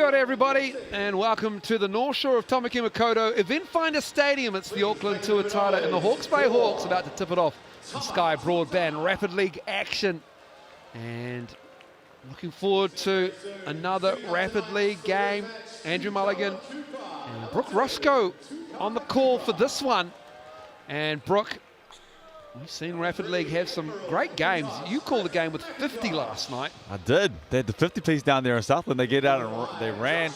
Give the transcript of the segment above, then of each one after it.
Kia ora everybody, and welcome to the North Shore of Tamaki Makaurau Eventfinda Stadium. It's the Auckland Tuatara and the Hawke's Bay Hawks about to tip it off in Sky Broadband Rapid League action. And looking forward to another Rapid League game. Andrew Mulligan and Brooke Roscoe on the call for this one. And Brooke, we've seen Rapid League have some great games. You called the game with 50 last night. I did. They had the 50 piece down there in Southland. They get out and they ran.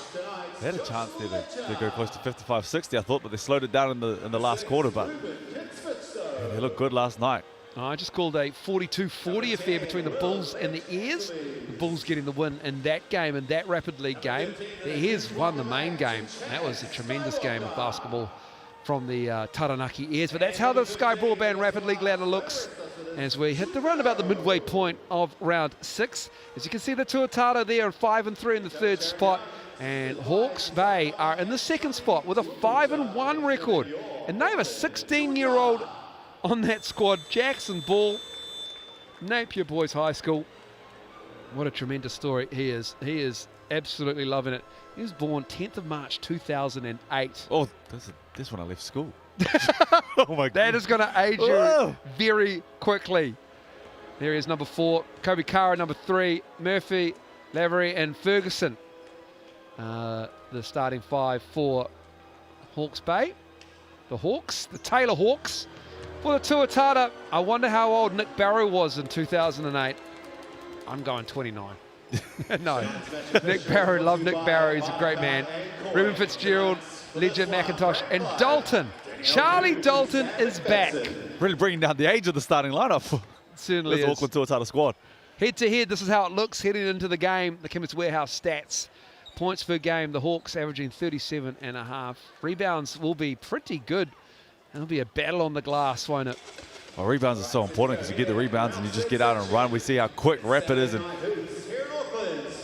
They had a chance there to go close to 55-60, I thought, but they slowed it down in the last quarter. But yeah, they looked good last night. I just called a 42-40 affair between the Bulls and the Airs. The Bulls getting the win in that game, in that Rapid League game. The Airs won the main game. That was a tremendous game of basketball from the Taranaki Airs. But that's how the Sky Broadband Rapid League ladder looks as we hit around about the midway point of round 6. As you can see, the Tuatara there are 5-3 in the third spot, and Hawke's Bay are in the second spot with a 5-1 record. And they have a 16-year-old on that squad, Jackson Ball, Napier Boys High School. What a tremendous story he is. He is absolutely loving it. He was born 10th of March 2008. Oh, that's when I left school. Oh my God. That is going to age you very quickly. There is number 4, Kobe Kara, number 3, Murphy, Lavery, and Ferguson. The starting 5 for Hawke's Bay. The Hawks, the Taylor Hawks. For the Tuatara, I wonder how old Nick Barrow was in 2008. I'm going 29. No, Nick Barrow, love Nick Barrow, he's a great man. Ruben Fitzgerald, Ledger McIntosh, and Dalton. Charlie Dalton is back. Really bringing down the age of the starting lineup. Certainly is. Auckland Tuatara squad. Head to head, this is how it looks heading into the game. The Chemist Warehouse stats. Points per game, the Hawks averaging 37.5. Rebounds will be pretty good. It'll be a battle on the glass, won't it? Well, rebounds are so important because you get the rebounds and you just get out and run. We see how quick Rapid is. And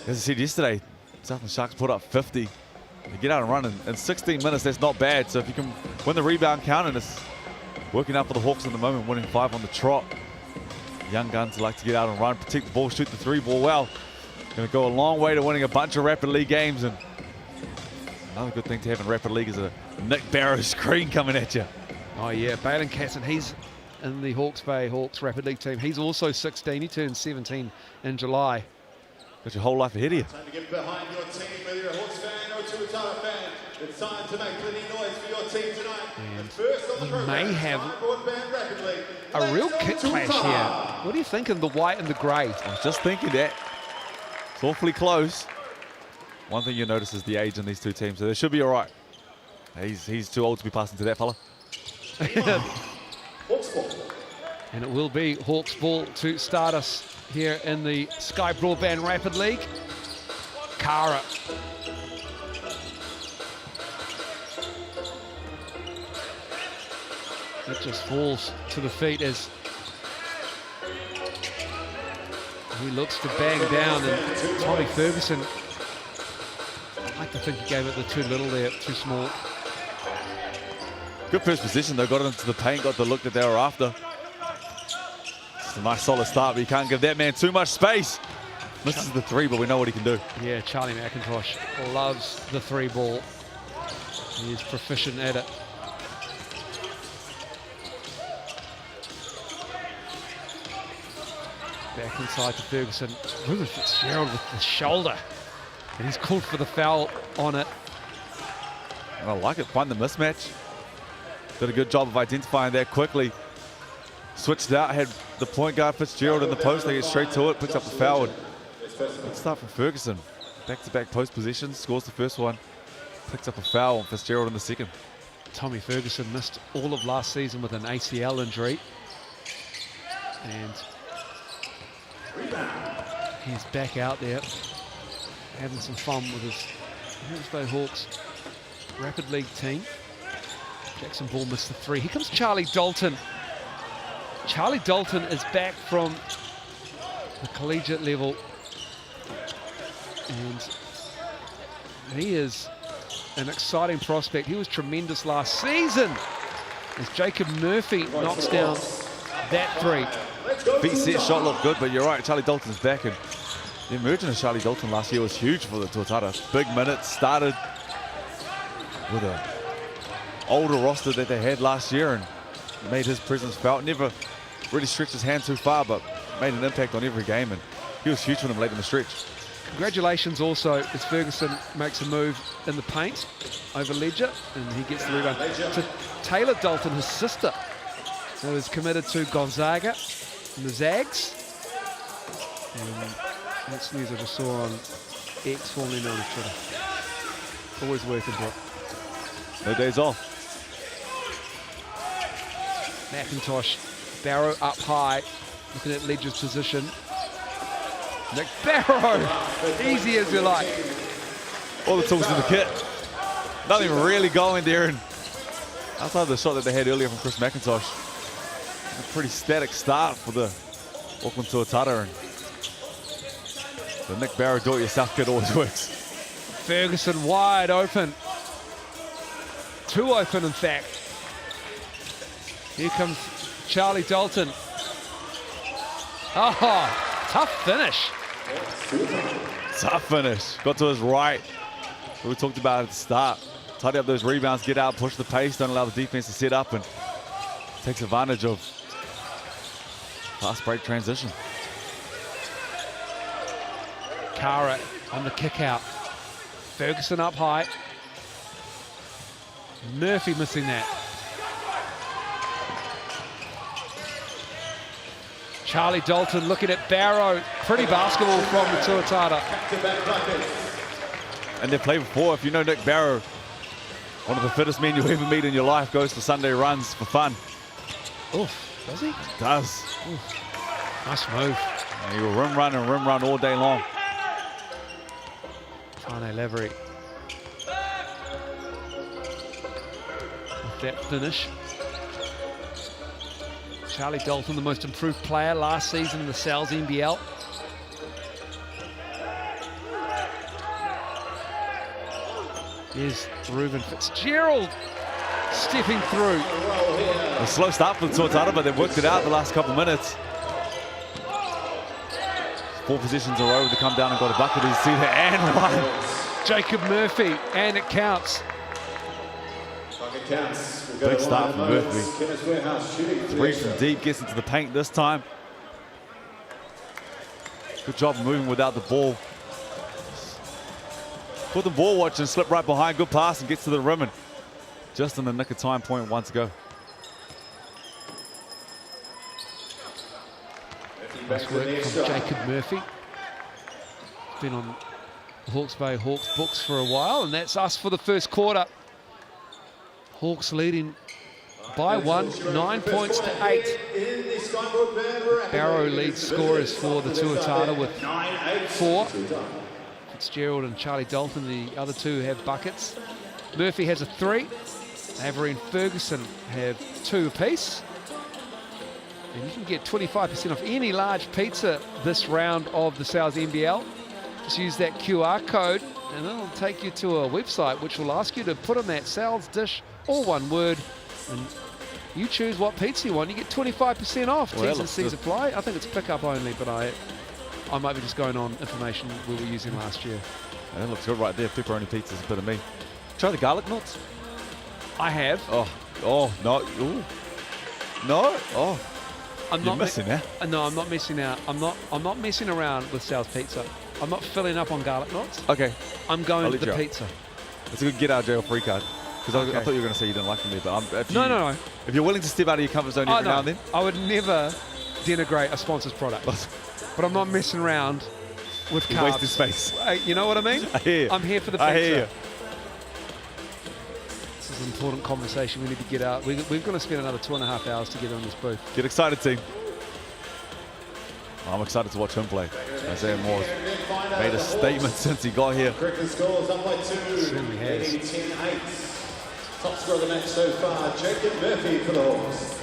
as I said yesterday, Southland Sharks put up 50. They get out and run in 16 minutes, that's not bad. So if you can win the rebound count, and it's working out for the Hawks in the moment, winning 5 on the trot. Young guns like to get out and run, protect the ball, shoot the 3 ball well. Going to go a long way to winning a bunch of Rapid League games. And another good thing to have in Rapid League is a Nick Barrow screen coming at you. Oh yeah, Balin Casson, he's in the Hawke's Bay Hawks Rapid League team. He's also 16, he turned 17 in July. Got your whole life ahead of you. Time to get behind your team, whether you're a Hawks fan or a Tuatara fan. It's time to make plenty noise for your team tonight. And first on the program, may have a real kick clash here. What are you thinking, the white and the grey? I was just thinking that. It's awfully close. One thing you'll notice is the age in these two teams, so they should be all right. He's too old to be passing to that fella. And it will be Hawke's ball to start us here in the Sky Broadband Rapid League. Kara. It just falls to the feet as he looks to bang down, and Tommy Ferguson, I like to think he gave it the too little there, too small. Good first position though, got it into the paint, got the look that they were after. It's a nice solid start, but you can't give that man too much space. Misses the 3, but we know what he can do. Yeah, Charlie McIntosh loves the 3 ball. He's proficient at it. Back inside to Ferguson. Ruben Fitzgerald with the shoulder. And he's called for the foul on it. And I like it, find the mismatch. Did a good job of identifying that quickly. Switched out, had the point guard Fitzgerald in the post. They get straight to it, picks up the foul. And good start from Ferguson. Back-to-back post possessions, scores the first one. Picks up a foul on Fitzgerald in the second. Tommy Ferguson missed all of last season with an ACL injury. And he's back out there, having some fun with his Hawke's Bay Hawks Rapid League team. Jackson Ball missed the 3. Here comes Charlie Dalton. Charlie Dalton is back from the collegiate level, and he is an exciting prospect. He was tremendous last season as Jacob Murphy knocks down that 3. Feet set shot looked good, but you're right, Charlie Dalton's back, and The emergence of Charlie Dalton last year was huge for the Tuatara. Big minutes, started with an older roster that they had last year and made his presence felt. Never really stretched his hand too far, but made an impact on every game, and he was huge for them late in the stretch. Congratulations also as Ferguson makes a move in the paint over Ledger, and he gets the rebound to Taylor Dalton, his sister, who is committed to Gonzaga in the Zags. And that's news I just saw on X, formerly known as Twitter. Always working, bro. No days off. McIntosh, Barrow up high, looking at Ledger's position. Nick Barrow, easy as you like. All the tools in the kit. Nothing really going there, and outside of the shot that they had earlier from Chris McIntosh, a pretty static start for the Auckland Tuatara, and the Nick Barrow do-it-yourself kit always works. Ferguson wide open. Too open, in fact. Here comes Charlie Dalton. Oh, tough finish. Tough finish. Got to his right. We talked about at the start. Tidy up those rebounds, get out, push the pace, don't allow the defense to set up, and takes advantage of fast break transition. Kara on the kick out. Ferguson up high. Murphy missing that. Charlie Dalton looking at Barrow. Pretty basketball from the Tuatara. And they've played before. If you know Nick Barrow, one of the fittest men you'll ever meet in your life, goes for Sunday runs for fun. Oof, does he? Does. Oof. Nice move. And he will rim run all day long. Tane Lavery. With that finish. Charlie Dalton, the most improved player last season in the Sal's NBL. Here's Ruben Fitzgerald stepping through. A slow start for the Tuatara, but they've worked it out the last couple of minutes. 4 possessions in a row to come down and got a bucket. You see that, and one. Jacob Murphy, and it counts. Big start from Murphy. 3 from deep, gets into the paint this time. Good job moving without the ball. Put the ball watch and slip right behind. Good pass and gets to the rim, and just in the nick of time, point one to go. Nice work from Jacob Murphy. Been on Hawke's Bay Hawks books for a while, and that's us for the first quarter. Hawks leading by 1, 9 points to 8. Barrow leads scorers for the Tuatara with 4. Fitzgerald and Charlie Dalton, the other two, have buckets. Murphy has a 3. Avery and Ferguson have 2 apiece. And you can get 25% off any large pizza this round of the Sal's NBL. Just use that QR code and it'll take you to a website which will ask you to put on that Sal's dish, all one word, and you choose what pizza you want. You get 25% off. Well, T's and C's apply. I think it's pick-up only, but I might be just going on information we were using last year. Yeah, that looks good right there. Pepperoni pizza's a bit of me. Try the garlic knots. I have. Oh, no. Ooh. No? Oh. I'm You're not missing out. No, I'm not messing out. I'm not messing around with Sal's pizza. I'm not filling up on garlic knots. Okay. I'm going to the pizza. It's a good get out of jail free card. Because I thought you were going to say you didn't like them there, but No. If you're willing to step out of your comfort zone every now and then. I would never denigrate a sponsor's product. But I'm not messing around with carbs. Wasted space. You know what I mean? I hear you. I'm here for the pizza. I hear you. This is an important conversation we need to get out. We're going to spend another 2.5 hours together on this booth. Get excited, team. I'm excited to watch him play. Isaiah Moore's made a statement since he got here. Certainly has. Top scorer of the match so far, Jacob Murphy for the Hawks.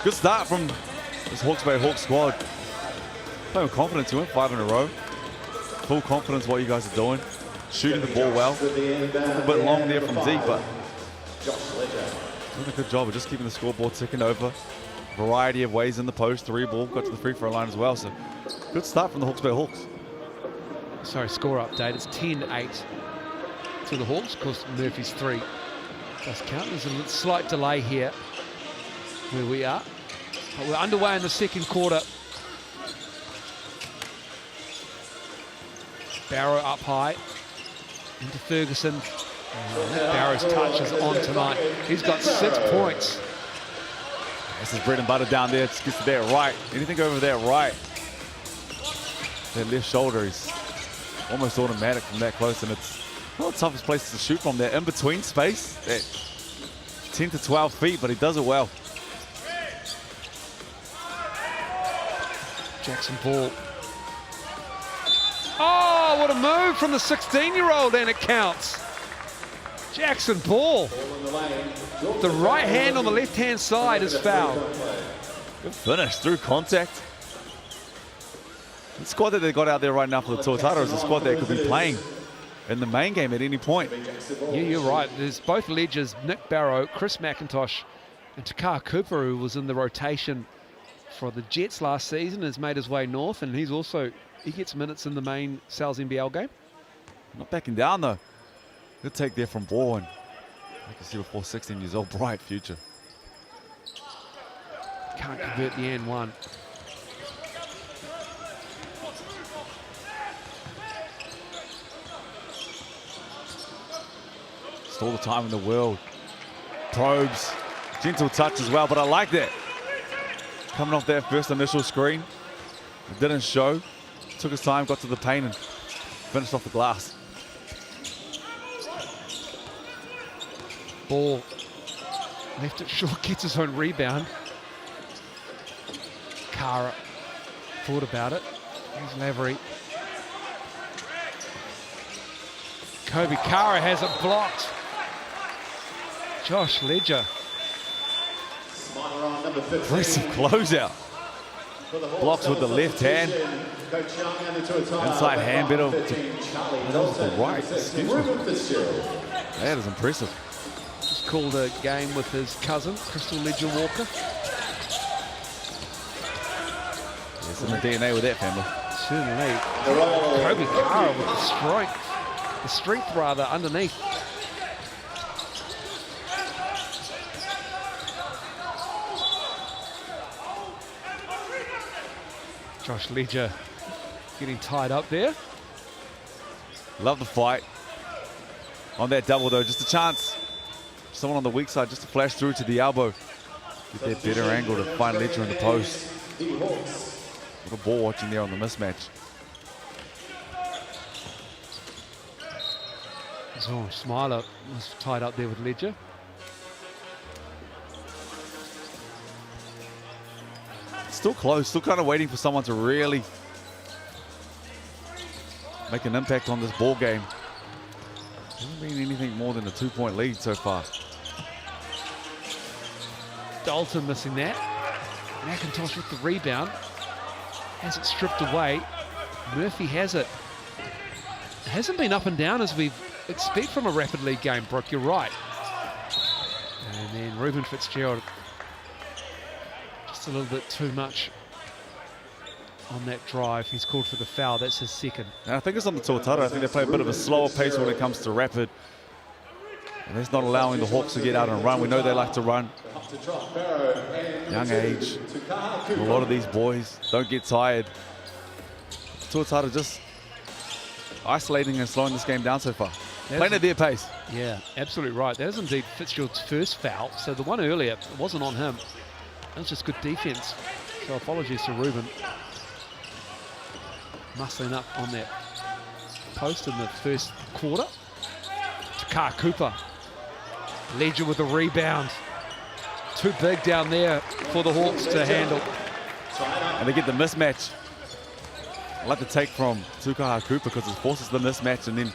Good start from this Hawke's Bay Hawks squad. Playing with confidence. You went 5 in a row. Full confidence what you guys are doing. Shooting the ball well. A little bit long there from deep, but doing a good job of just keeping the scoreboard ticking over. variety of ways in the post. 3 ball, got to the free throw line as well. So good start from the Hawke's Bay Hawks. Sorry, score update. It's 10-8 to the Hawks. Of course, Murphy's 3 does count. There's a slight delay here where we are. But we're underway in the second quarter. Barrow up high into Ferguson. Barrow's touch is on tonight. He's got 6 points. This is bread and butter down there. Just gets to that right. Anything over that right. That left shoulder is almost automatic from that close, and it's one of the toughest places to shoot from. That in-between space, that 10 to 12 feet, but he does it well. Jackson Ball. Oh, what a move from the 16-year-old, and it counts. Jackson Ball. The right hand on the left-hand side is fouled. Good finish through contact. The squad that they got out there right now for the Tuatara is a squad that could be playing in the main game at any point. Yeah, you're right. There's both ledgers, Nick Barrow, Chris McIntosh, and Takar Cooper, who was in the rotation for the Jets last season, has made his way north, and he gets minutes in the main Sal's NBL game. Not backing down though. Good take there from Ball, and I can see before 16 years old, bright future. Can't convert the N1. Just all the time in the world. Probes, gentle touch as well, but I like that. Coming off that first initial screen, it didn't show. Took his time, got to the paint, and finished off the glass. Ball left it short, gets his own rebound. Kara thought about it. Here's Lavery. Kobe Kara has it blocked. Josh Ledger. Impressive closeout. Blocks with the left hand. Inside hand, bit of the right. Excuse me. That is impressive. Just called a game with his cousin, Crystal Ledger Walker. It's in the DNA with that family. Certainly. Kobe Kara with the strength rather underneath. Josh Ledger getting tied up there. Love the fight. On that double though, just a chance. Someone on the weak side just to flash through to the elbow. Get that better angle to find Ledger in the post. Little ball watching there on the mismatch. So Smiler was tied up there with Ledger. Still close, still kind of waiting for someone to really make an impact on this ball game. Hasn't been anything more than a 2-point lead so far. Dalton missing that. McIntosh with the rebound. Has it stripped away. Murphy has it. It hasn't been up and down as we expect from a rapid league game, Brooke, you're right. And then Ruben Fitzgerald, just a little bit too much on that drive. He's called for the foul. That's his second. And I think it's on the Tuatara. I think they play a bit of a slower pace when it comes to rapid. And that's not allowing the Hawks to get out and run. We know they like to run. Young age. A lot of these boys don't get tired. Tuatara just isolating and slowing this game down so far. Playing at their pace. Yeah, absolutely right. That is indeed Fitzgerald's first foul. So the one earlier, it wasn't on him. That was just good defense. So apologies to Ruben. Muscling up on that post in the first quarter. Takar Cooper. Ledger with a rebound. Too big down there for the Hawks to handle. And they get the mismatch. I like the take from Takar Cooper because it forces the mismatch, and then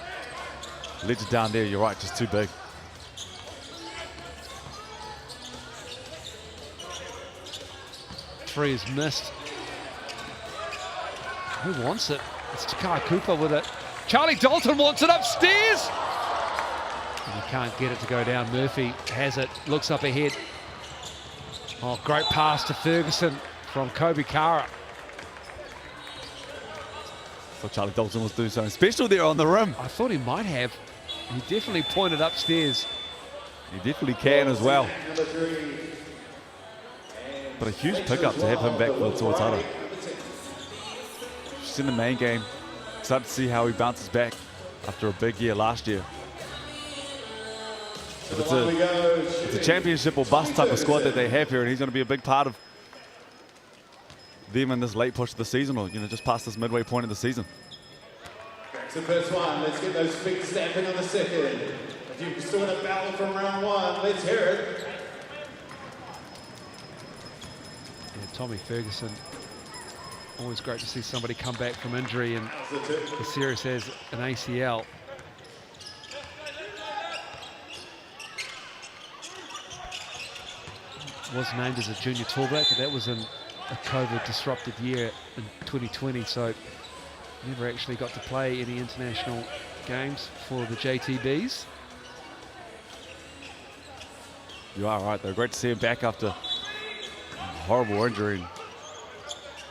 Ledger down there, you're right, just too big. Three is missed. Who wants it? It's Takar Cooper with it. Charlie Dalton wants it upstairs. And he can't get it to go down. Murphy has it, looks up ahead. Oh, great pass to Ferguson from Kobe Kara. So Charlie Dalton was doing something special there on the rim. I thought he might have. He definitely pointed upstairs. He definitely can as well. But a huge pickup to have him back for the Tuatara. Just in the main game. Excited to see how he bounces back after a big year last year. But it's a championship or bust type of squad that they have here, and he's going to be a big part of them in this late push of the season, or just past this midway point of the season. Back to the first one. Let's get those feet stamping on the second. If you've still in a battle from round one, let's hear it. Yeah, Tommy Ferguson. Always great to see somebody come back from injury and as serious as an ACL. Was named as a junior tallback, but that was in a COVID-disrupted year in 2020, so never actually got to play any international games for the JTBs. You are right, though. Great to see him back after a horrible injury.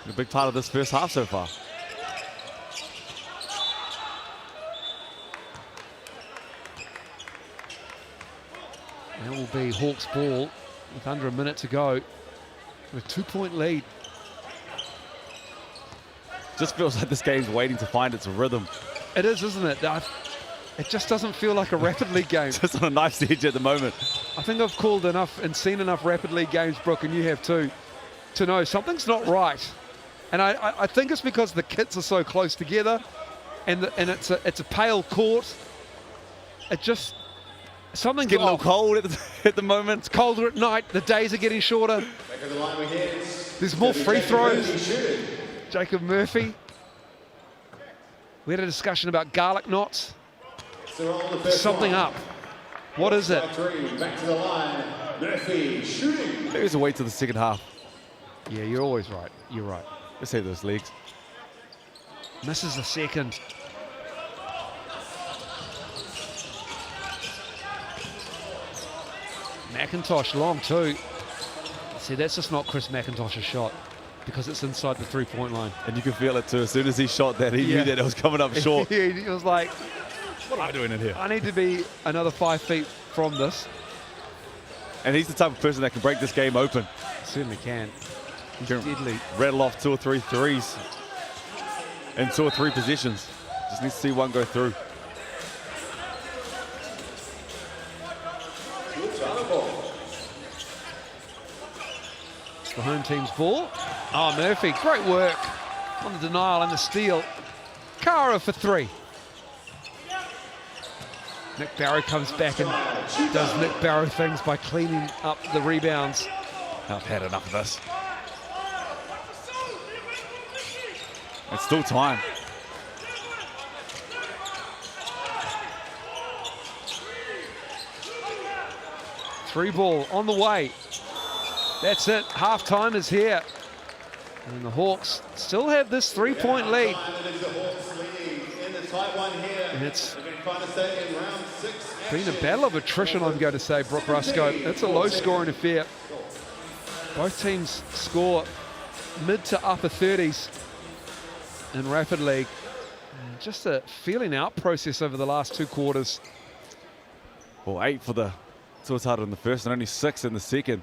And a big part of this first half so far. That will be Hawke's ball with under a minute to go. With a 2-point lead. Just feels like this game's waiting to find its rhythm. It is, isn't it? It just doesn't feel like a Rapid League game. Just on a nice edge at the moment. I think I've called enough and seen enough Rapid League games, Brooke, and you have too, to know something's not right. And I think it's because the kits are so close together, and it's a pale court. It just something's Getting a little off. cold at the moment. It's colder at night. The days are getting shorter. Back of the line we head. There's more free throws. Jacob Murphy. We had a discussion about garlic knots. There's something up. What is it? Back to the line. Murphy shooting. Maybe it's a wait to the second half. Yeah, you're always right. You're right. Let's save those legs. Misses the second. McIntosh long too. See, that's just not Chris McIntosh's shot because it's inside the three-point line. And you can feel it too. As soon as he shot that, he knew that it was coming up short. He was like, What am I doing in here? I need to be another 5 feet from this. And he's the type of person that can break this game open. Certainly can. He's Can deadly. rattle off 2 or 3 threes in 2 or 3 positions. Just needs to see one go through. It's the home team's ball. Oh, Murphy, great work on the denial and the steal. Kara for 3. Nick Barrow comes back and does Nick Barrow things by cleaning up the rebounds. I've had enough of this. It's still time. Three ball on the way. That's it. Half-time is here. And the Hawks still have this 3-point lead. And it's been a battle of attrition, I'm going to say, Brooke Rusco. It's a low-scoring affair. Both teams score mid to upper 30s in Rapid League. And just a feeling out process over the last 2 quarters. Well, 8 for the Tuatara in the first and only 6 in the second.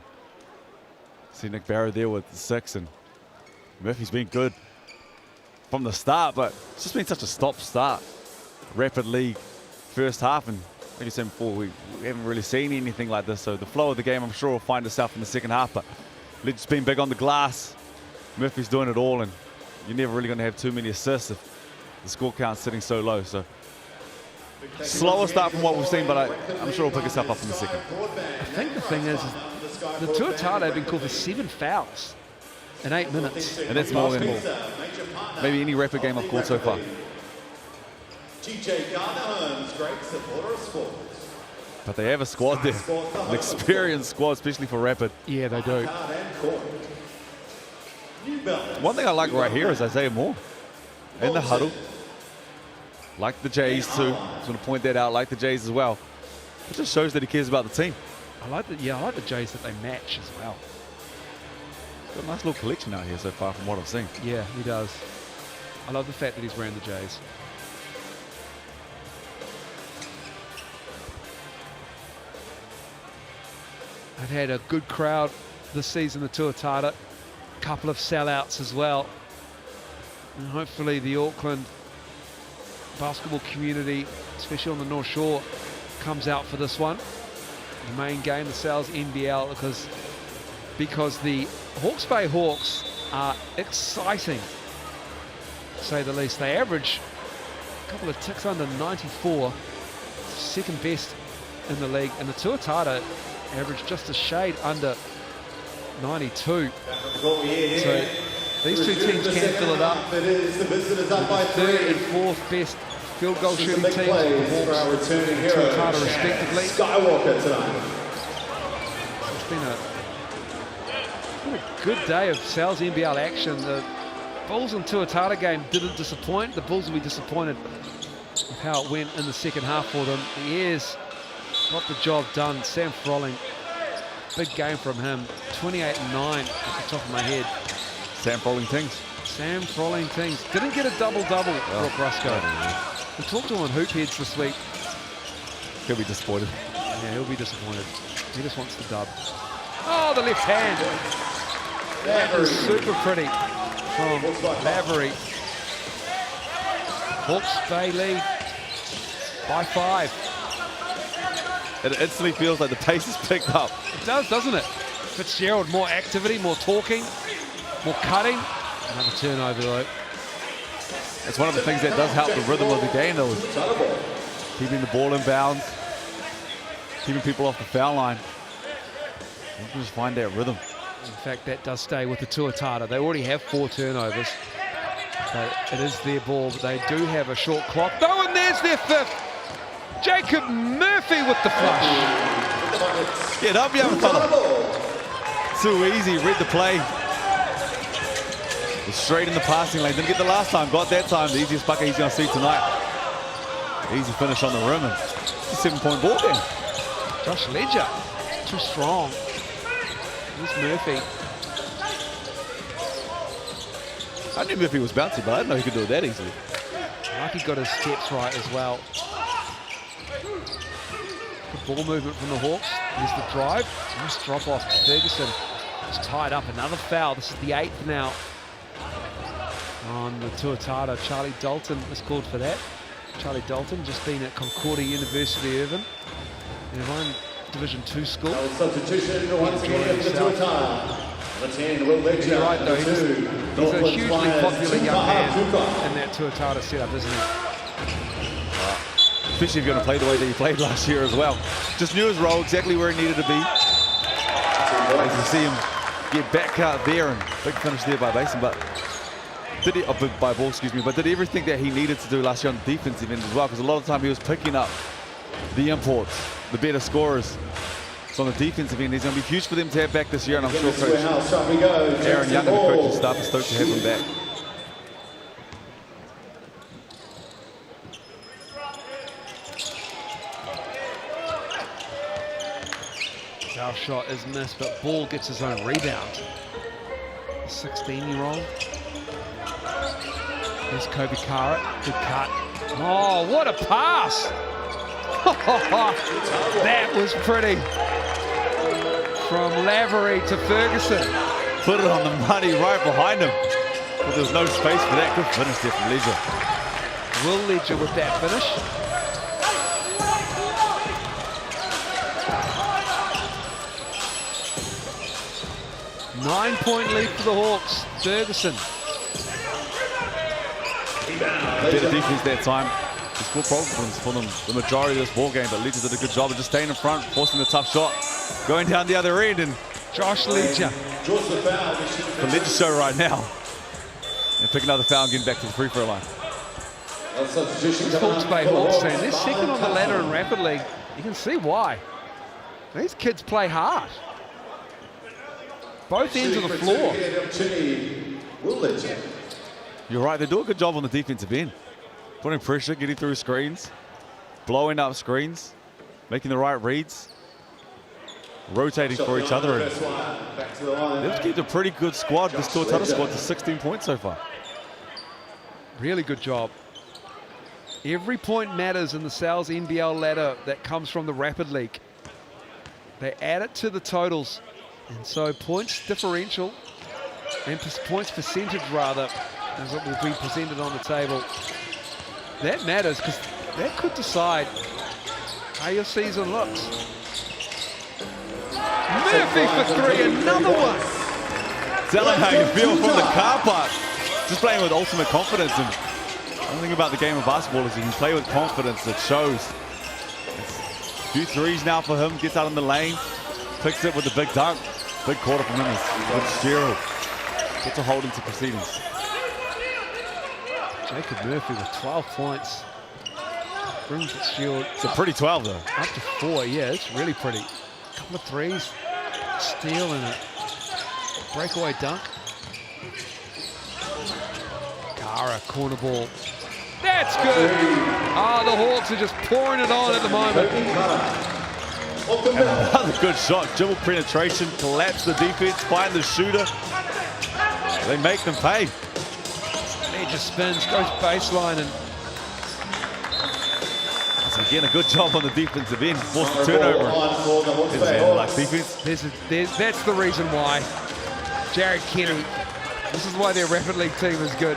See Nick Barrow there with 6, and Murphy's been good from the start, but it's just been such a stop-start Rapid League first half, and like you said before, we haven't really seen anything like this, so the flow of the game I'm sure will find itself in the second half, but Lidge's been big on the glass. Murphy's doing it all, and you're never really going to have too many assists if the score count's sitting so low. So slower start from what we've seen, but I'm sure it'll pick itself up in the second. I think the thing is the Tuatara have been called for 7 fouls in 8 minutes. And that's more than maybe any Rapid game I've called so far. TJ Gardner-Holmes, great supporter of sports. But they have a squad there, an experienced squad, especially for Rapid. Yeah, they do. One thing I like right here is Isaiah Moore in the huddle. Like the Jays too. I just want to point that out, like the Jays as well. It just shows that he cares about the team. I like the Jays that they match as well. Got a nice little collection out here so far from what I've seen. Yeah, he does. I love the fact that he's wearing the Jays. I've had a good crowd this season, the Tuatara. A couple of sellouts as well. And hopefully the Auckland basketball community, especially on the North Shore, comes out for this one. The main game, the NZNBL, because the Hawke's Bay Hawks are exciting, to say the least. They average a couple of ticks under 94, second best in the league, and the Tuatara average just a shade under 92. So these two teams can fill it up. The third and fourth best field goal shooting teams, the Hawks and Tuatara respectively. It's been a good day of NZNBL action. The Bulls and Tuatara game didn't disappoint. The Bulls will be disappointed with how it went in the second half for them. The Airs got the job done. Sam Froling, big game from him. 28 and 9 off the top of my head. Sam Froling things. Sam Froling things. Didn't get a double-double, Brock Rusco. We talked to him on Hoop Heads this week. He'll be disappointed. Yeah, he'll be disappointed. He just wants the dub. Oh, the left hand. That is super pretty from Lavery. Hawke's Bay lead by 5. It instantly feels like the pace is picked up. It does, doesn't it? Fitzgerald, more activity, more talking, more cutting. Another turnover though. It's one of the things that does help the rhythm of the game though, is keeping the ball in bounds, keeping people off the foul line. You can just find that rhythm. In fact, that does stay with the Tuatara. They already have 4 turnovers. But it is their ball, but they do have a short clock. Oh, and there's their 5th. Jacob Murphy with the flush. Get up, young fella. Too easy, read the play. Was straight in the passing lane. Didn't get the last time, got that time. The easiest bucket he's going to see tonight. Easy finish on the rim, and it's a 7-point ball game. Josh Ledger, too strong. Here's Murphy. I knew Murphy was bouncy, but I didn't know he could do it that easily. Like he got his steps right as well. Good ball movement from the Hawks. Here's the drive. Nice drop off. Ferguson is tied up. Another foul. This is the 8th now on the Tuatara. Charlie Dalton is called for that. Charlie Dalton just been at Concordia University Urban. Their own Division 2 school. Substitution once again for the Tuatara. You're right though, he's a hugely popular young man in that Tuatara setup, isn't he? Especially if you're going to play the way that he played last year as well. Just knew his role, exactly where he needed to be. As you see him get back out there, and big finish there by Basin, but did he, by Ball, excuse me, but did everything that he needed to do last year on the defensive end as well, because a lot of the time he was picking up the imports, the better scorers. So on the defensive end, he's going to be huge for them to have back this year, and I'm sure Coach Aaron Young and the coaching staff are stoked to have him back. Our shot is missed, but Ball gets his own rebound. 16-year-old. Here's Kobe Kara, good cut. Oh, what a pass! That was pretty. From Lavery to Ferguson. Put it on the money right behind him. But there's no space for that. Good finish there from Ledger. Will Ledger with that finish. Nine-point lead for the Hawks. Ferguson. Better defense that time. There's full problems for them the majority of this ball game, but Ledger did a good job of just staying in front, forcing the tough shot, going down the other end, and Josh Ledger. The Ledger show right now. And pick another foul and getting back to the free throw line. Hawke's Bay Hawks team. They're second on the ladder in Rapid League. You can see why. These kids play hard. Both ends of the floor. You're right, they do a good job on the defensive end. Putting pressure, getting through screens, blowing up screens, making the right reads. rotating for each other. And Back to the line. they've kept a pretty good squad, this Tuatara squad, to 16 points so far. Really good job. Every point matters in the Sal's NBL ladder that comes from the Rapid League. They add it to the totals. And so points differential and points percentage rather, as it will be presented on the table. That matters because that could decide how your season looks. Murphy for three, another one. Tell him how you feel from the car park. Just playing with ultimate confidence. And one thing about the game of basketball is if you play with confidence, it shows. A few threes now for him, gets out in the lane, picks it with the big dunk. Big quarter from him is Fitzgerald. Puts a hold into proceedings. Jacob Murphy with 12 points. Bring Fitzgerald. It's a pretty 12 though. Up to 4, yeah, it's really pretty. Couple of threes, steal and a breakaway dunk. Kara, corner ball. That's good. Ah, the Hawks are just pouring it on at the moment. And another good shot. Dribble penetration, collapse the defense, find the shooter. They make them pay. He just spins, goes baseline, and so again, a good job on the defensive end. Forced the turnover. Like defense. That's the reason why Jared Kenny. This is why their Rapid League team is good.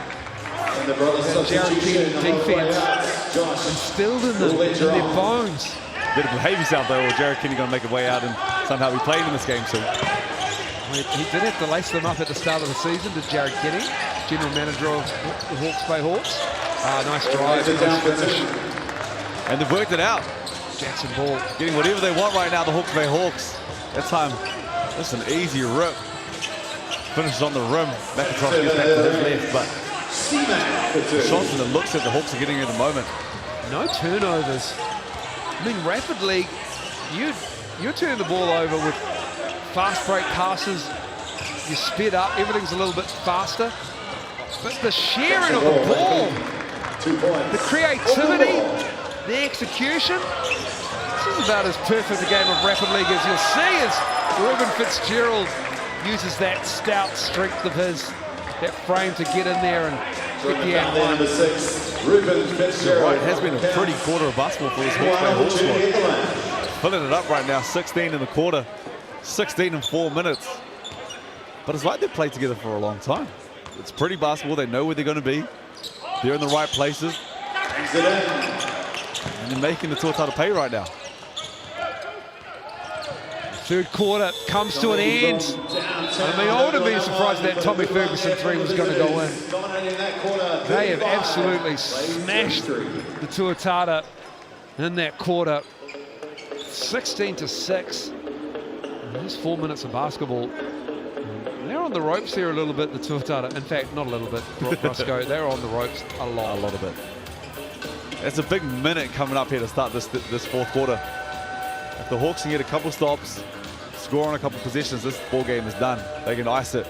Jared Kenny defense instilled in their bones. Better behave yourself though, or Jared Kenny going to make a way out and somehow be playing in this game soon. He did have to lace them up at the start of the season, did Jared Kenny, general manager of the Hawke's Bay Hawks. Nice drive, nice finish. And they've worked it out. Jackson Ball. Getting whatever they want right now, the Hawke's Bay Hawks. That time, just an easy rip. Finishes on the rim. McIntosh gets back to his left, but the shots and the looks that the Hawks are getting at the moment. No turnovers. I mean, Rapid League, you turn the ball over with fast break passes, you sped up, everything's a little bit faster. But the sharing of the ball, the creativity, the execution, this is about as perfect a game of Rapid League as you'll see as Ruben Fitzgerald uses that stout strength of his, that frame to get in there and get the and one. Right, it has been a pretty quarter of basketball for this Hawke's Bay Hawks squad. Filling it up right now, 16 in the quarter, 16 in 4 minutes. But it's like they've played together for a long time. It's pretty basketball, they know where they're going to be. They're in the right places. And they're making the Tuatara pay right now. Third quarter comes to an end. I mean, I wouldn't be surprised that Tommy Ferguson 3 was going to go in. They have absolutely smashed the Tuatara in that quarter. 16-6. Just 4 minutes of basketball. They're on the ropes here a little bit, the Tuatara. In fact, not a little bit, Roscoe. They're on the ropes a lot of it. It's a big minute coming up here to start this fourth quarter. If the Hawks can get a couple stops, score on a couple possessions, this ball game is done. They can ice it.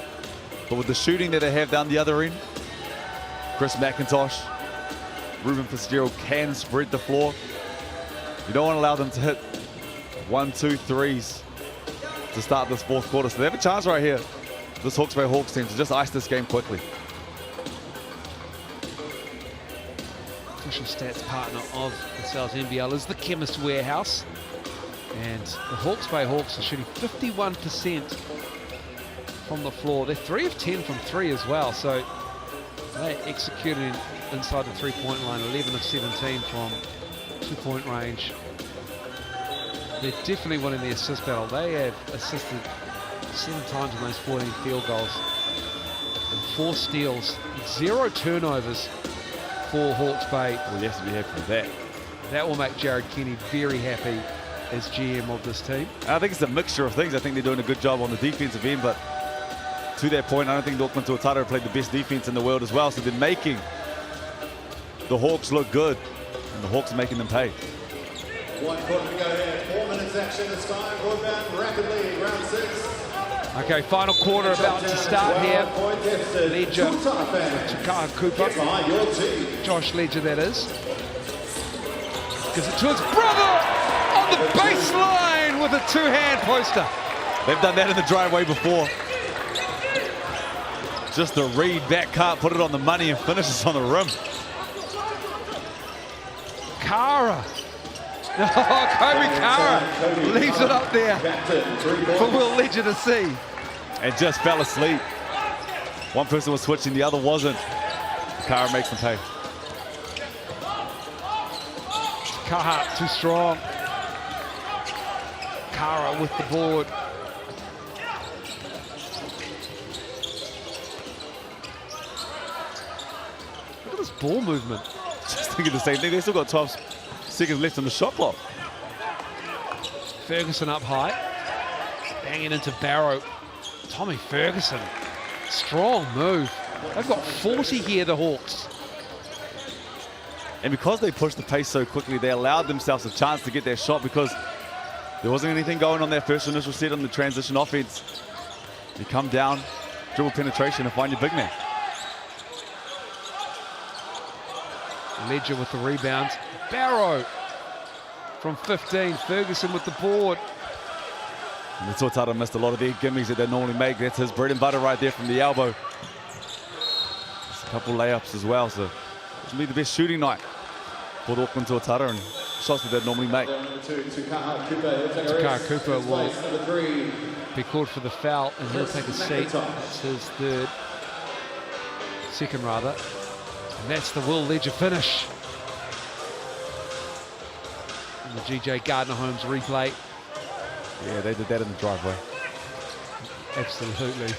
But with the shooting that they have down the other end, Chris McIntosh, Ruben Fitzgerald can spread the floor. You don't want to allow them to hit 1, 2 threes to start this fourth quarter. So they have a chance right here, this Hawke's Bay Hawks team, to just ice this game quickly. Official stats partner of the Sal's NBL is the Chemist Warehouse. And the Hawke's Bay Hawks are shooting 51% from the floor. They're 3 of 10 from 3 as well. So they're executing inside the 3-point line, 11 of 17 from 2-point range. They're definitely winning the assist battle. They have assisted 7 times in those 14 field goals. And 4 steals, 0 turnovers for Hawke's Bay. Well, you have to be happy with that. That will make Jared Kenny very happy as GM of this team. I think it's a mixture of things. I think they're doing a good job on the defensive end, but to that point, I don't think the Auckland Tuatara have played the best defense in the world as well, so they're making the Hawks look good, and the Hawks are making them pay. 1 quarter to go here, 4 minutes action this time, Broadband rapidly, round 6. Okay, final quarter about to start here. Ledger, Chakar Cooper, Josh Ledger that is. Gives it to his brother on the baseline with a two-hand poster. They've done that in the driveway before. Just a read, back cut, put it on the money and finishes on the rim. Kara. Oh, Kobe Kara leaves it up there for Will Ledger to see. And just fell asleep. One person was switching, the other wasn't. Kara makes them pay. Kaha too strong. Kara with the board. Look at this ball movement. Just thinking the same thing. They still got 12 seconds left on the shot clock. Ferguson up high. Banging into Barrow. Tommy Ferguson. Strong move. They've got 40 here, the Hawks. And because they pushed the pace so quickly, they allowed themselves a chance to get their shot because there wasn't anything going on that first initial set on the transition offense. You come down, dribble penetration, and find your big man. Ledger with the rebounds. Barrow from 15. Ferguson with the board. And the Tuatara missed a lot of their gimmies that they normally make. That's his bread and butter right there from the elbow. Just a couple layups as well, so it'll be the best shooting night for the Auckland Tuatara and shots that they'd normally make. Takara Cooper will be called for the foul and he'll take a seat. That's his second rather. And that's the Will Ledger finish. And the GJ Gardner-Holmes replay. Yeah, they did that in the driveway. Absolutely.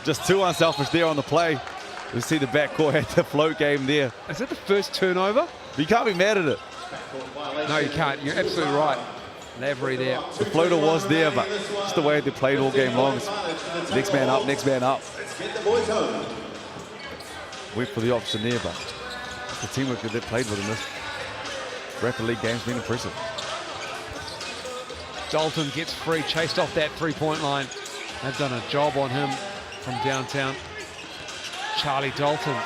Just too unselfish there on the play. We see the backcourt had the float game there. Is that the first turnover? But you can't be mad at it. No, you can't. You're absolutely right. Lavery there. The floater was there, but just the way they played all game long. Next man up, next man up. Went for the option there, but the teamwork that they played with in this Rapid League game's been impressive. Dalton gets free, chased off that three-point line. They've done a job on him from downtown. Charlie Dalton,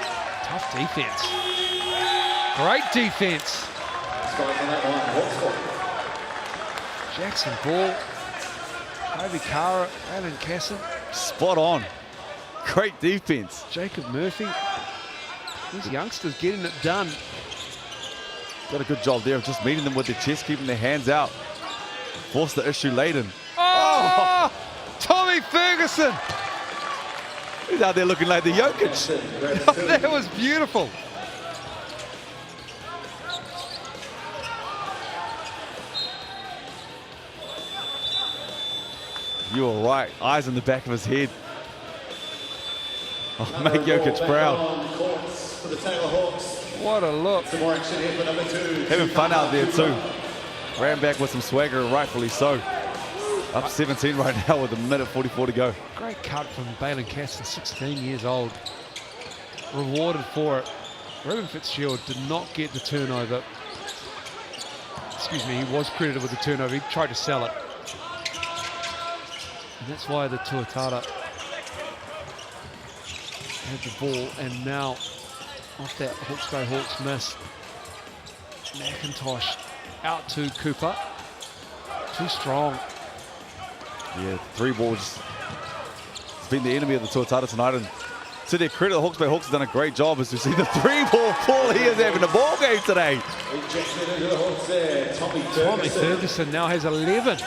tough defense. Great defense. Jackson Ball, Kobe Kara, Alan Casson. Spot on. Great defense. Jacob Murphy. These youngsters getting it done. Got a good job there of just meeting them with their chest, keeping their hands out. Forced the issue late in. Oh! Tommy Ferguson! He's out there looking like the Jokic. That was beautiful. You were right. Eyes in the back of his head. Oh, make Jokic proud. What a look. Having fun out there too. Ran back with some swagger, rightfully so. Up 17 right now with a minute 44 to go. Great cut from Balon Casson, 16 years old. Rewarded for it. Ruben Fitzgerald did not get the turnover. Excuse me, he was credited with the turnover. He tried to sell it. And that's why the Tuatara had the ball, and now off that Hawke's Bay Hawks miss, McIntosh out to Cooper. Too strong. Yeah, three balls. It's been the enemy of the Tuatara tonight, and to their credit, the Hawke's Bay Hawks have done a great job as we see the three-ball Paul. He is having a ball game today. Tommy Ferguson now has 11.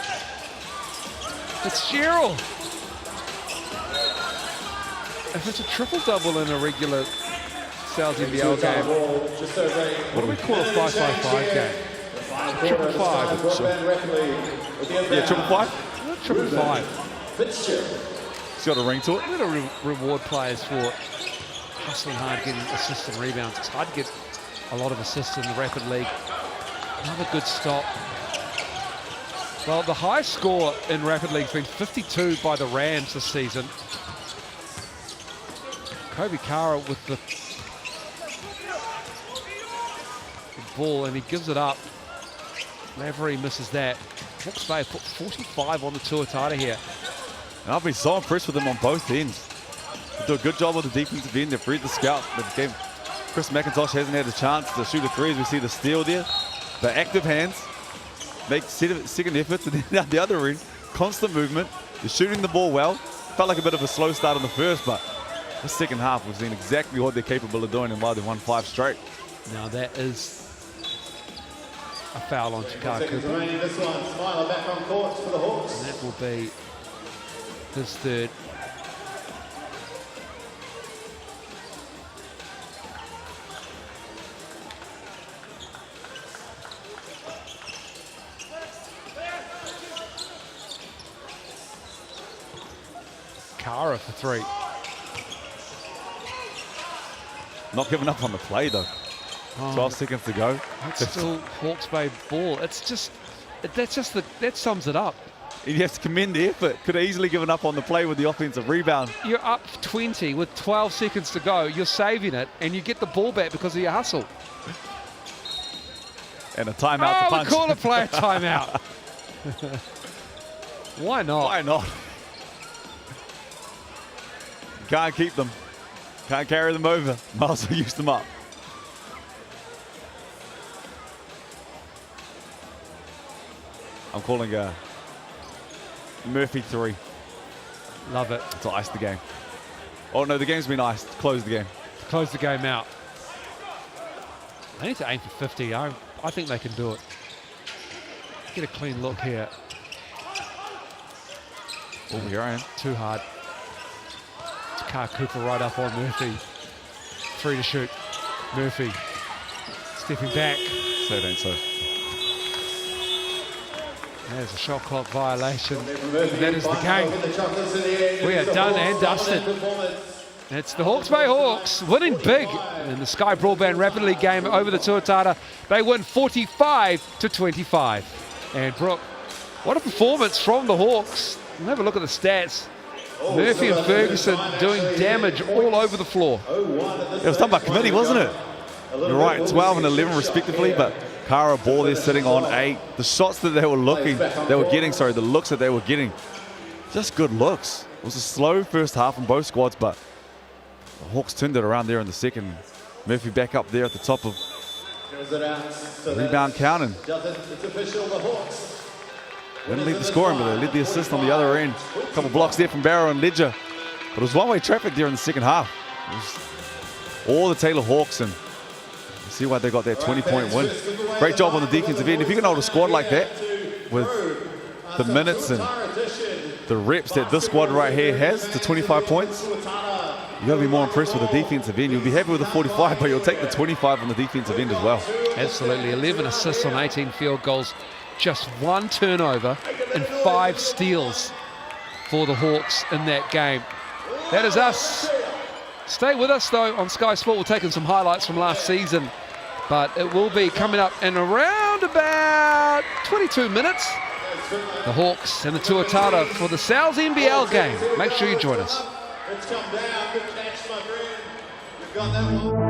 Fitzgerald. If it's a triple-double in a regular South NBL game, what do we call a 5-5-5 game? Triple five. Sure. Yeah, triple five? Triple five. It's got a ring to it. We're going to reward players for hustling hard, getting assists and rebounds. It's hard to get a lot of assists in the Rapid League. Another good stop. Well, the high score in Rapid League has been 52 by the Rams this season. Kobe Kara with the ball, and he gives it up. Lavery misses that. Hawke's Bay put 45 on the Tuatara here. And I've been so impressed with them on both ends. They do a good job on the defensive end. They've read the scout. They've Chris McIntosh hasn't had a chance to shoot a three as we see the steal there. But active hands, make second efforts, and then down the other end, constant movement. They're shooting the ball well. Felt like a bit of a slow start on the first, but the second half we've seen exactly what they're capable of doing and why they've won 5 straight. Now that is a foul on Chicago. Seconds remaining in this one. Smiler back on court for the Hawks. And that will be his third. Kara for 3. Not giving up on the play though. 12 seconds to go. It's still Hawke's Bay ball. It's just, that sums it up. He has to commend the effort. Could have easily given up on the play with the offensive rebound. You're up 20 with 12 seconds to go. You're saving it, and you get the ball back because of your hustle. And a timeout to punch. Oh, we call a player timeout. Why not? Why not? Can't keep them. Can't carry them over. Might as well use them up. I'm calling a Murphy 3. Love it. To ice the game. Oh no, the game's been iced. Close the game. Close the game out. They need to aim for 50. I think they can do it. Get a clean look here. Oh, here I am. Too hard. It's Car Cooper right up on Murphy. 3 to shoot. Murphy stepping back. So it ain't so. There's a shot clock violation. And that is the game. We are done and dusted. It's the Hawke's Bay Hawks winning big in the Sky Broadband Rapid League game over the Tuatara. They win 45-25. And Brooke, what a performance from the Hawks. We'll have a look at the stats. Murphy and Ferguson doing damage all over the floor. It was done by committee, wasn't it? You're right, 12 and 11 respectively, but Kara ball there sitting on 8. The shots that they were getting, the looks that they were getting, just good looks. It was a slow first half from both squads, but the Hawks turned it around there in the second. Murphy back up there at the top of the rebound count, and It's official, the Hawks. didn't lead the scoring, but they led the assist on the other end. A couple blocks there from Barrow and Ledger. But it was one-way traffic there in the second half. It was all the Taylor Hawks, and you see why they got that 20-point win. Great job on the defensive end. If you can hold a squad like that with the minutes and the reps that this squad right here has to 25 points, you got to be more impressed with the defensive end. You'll be happy with the 45, but you'll take the 25 on the defensive end as well. Absolutely. 11 assists on 18 field goals. Just 1 turnover and 5 steals for the Hawks in that game. That is us. Stay with us though on Sky Sport. We're taking some highlights from last season, but it will be coming up in around about 22 minutes. The Hawks and the Tuatara for the Sal's NBL game. Make sure you join us. Let's come down. Good catch, my friend. You've got that one.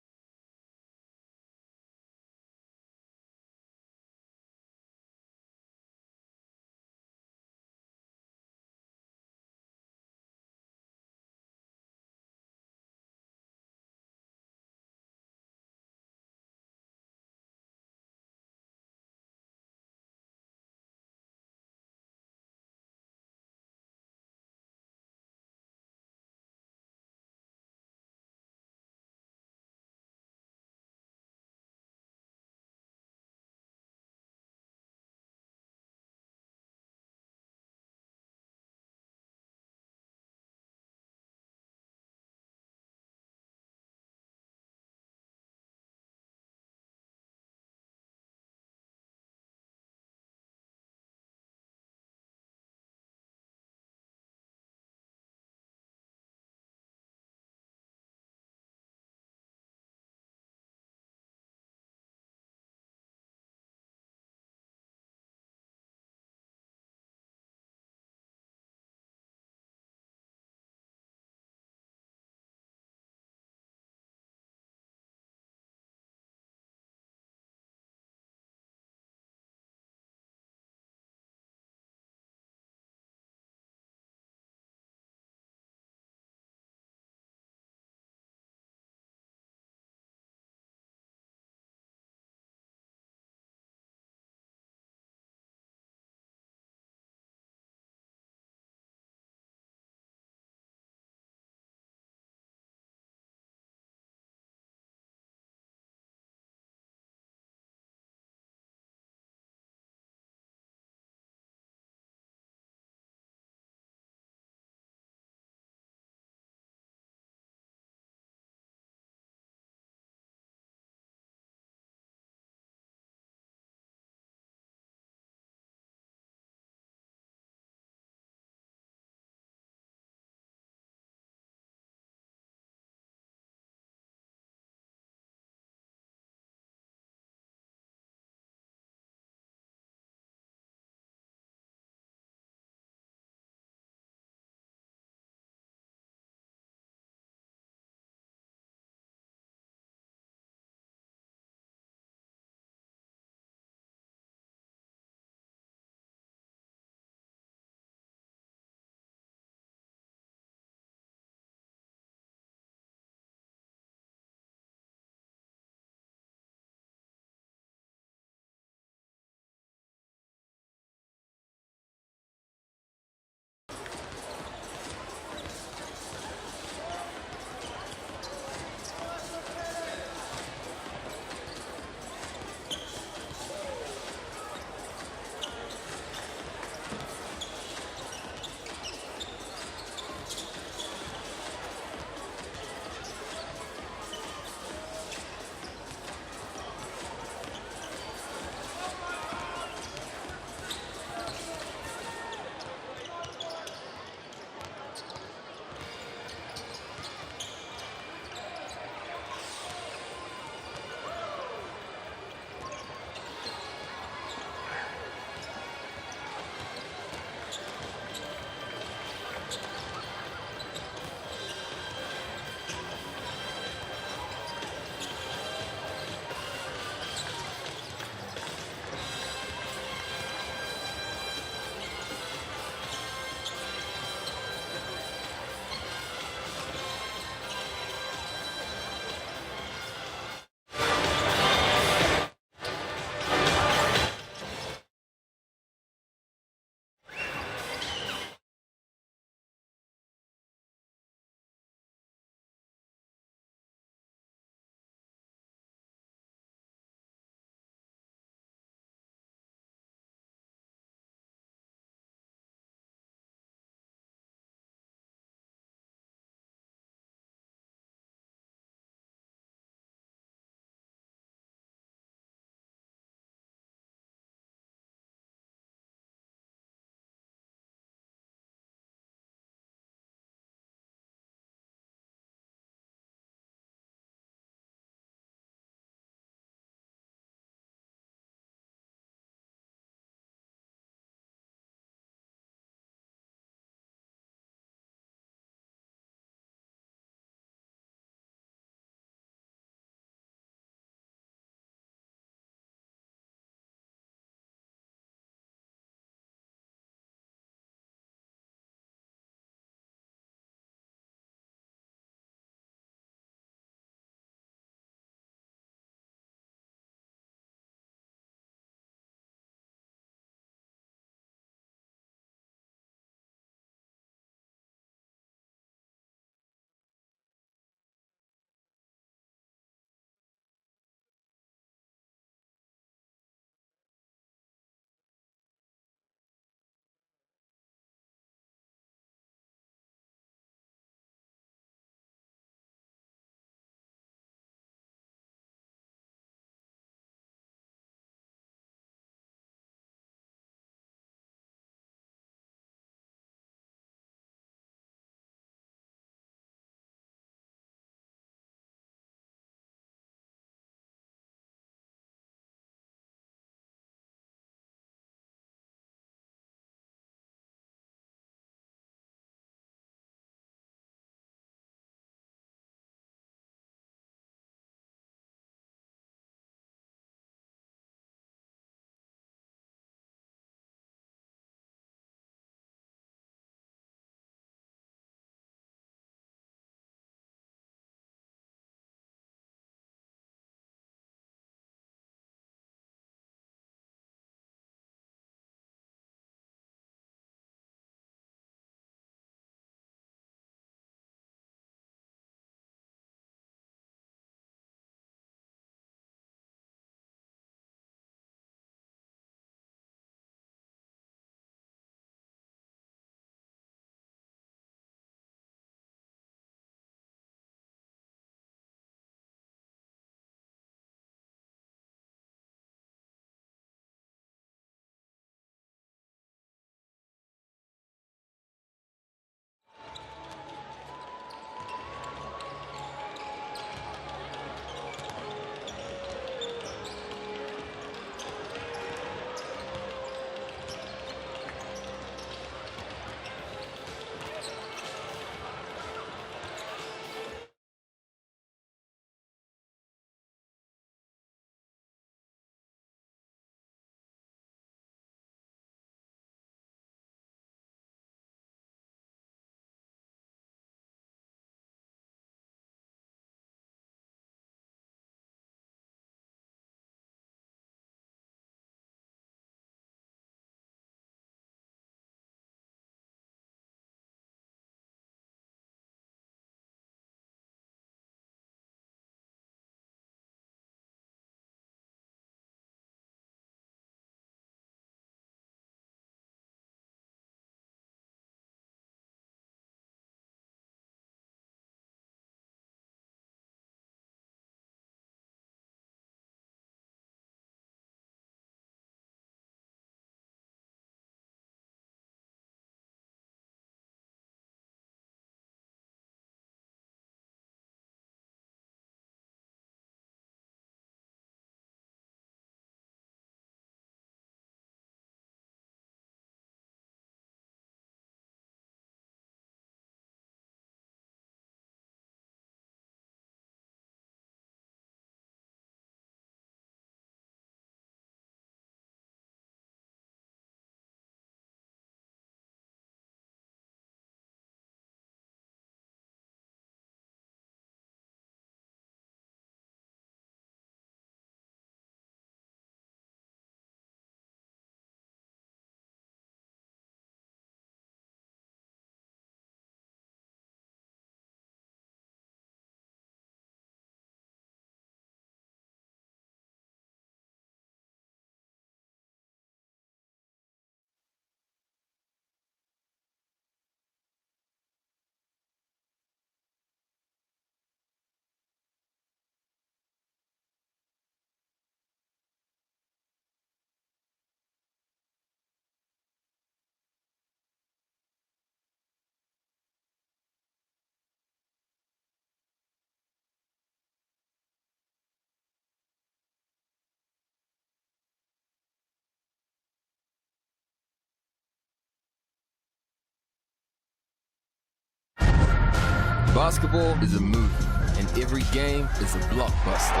Basketball is a movie, and every game is a blockbuster.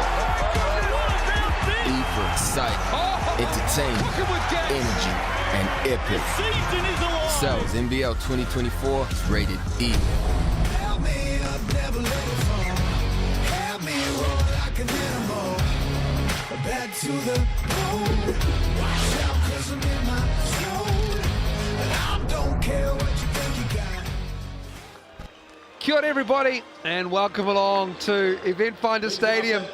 E for excitement, entertainment, energy, and epic. Cells NBL 2024 is rated E. Back to the bone. Watch out, 'cause I'm in my zone. And I don't care what you think you got. Kia ora everybody, and welcome along to Eventfinda Stadium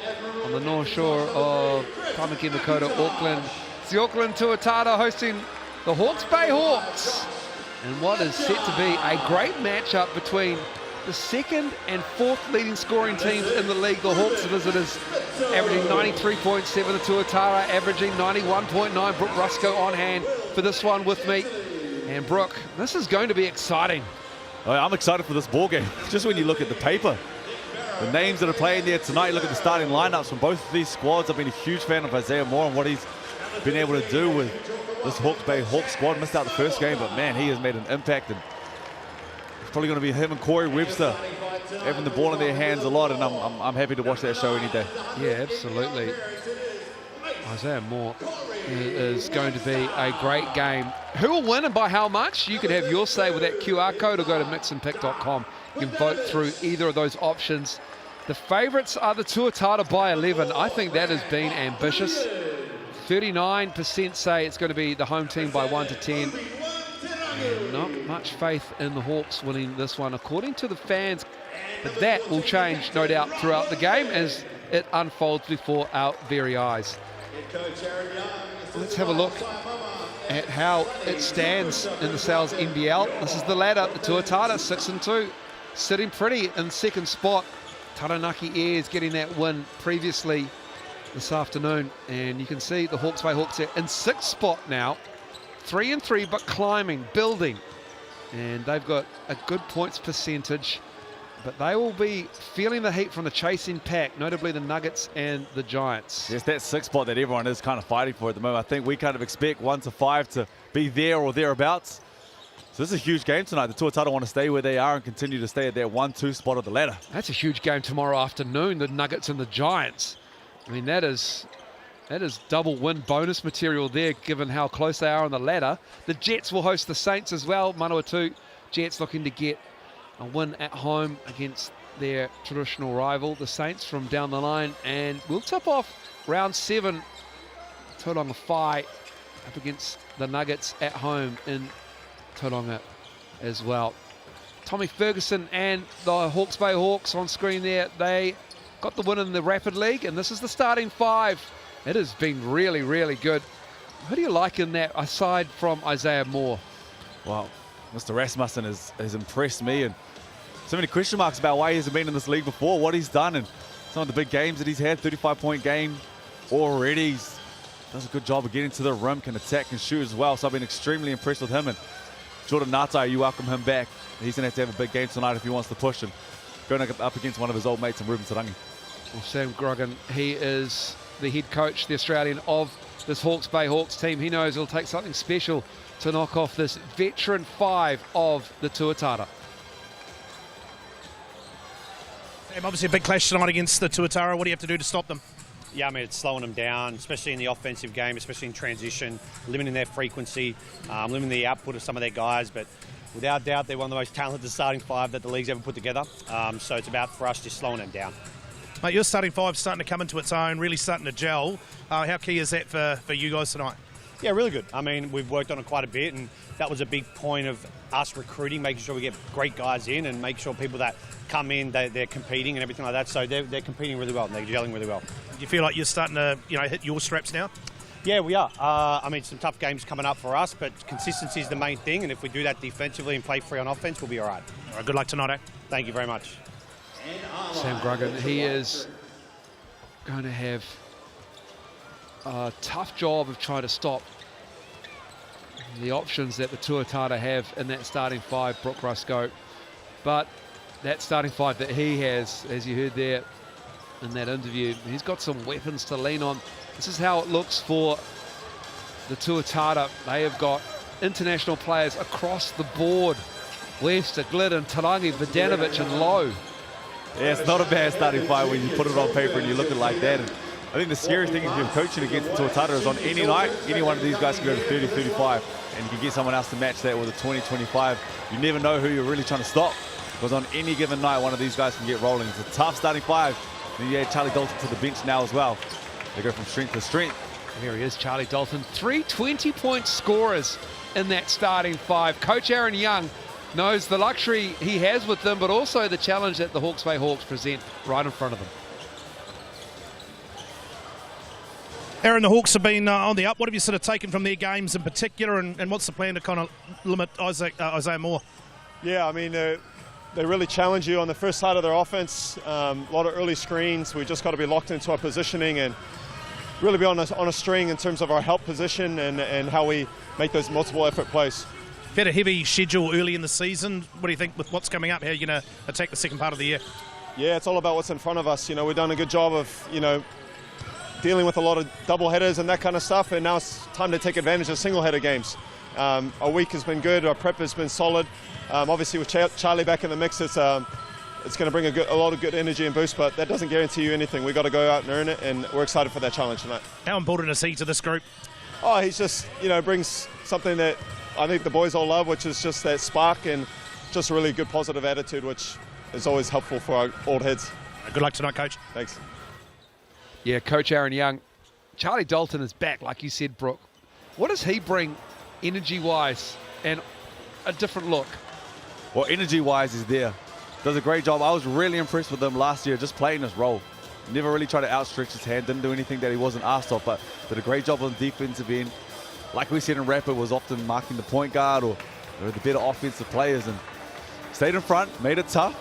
on the north shore of Tamaki Makaurau, Auckland. It's the Auckland Tuatara hosting the Hawke's Bay Hawks, and what is set to be a great matchup between the second and fourth leading scoring teams in the league. The Hawks, the visitors, averaging 93.7, the Tuatara averaging 91.9. Brooke Rusco on hand for this one with me. And Brooke, this is going to be exciting. Oh, I'm excited for this ball game. Just when you look at the paper, the names that are playing there tonight, look at the starting lineups from both of these squads. I've been a huge fan of Isaiah Moore and what he's been able to do with this Hawke's Bay Hawks squad. Missed out the first game, but man, he has made an impact. And it's probably going to be him and Corey Webster having the ball in their hands a lot, and I'm happy to watch that show any day. Yeah, absolutely. Isaiah Moore is going to be a great game. Who will win and by how much? You can have your say with that QR code or go to mixandpick.com. You can vote through either of those options. The favourites are the Tuatara by 11. I think that has been ambitious. 39% say it's going to be the home team by 1 to 10. And not much faith in the Hawks winning this one, according to the fans. But that will change, no doubt, throughout the game as it unfolds before our very eyes. Let's have a look at how it stands in the Sal's NBL. This is the ladder. The Tuatara 6-2, sitting pretty in second spot. Taranaki Airs getting that win previously this afternoon, and you can see the Hawke's Bay Hawks are in sixth spot now, 3-3, but climbing, building, and they've got a good points percentage. But they will be feeling the heat from the chasing pack, notably the Nuggets and the Giants. Yes, that sixth spot that everyone is kind of fighting for at the moment. I think we kind of expect 1 to 5 to be there or thereabouts. So this is a huge game tonight. The Tuatara want to stay where they are and continue to stay at that 1-2 spot of the ladder. That's a huge game tomorrow afternoon, the Nuggets and the Giants. I mean, that is double win bonus material there, given how close they are on the ladder. The Jets will host the Saints as well. Manawatu Jets looking to get a win at home against their traditional rival, the Saints, from down the line. And we'll tip off round 7, Tauranga Whai, up against the Nuggets at home in Tauranga as well. Tommy Ferguson and the Hawke's Bay Hawks on screen there. They got the win in the Rapid League, and this is the starting 5. It has been really, really good. Who do you like in that, aside from Isaiah Moore? Well, Mr. Rasmussen has impressed me, and so many question marks about why he hasn't been in this league before, what he's done, and some of the big games that he's had. 35-point game already. He does a good job of getting to the rim, can attack and shoot as well. So I've been extremely impressed with him. And Jordan Ngatai, you welcome him back. He's going to have a big game tonight if he wants to push, and going up against one of his old mates in Ruben Tarangi. Well, Sam Grogan, he is the head coach, the Australian, of this Hawke's Bay Hawks team. He knows it'll take something special to knock off this veteran 5 of the Tuatara. Obviously a big clash tonight against the Tuatara. What do you have to do to stop them? Yeah, I mean, it's slowing them down, especially in the offensive game, especially in transition, limiting their frequency, limiting the output of some of their guys. But without doubt, they're one of the most talented starting 5 that the league's ever put together. So it's about, for us, just slowing them down. Mate, your starting 5's starting to come into its own, really starting to gel. How key is that for you guys tonight? Yeah, really good. I mean, we've worked on it quite a bit, and that was a big point of us recruiting, making sure we get great guys in and make sure people that come in, they're competing and everything like that. So they're competing really well and they're gelling really well. Do you feel like you're starting to hit your straps now? Yeah, we are. I mean, some tough games coming up for us, but consistency is the main thing, and if we do that defensively and play free on offense, we'll be all right. All right, good luck tonight, eh? Thank you very much. Sam Grogan, he is going to have a tough job of trying to stop the options that the Tuatara have in that starting 5, Brooke Rusco. But that starting 5 that he has, as you heard there in that interview, he's got some weapons to lean on. This is how it looks for the Tuatara. They have got international players across the board. Webster, Glidden, Tarangi, Vidanovic and Lowe Yeah, it's not a bad starting five when you put it on paper and you look at it like that. And I think the scariest thing if you're coaching against Tuatara is on any night, any one of these guys can go to 30, 35, and you can get someone else to match that with a 20, 25. You never know who you're really trying to stop, because on any given night, one of these guys can get rolling. It's a tough starting five. And you add Charlie Dalton to the bench now as well. They go from strength to strength. Here he is, Charlie Dalton. 3 20-point scorers in that starting five. Coach Aaron Young knows the luxury he has with them, but also the challenge that the Hawke's Bay Hawks present right in front of them. Aaron, the Hawks have been on the up. What have you sort of taken from their games in particular, and what's the plan to kind of limit Isaiah Moore? Yeah, I mean, they really challenge you on the first side of their offense. A lot of early screens. We just got to be locked into our positioning and really be on a string in terms of our help position and how we make those multiple effort plays. You've had a heavy schedule early in the season. What do you think with what's coming up? How are you going to attack the second part of the year? Yeah, it's all about what's in front of us. You know, we've done a good job of, dealing with a lot of double headers and that kind of stuff, and now it's time to take advantage of single header games. Our week has been good, our prep has been solid. Obviously with Charlie back in the mix, it's going to bring a lot of good energy and boost, but that doesn't guarantee you anything. We've got to go out and earn it, and we're excited for that challenge tonight. How important is he to this group? Oh, he's just, brings something that I think the boys all love, which is just that spark and just a really good positive attitude, which is always helpful for our old heads. Good luck tonight, Coach. Thanks. Yeah, Coach Aaron Young. Charlie Dalton is back, like you said, Brooke. What does he bring energy-wise and a different look? Well, energy-wise, he's there. Does a great job. I was really impressed with him last year, just playing his role. Never really tried to outstretch his hand, didn't do anything that he wasn't asked of, but did a great job on the defensive end. Like we said in Rapid, was often marking the point guard or the better offensive players, and stayed in front, made it tough.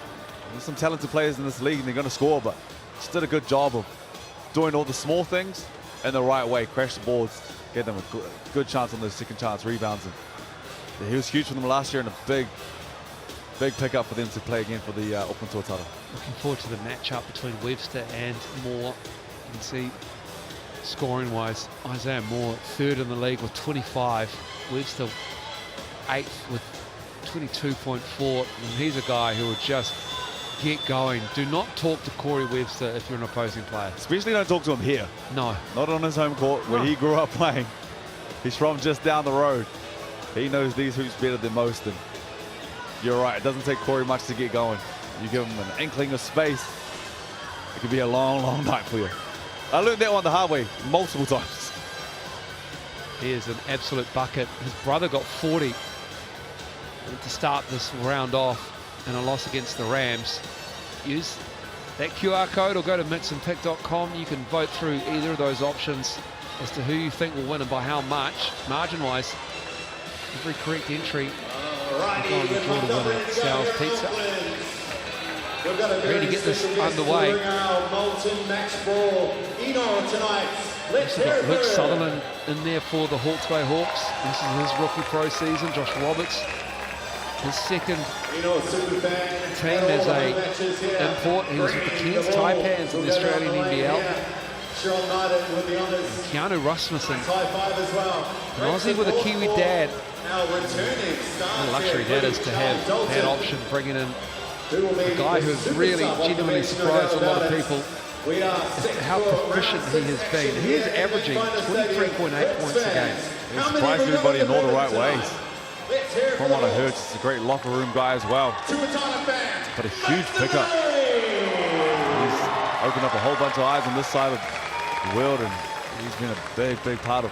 There's some talented players in this league, and they're going to score, but just did a good job of doing all the small things in the right way. Crashed the boards, gave them a good chance on those second chance rebounds. And he was huge for them last year, and a big pickup for them to play again for the Auckland Tuatara. Looking forward to the matchup between Webster and Moore. You can see scoring-wise, Isaiah Moore third in the league with 25. Webster 8th with 22.4. And he's a guy who will just get going. Do not talk to Corey Webster if you're an opposing player. Especially don't talk to him here. No. Not on his home court where he grew up playing. He's from just down the road. He knows these hoops better than most. And you're right, it doesn't take Corey much to get going. You give him an inkling of space, it could be a long, long night for you. I learned that one the hard way multiple times. Here's an absolute bucket. His brother got 40 to start this round off in a loss against the Rams. Use that QR code or go to mixandpick.com. You can vote through either of those options as to who you think will win and by how much. Margin-wise, every correct entry will go on the draw to win at Sal's Pizza. Ready to get this underway. We've got Luke Sutherland in there for the Hawke's Bay Hawks. This is his rookie pro season. Josh Roberts, his second team as a import. He was with the Cairns Taipans in the Australian NBL. Keanu Rasmussen, an Aussie with a Kiwi dad. What a luxury that is to have that option, bringing in a guy who has really genuinely surprised a lot of people as to how proficient he has been. He is averaging 23.8 points a game. He surprised everybody in all the right ways. From what I heard, he's a great locker room guy as well. But a huge pickup. He's opened up a whole bunch of eyes on this side of the world, and he's been a big, big part of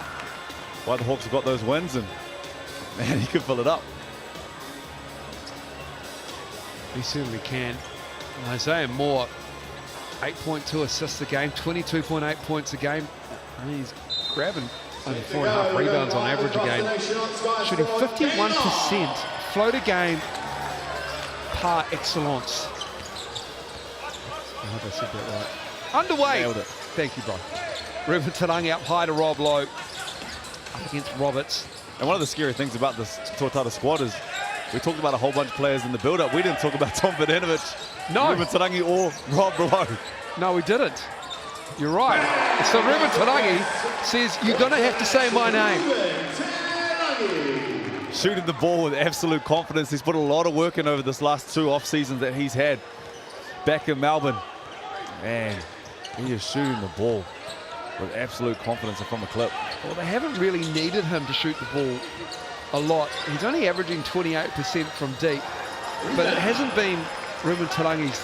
why the Hawks have got those wins, and man, he could fill it up. He certainly can. Isaiah Moore, 8.2 assists a game, 22.8 points a game. I mean, he's grabbing over 4.5 rebounds on average a game. Shooting 51%, floater game par excellence. I hope I said that right. Underway. Nailed it. Thank you, bro. Ruben Tarangi up high to Rob Lowe. Up against Roberts. And one of the scary things about this Tuatara squad is we talked about a whole bunch of players in the build-up. We didn't talk about Tom Vidanovic, Ruben Tarangi, or Rob Lowe. No, we didn't. You're right. So Ruben Tarangi says, you're going to have to say my name. Shooting the ball with absolute confidence. He's put a lot of work in over this last 2 off seasons that he's had. back in Melbourne. Man, he is shooting the ball with absolute confidence and from the clip. Well, they haven't really needed him to shoot the ball a lot. He's only averaging 28% from deep, but it hasn't been Ruben Tarangi's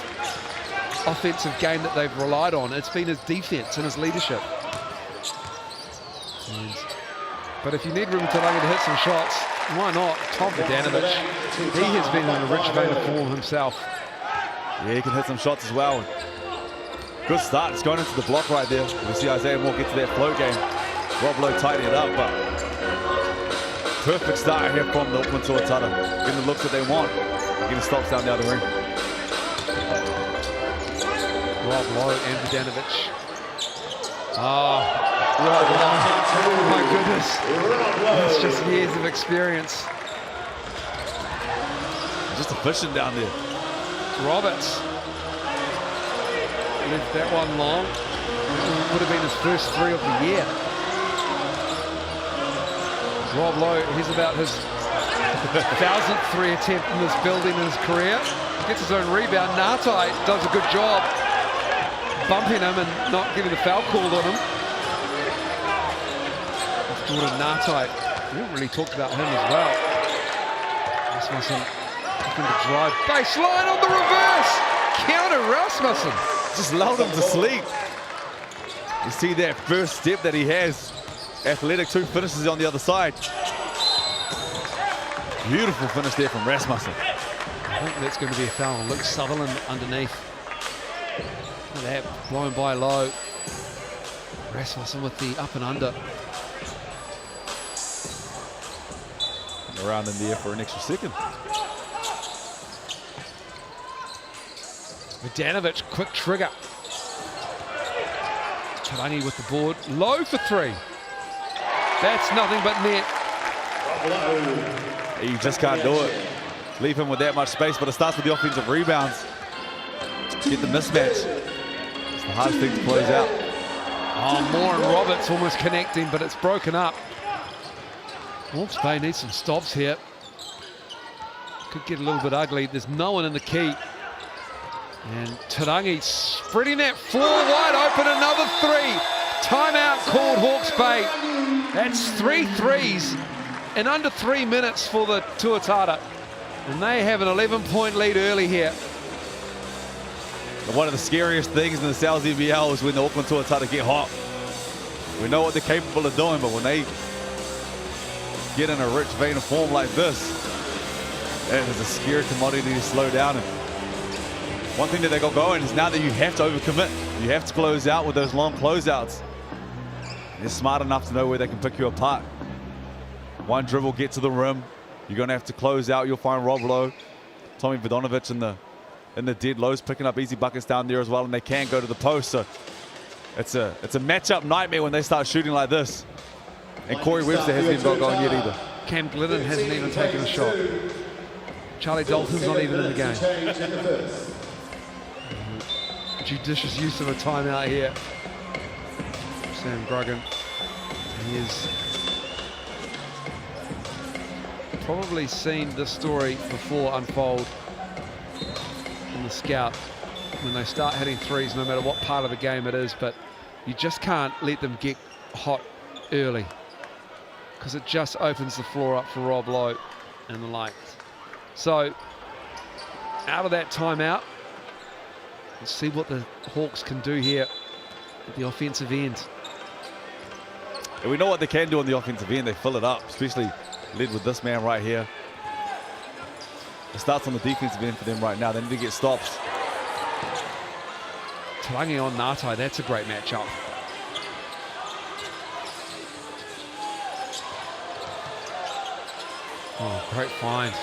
offensive game that they've relied on. It's been his defense and his leadership. But if you need Ruben Tarangi to hit some shots, why not? Tom Vodanovic, he has been in a rich vein of form himself. Yeah, he can hit some shots as well. Good start. It's going into the block right there. We see Isaiah Moore get to that flow game. Rob Lowe tightening it up, but perfect start here from the Auckland Tuatara. Getting the looks that they want. Getting stops down the other ring. Rob Lowe and Vodanovic. Oh, Rob Lowe. My goodness. That's just years of experience. Just efficient down there. Roberts left that one long. It would have been his first 3 of the year. Rob Lowe, he's about his 1,000th 3 attempt in this building in his career. Gets his own rebound. Ngatai does a good job bumping him and not getting the foul called on him. That's Jordan Ngatai. We haven't really talked about him as well. Rasmussen looking to drive. Baseline on the reverse. Counter Rasmussen. Just lulled him to sleep. You see that first step that he has. Athletic 2 finishes on the other side. Beautiful finish there from Rasmussen. I think that's going to be a foul on Luke Sutherland underneath. Look at that, blown by low. Rasmussen with the up and under. Around in the air for an extra second. Vodanovic, quick trigger. Tarangi with the board, low for 3. That's nothing but net. You just can't do it. Leave him with that much space, but it starts with the offensive rebounds. Get the mismatch. It's the hardest thing to close out. Oh, Moore and Roberts almost connecting, but it's broken up. Hawke's Bay needs some stops here. Could get a little bit ugly. There's no one in the key. And Tarangi spreading that floor wide open, another 3. Timeout called Hawke's Bay. That's 3 threes in under 3 minutes for the Tuatara. And they have an 11-point lead early here. One of the scariest things in the South NZNBL is when the Auckland Tuatara get hot. We know what they're capable of doing, but when they get in a rich vein of form like this, that is a scary commodity to slow down. And one thing that they got going is now that you have to overcommit. You have to close out with those long closeouts. They're smart enough to know where they can pick you apart. One dribble, get to the rim. You're going to have to close out. You'll find Rob Lowe, Tommy Vodanovic in the dead lows picking up easy buckets down there as well, and they can go to the post. So it's a matchup nightmare when they start shooting like this. And Corey Webster hasn't even got going yet either. Cam Glidden hasn't even taken a shot. Charlie Dalton's not even in the game. Judicious use of a timeout here. Sam Gruggan. He has probably seen this story before unfold in the scout. When they start hitting threes, no matter what part of the game it is, but you just can't let them get hot early, because it just opens the floor up for Rob Lowe and the likes. So, out of that timeout, let's see what the Hawks can do here at the offensive end. And we know what they can do on the offensive end. They fill it up, especially led with this man right here. It starts on the defensive end for them right now. They need to get stops. Tarangi on Ngatai, that's a great matchup. Oh, great find.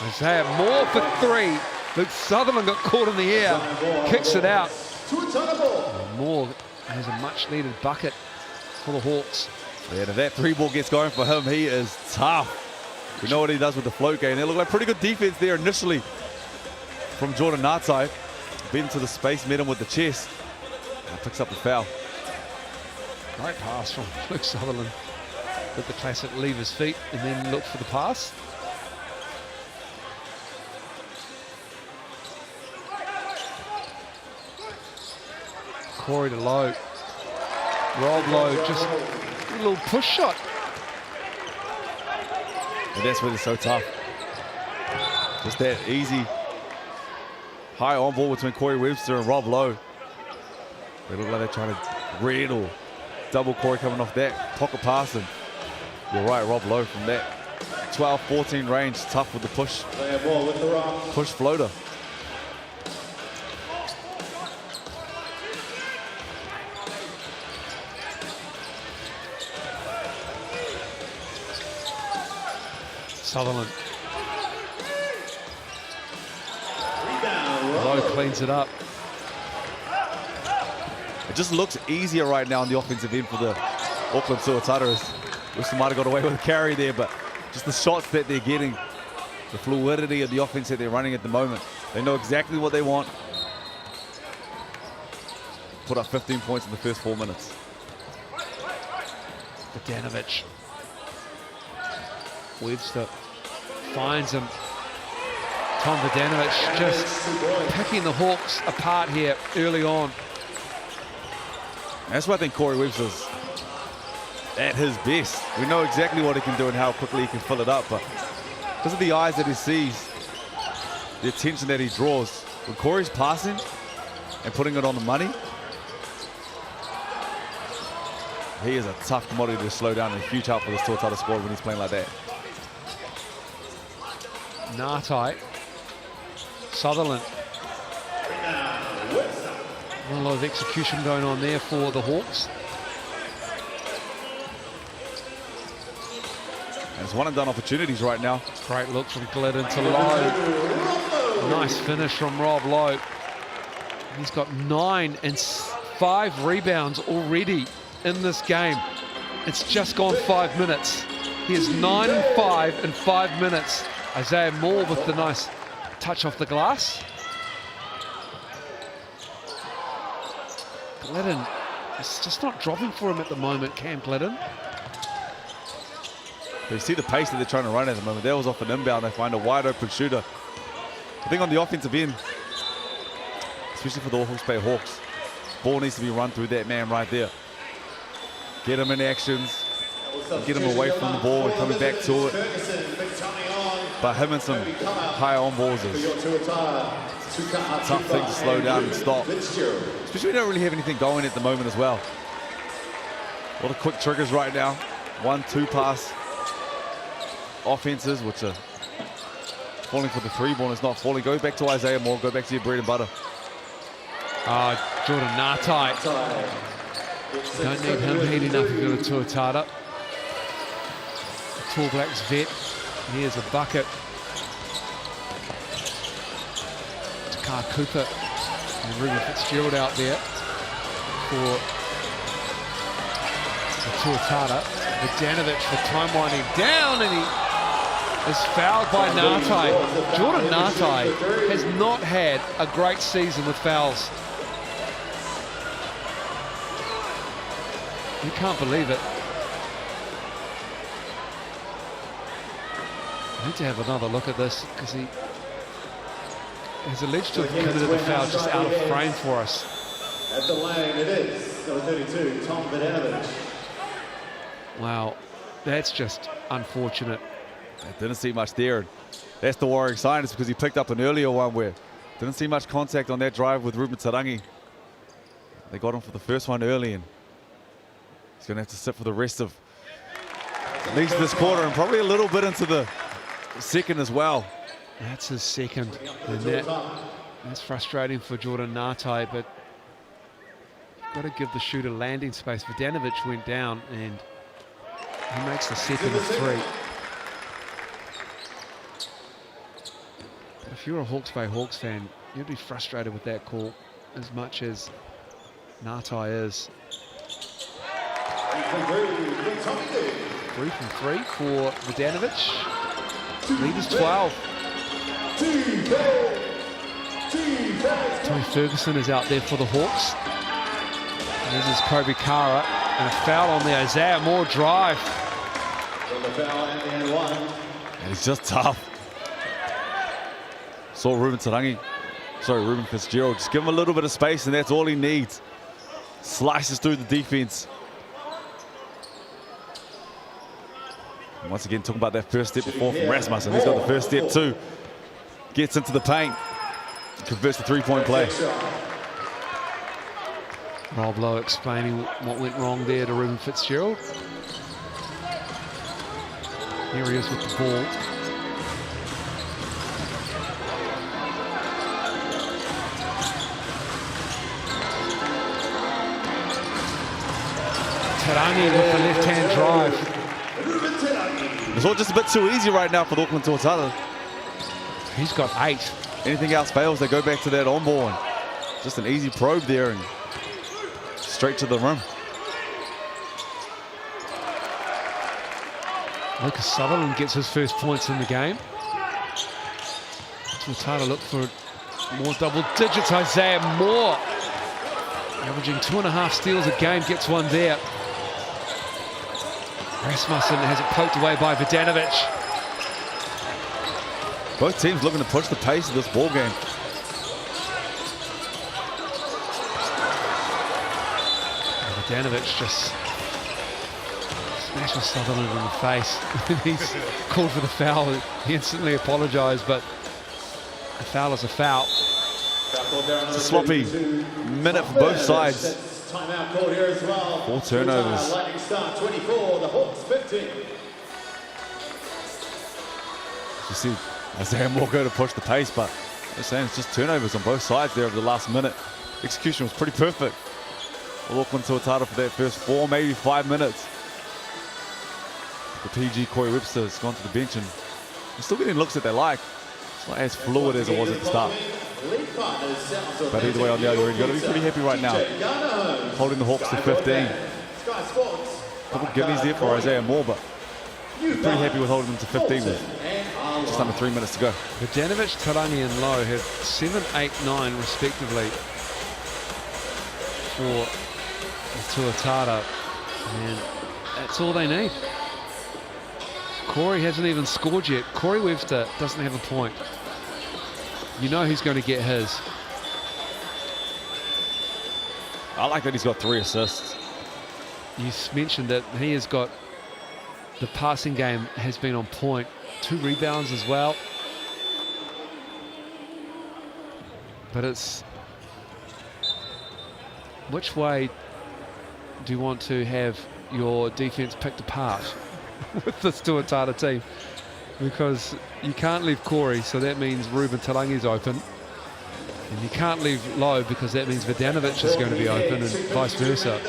Isaiah Moore for 3. Luke Sutherland got caught in the air, kicks it out. And Moore has a much needed bucket for the Hawks. Yeah, if that 3-ball gets going for him, he is tough. We know what he does with the float game. They look like pretty good defense there initially from Jordan Ngatai. Been into the space, met him with the chest, and picks up the foul. Great pass from Luke Sutherland. Did the classic leave his feet and then look for the pass. Corey to Lowe. Rob Lowe, just a little push shot. And that's where they're so tough. Just that easy high on ball between Corey Webster and Rob Lowe. They look like they're trying to red or double Corey coming off that pocket pass, and you're right, Rob Lowe from that 12-14 range, tough with the push floater. Sutherland. Lowe cleans it up. It just looks easier right now on the offensive end for the Auckland Tuatara. Wish they might have got away with a carry there, but just the shots that they're getting, the fluidity of the offense that they're running at the moment. They know exactly what they want. Put up 15 points in the first 4 minutes. Vodanovic. Webster finds him. Tom Vodanovic just picking the Hawks apart here early on. That's why I think Corey Webster's at his best. We know exactly what he can do and how quickly he can fill it up, but because of the eyes that he sees, the attention that he draws, when Corey's passing and putting it on the money, he is a tough commodity to slow down, and a huge help for this Tuatara squad when he's playing like that. Nartai. Sutherland. Not a lot of execution going on there for the Hawks. And it's one and done opportunities right now. Great look from Glidden to Lowe. Nice finish from Rob Lowe. He's got 9 and 5 rebounds already in this game. It's just gone 5 minutes. He is 9 and 5 in 5 minutes. Isaiah Moore with the nice touch off the glass. Glidden, it's just not dropping for him at the moment, Cam Glidden. But you see the pace that they're trying to run at the moment. That was off an inbound. They find a wide open shooter. I think on the offensive end, especially for the Hawke's Bay Hawks, ball needs to be run through that man right there. Get him in actions, get him away from the ball and coming back to it. But him and some high on balls is a tough thing to slow down and stop. Especially we don't really have anything going at the moment as well. A lot of quick triggers right now. 1-2 pass offenses, which are falling for the 3-ball, it's not falling. Go back to Isaiah Moore, go back to your bread and butter. Jordan Nartai. Don't need him heating up if you're a Tuatara. The Tall Blacks vet. Here's a bucket. Takar Cooper and Ruben Fitzgerald out there for the Tuatara. Vodanovic for time winding down, and he is fouled by Nartai. Jordan Nartai has not had a great season with fouls. You can't believe it. I need to have another look at this because he is alleged to have committed the foul just out of frame for us. At the lane it is, number 32, Tom Vodanovic. Wow, that's just unfortunate. Didn't see much there. That's the worrying sign, is because he picked up an earlier one where didn't see much contact on that drive with Ruben Tarangi. They got him for the first one early, and he's going to have to sit for the rest of at least this quarter and probably a little bit into the second as well. That's his second. And that's frustrating for Jordan Nartai, but got to give the shooter landing space. Vodanovic went down and he makes the second of 3. But if you're a Hawke's Bay Hawks fan, you'd be frustrated with that call as much as Nartai is. 3 from 3 for Vodanovic. Lead is 12. Tony Ferguson is out there for the Hawks. And this is Kobe Kara, and a foul on the Isaiah Moore drive. And it's just tough. Saw Ruben Fitzgerald, just give him a little bit of space, and that's all he needs. Slices through the defense. And once again, talking about that first step before from Rasmussen. He's got the first step too. Gets into the paint. Converts the three-point play. Rob Lowe explaining what went wrong there to Ruben Fitzgerald. Here he is with the ball. Tarangi with the left-hand drive. It's all just a bit too easy right now for the Auckland Tuatara. He's got 8. Anything else fails, they go back to that on ball. And just an easy probe there and straight to the rim. Lucas Sutherland gets his first points in the game. Tuatara look for more double digits. Isaiah Moore, averaging 2.5 steals a game, gets one there. Rasmussen has it poked away by Vidanovic. Both teams looking to push the pace of this ball game. Vidanovic just smashes Sutherland in the face. He's called for the foul. He instantly apologised, but a foul is a foul. It's a sloppy minute for both sides. Timeout called here as well. 4 turnovers. Lightning start 24, the Hawks 15. You see Isaiah Moore go to push the pace, but they're saying it's just turnovers on both sides there over the last minute. Execution was pretty perfect for Auckland Tuatara for that first 4, maybe 5 minutes. The PG Corey Webster has gone to the bench and they're still getting looks that they like. It's not as fluid as it was at the start. But either way, on the other end, you've got to be pretty happy right now. Holding the Hawks to 15. Couple gimmies there for Isaiah Moore, but pretty happy with holding them to 15 with just under 3 minutes to go. Vidanovic, Tarangi and Lowe have 7, 8, 9 respectively for the Tuatara, and that's all they need. Corey hasn't even scored yet. Corey Webster doesn't have a point. You know he's going to get his. I like that he's got 3 assists. You mentioned that he has got, the passing game has been on point. 2 rebounds as well. But it's, which way do you want to have your defense picked apart with this Tuatara team? Because you can't leave Corey, so that means Ruben Tarangi's open. And you can't leave Lowe because that means Vidanovic is going to be open and vice versa.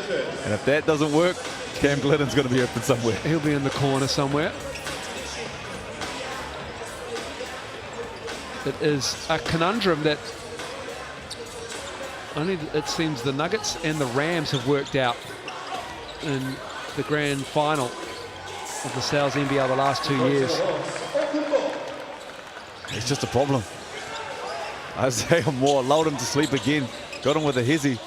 And if that doesn't work, Cam Glidden's going to be open somewhere. He'll be in the corner somewhere. It is a conundrum that only it seems the Nuggets and the Rams have worked out in the grand final of the Sal's NBL the last 2 years. It's just a problem. Isaiah Moore lulled him to sleep again. Got him with a hezzy.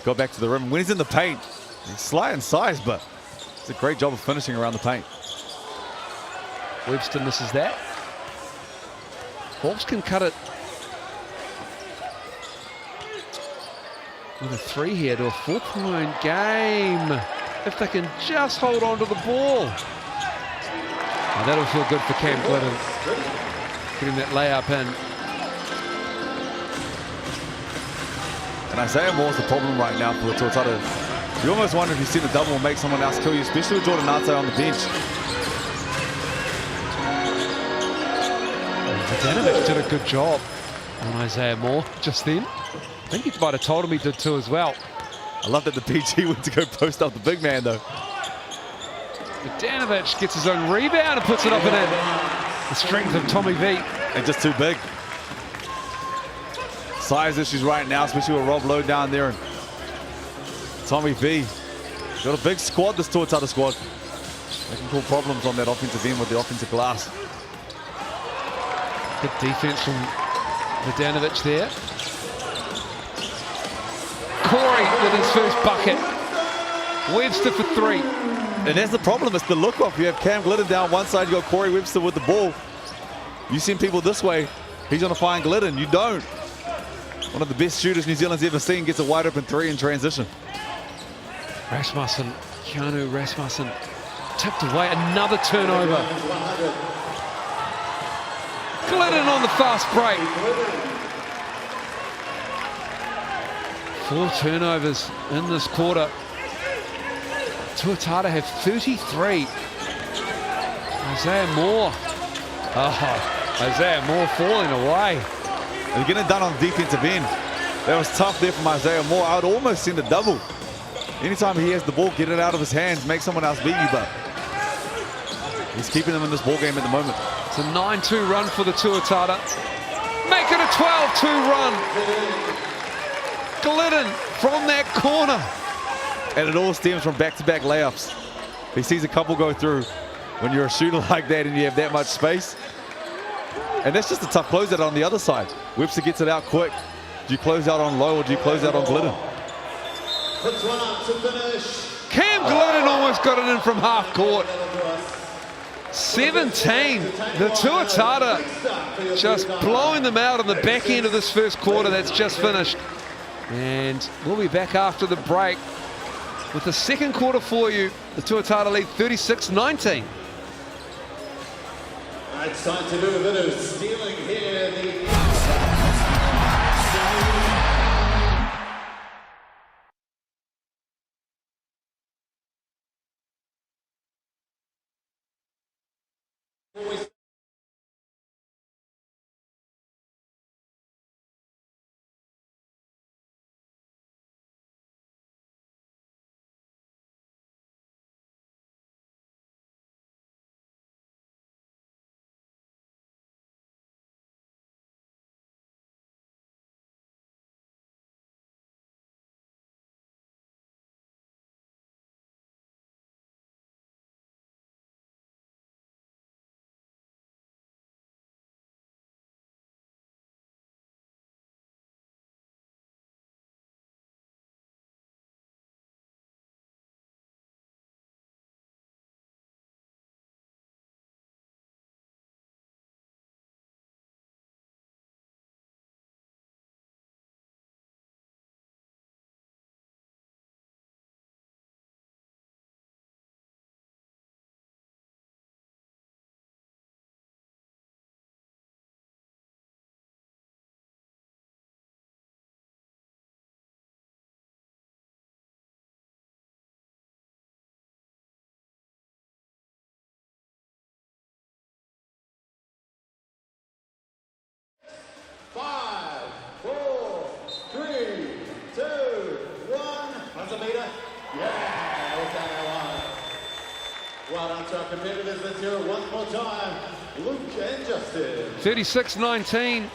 Got back to the rim. When he's in the paint, he's slight in size, but it's a great job of finishing around the paint. Webster misses that. Hawks can cut it with a 3 here to a 4-point game. If they can just hold on to the ball. Oh, that'll feel good for Cam Glidden. Getting that layup in. And Isaiah Moore's the problem right now for the Tuatara. You almost wonder if you see the double and make someone else kill you, especially with Jordan Arte on the bench. Vidanovic did a good job on Isaiah Moore just then. I think he might have told him he did too as well. I love that the PG went to go post up the big man though. Vidanovic gets his own rebound and puts it up and in. The strength of Tommy V. And just too big. Size issues right now, especially with Rob Lowe down there. And Tommy V. Got a big squad, this Tuatara squad. They can cause problems on that offensive end with the offensive glass. Good defense from Vidanovic there. Corey with his first bucket. Webster for 3. And that's the problem, it's the look off. You have Cam Glidden down one side, you got Corey Webster with the ball. You send people this way, he's gonna find Glidden, you don't. One of the best shooters New Zealand's ever seen gets a wide open 3 in transition. Rasmussen, Keanu Rasmussen, tipped away, another turnover. Glidden on the fast break. 4 turnovers in this quarter. Tuatara have 33. Isaiah Moore. Oh, Isaiah Moore falling away. They're getting it done on the defensive end. That was tough there from Isaiah Moore. I would almost send a double. Anytime he has the ball, get it out of his hands, make someone else beat you, but he's keeping them in this ball game at the moment. It's a 9-2 run for the Tuatara. Make it a 12-2 run. Glidden from that corner. And it all stems from back-to-back layups. He sees a couple go through. When you're a shooter like that and you have that much space. And that's just a tough closeout on the other side. Webster gets it out quick. Do you close out on low or do you close out on Glidden? Puts one up to finish. Cam Glidden almost got it in from half court. 17. The Tuatara just blowing them out on the back end of this first quarter that's just finished. And we'll be back after the break with the second quarter for you. The Tuatara lead 36-19. It's time to do a bit of stealing here. Five, four, three, two, one. That's a meter. Yeah, okay, one. Well done to our competitors. Let's hear it one more time. Luke and Justin. 36-19.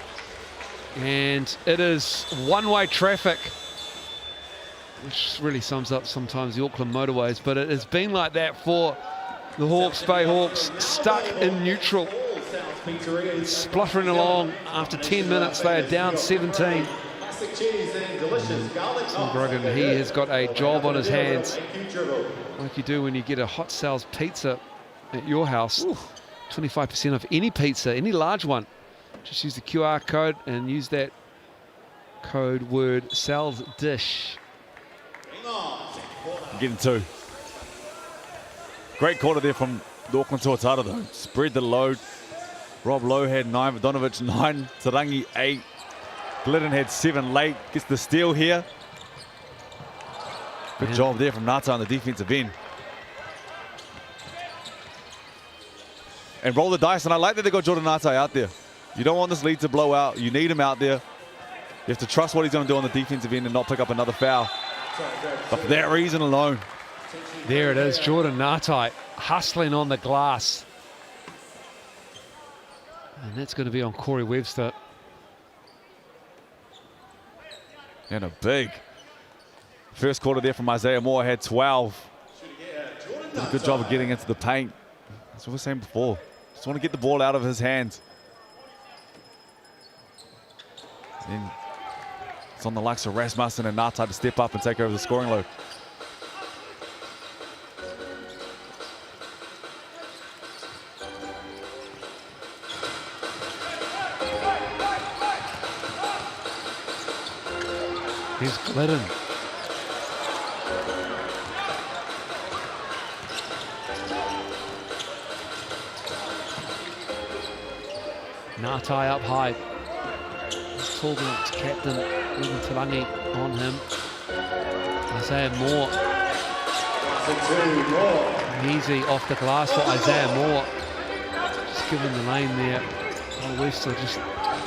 And it is one-way traffic, which really sums up sometimes the Auckland motorways, but it has been like that for the Hawke's Bay Hawks, stuck in neutral. Spluttering along after 10 minutes, they are down 17. Grogan, he has got a job on his hands, like you do when you get a Hot Sales pizza at your house. 25% off any pizza, any large one. Just use the QR code and use that code word sales dish. Getting 2. Great quarter there from the Auckland Tuatara though. Spread the load. Rob Lowe had 9, Vodonovic 9, Tarangi 8. Glidden had 7 late, gets the steal here. Good job there from Nata on the defensive end. And roll the dice, and I like that they got Jordan Nata out there. You don't want this lead to blow out. You need him out there. You have to trust what he's going to do on the defensive end and not pick up another foul. But for that reason alone. There it is, Jordan Nata hustling on the glass. And that's going to be on Corey Webster. And a big first quarter there from Isaiah Moore. Had 12. Did a good job of getting into the paint. That's what we were saying before. Just want to get the ball out of his hands. And it's on the likes of Rasmussen and Nata to step up and take over the scoring load. Here's Glidden. Ngātai up high. He's talking to captain Ruben Talangi on him. Isaiah Moore. Easy off the glass for Isaiah Moore. Just giving the lane there. Oh, Webster just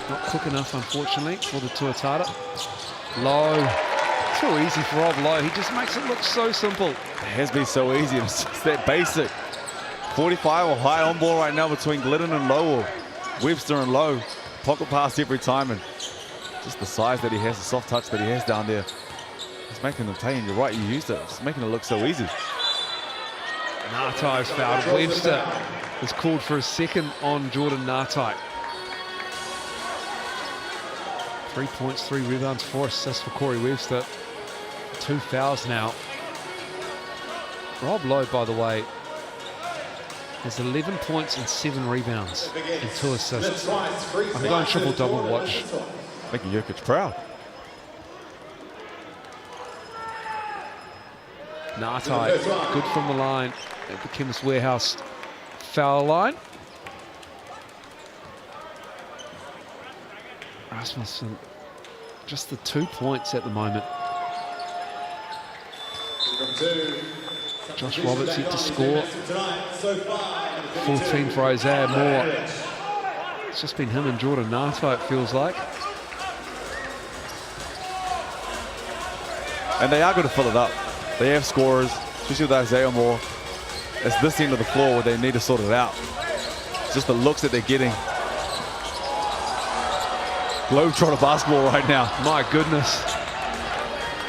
not quick enough, unfortunately, for the Tuatara. Low. Too easy for Rob Lowe. He just makes it look so simple. It has been so easy. It's just that basic. 45 or high on ball right now between Glidden and Lowe, or Webster and Lowe. Pocket pass every time, and just the size that he has, the soft touch that he has down there. It's making them play, and you're right, you used it. It's making it look so easy. Ngātai's fouled. Webster is called for a second on Jordan Ngātai. 3 points, 3 rebounds, 4 assists for Corey Webster. 2 fouls now. Rob Lowe, by the way, has 11 points and 7 rebounds and 2 assists. I'm going triple-double watch. Making Jokic proud. Ngātai, good from the line at the Chemist Warehouse foul line. Rasmussen, just the 2 points at the moment. Josh Roberts yet to score. 14 for Isaiah Moore. It's just been him and Jordan Ngātai, it feels like. And they are going to fill it up. They have scorers, especially with Isaiah Moore. It's this end of the floor where they need to sort it out. It's just the looks that they're getting. Globetrotter basketball right now. My goodness.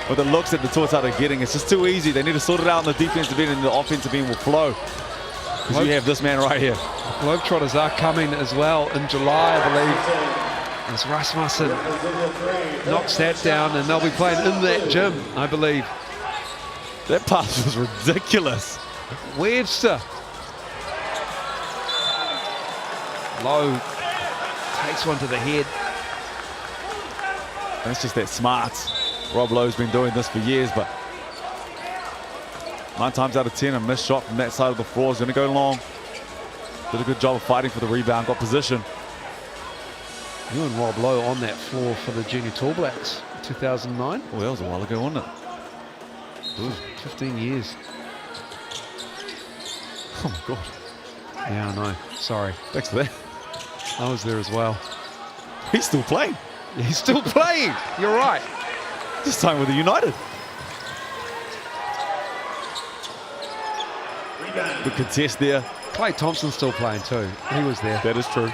With the looks that the Tuatara are getting, it's just too easy. They need to sort it out on the defensive end, and the offensive end will flow. Because you have this man right here. Globetrotters are coming as well in July, I believe. As Rasmussen knocks that down, and they'll be playing in that gym, I believe. That pass was ridiculous. Webster. Lowe takes one to the head. And it's just that smarts. Rob Lowe's been doing this for years, but 9 times out of 10, a missed shot from that side of the floor is going to go long. Did a good job of fighting for the rebound, got position. You and Rob Lowe on that floor for the Junior Tall Blacks, 2009. Oh, that was a while ago, wasn't it? Ooh, 15 years. Oh my God. Yeah, I know. Sorry. Thanks for that. I was there as well. He's still playing. He's still playing. You're right. This time with the United. Good contest there. Clay Thompson's still playing too. He was there. That is true.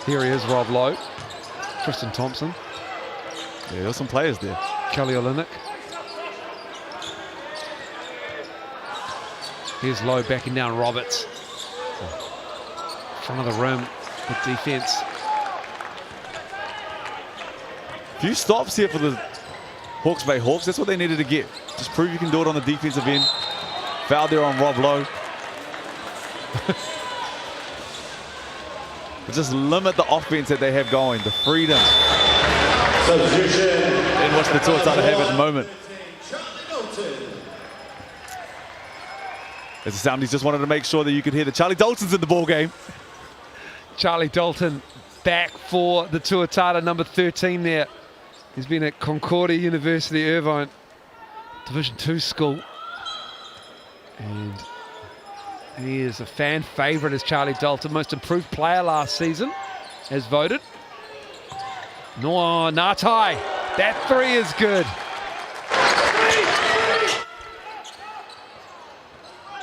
Here he is, Rob Lowe. Tristan Thompson. Yeah, there's some players there. Kelly Olynyk. Here's Lowe backing down Roberts. Front of the rim. Good defense. Few stops here for the Hawke's Bay Hawks. That's what they needed to get. Just prove you can do it on the defensive end. Foul there on Rob Lowe. Just limit the offense that they have going, the freedom in which the Tuatara have at the moment. As the Soundies just wanted to make sure that you could hear that Charlie Dalton's in the ball game. Charlie Dalton back for the Tuatara, number 13 there. He's been at Concordia University, Irvine, Division 2 school. And he is a fan favourite as Charlie Dalton, most improved player last season, as voted. No, Ngātai, that 3 is good.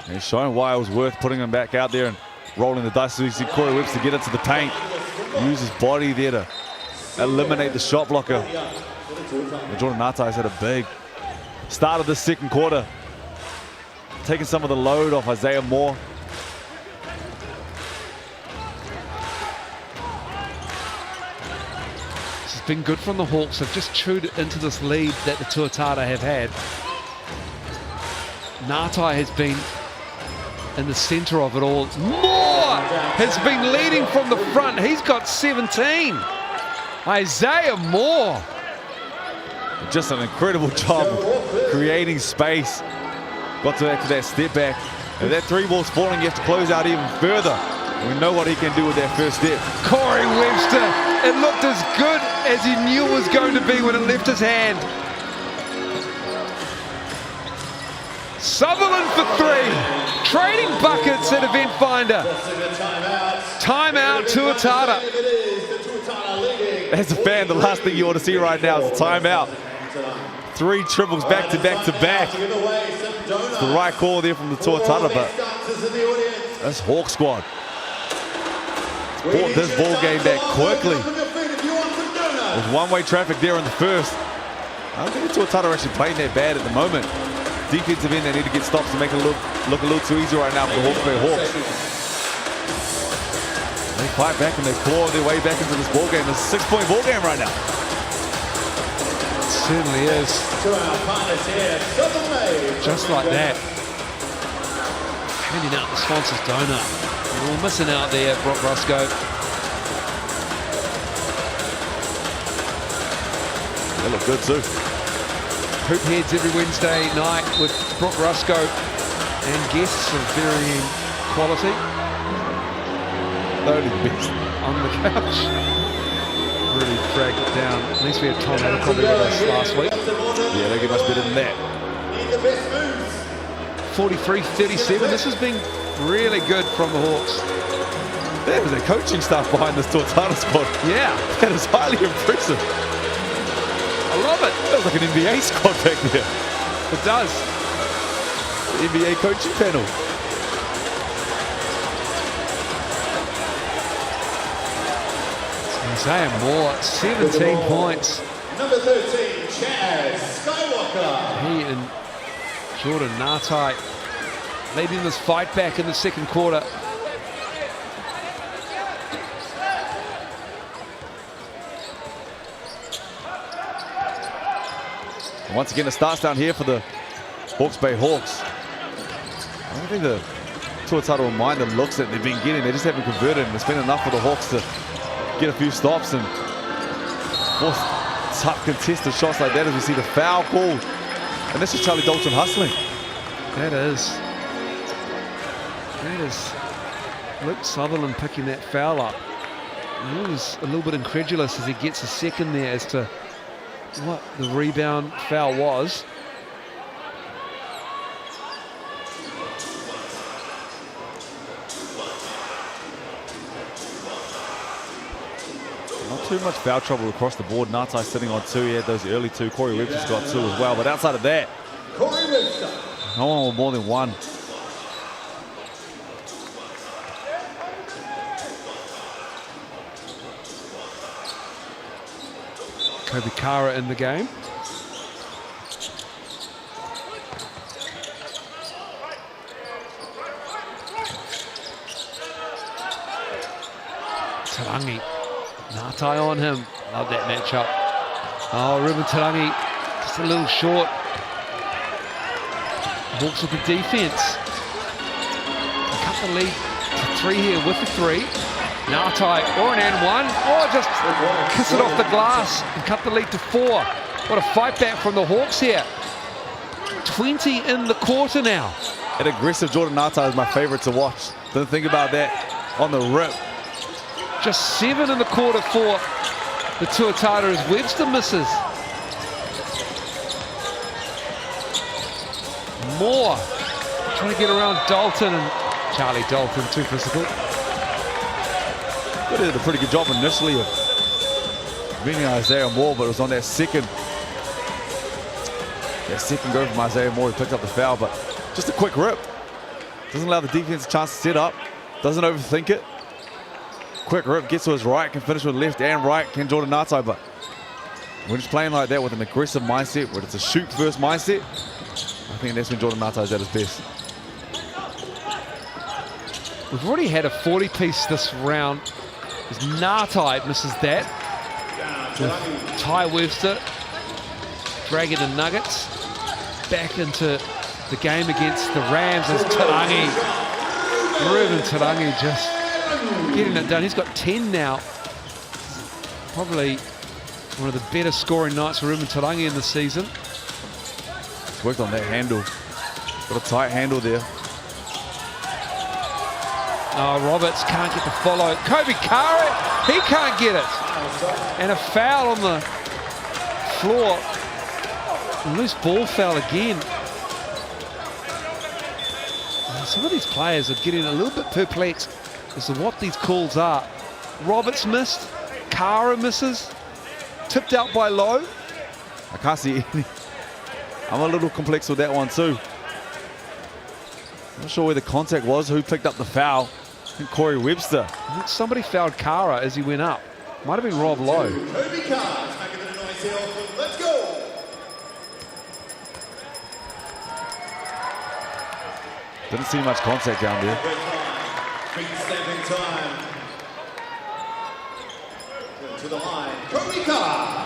And he's showing why it was worth putting him back out there and rolling the dice. So you see Corey Webster get into the paint, use his body there to eliminate the shot blocker. And Jordan Ngātai's had a big start of the second quarter, taking some of the load off Isaiah Moore. This has been good from the Hawks. They've just chewed into this lead that the Tuatara have had. Ngātai has been in the centre of it all. Moore has been leading from the front. He's got 17. Isaiah Moore. Just an incredible job creating space. Got to that step back. If that 3 ball's falling, you have to close out even further. We know what he can do with that first step. Corey Webster, it looked as good as he knew it was going to be when it left his hand. Sutherland for 3. Trading buckets at Eventfinda. Timeout Tuatara. As a fan, the last thing you want to see right now is a timeout. 3 triples back to back to back. It's the right call there from the Tuatara, but that's Hawke squad. It's brought this ball game back quickly. There's one-way traffic there in the first. I don't think the Tuatara are actually playing that bad at the moment. Defensive end, they need to get stops to make it look a little too easy right now for the Hawks Bay Hawks. They fight back and they claw their way back into this ball game. It's a 6-point ball game right now. It certainly is. Just like that. Handing out the sponsors donut. We're missing out there, Brock Rusco. They look good too. Hoop heads every Wednesday night with Brock Rusco and guests of varying quality. Only best. On the couch. Really dragged it down. At least we had Tom Abercrombie with us last week. Yeah, they get much better than that. 43-37. This has been really good from the Hawks. There was a coaching staff behind this Tuatara squad. Yeah. That is highly impressive. I love it. That was like an NBA squad back there. It does. The NBA coaching panel. Isaiah Moore, 17 points. Number 13, Chaz Skywalker. He and Jordan Ngatai leading this fight back in the second quarter. Once again, it starts down here for the Hawke's Bay Hawks. I don't think the Tuatara will mind the looks that they've been getting. They just haven't converted, and it's been enough for the Hawks to get a few stops and force tough contested shots like that as we see the foul call. And this is Charlie Dalton hustling. That is Luke Sutherland picking that foul up. And he was a little bit incredulous as he gets a second there as to what the rebound foul was. Not too much foul trouble across the board. Ngatai sitting on 2. He had those early 2. Corey Webster's got 2 as well. But outside of that, no one with more than 1. Kobe Kara in the game. Tarangi, Ngatai on him. Love that matchup. Oh, Ruben Tarangi just a little short. Hawks with the defense. Cut the lead to 3 here with the 3. Ngatai or an and 1, or just kiss it off the glass and cut the lead to 4. What a fight back from the Hawks here. 20 in the quarter now. An aggressive Jordan Ngatai is my favorite to watch. Don't think about that on the rip. Just 7 in the quarter for the Tuatara as Webster misses. Moore trying to get around Dalton, and Charlie Dalton too physical. They did a pretty good job initially of beating Isaiah Moore, but it was on that second go from Isaiah Moore. He picked up the foul, but just a quick rip. Doesn't allow the defense a chance to set up. Doesn't overthink it. Quick rip, gets to his right, can finish with left and right, can Jordan Ngatai, but when he's playing like that with an aggressive mindset, where it's a shoot-first mindset, I think that's when Jordan Ngatai is at his best. We've already had a 40-piece this round. As Ngatai misses that. With Ty Webster dragging the Nuggets back into the game against the Rams as Tarangi. Ruben Tarangi just getting it done. He's got 10 now. Probably one of the better scoring nights for Ruben Tarangi in the season. He's worked on that handle. Got a tight handle there. Oh, Roberts can't get the follow. Kobe Kara, he can't get it. And a foul on the floor. Loose ball foul again. Some of these players are getting a little bit perplexed as to what these calls are. Roberts missed. Kara misses. Tipped out by Lowe. I can't see any. I'm a little complex with that one too. Not sure where the contact was, who picked up the foul. I think Corey Webster. I think somebody fouled Kara as he went up. Might have been Rob Lowe. Kobe Carr's making a noise here. Let's go. Didn't see much contact down there. Big stepping time. To the line. Kobe Carr.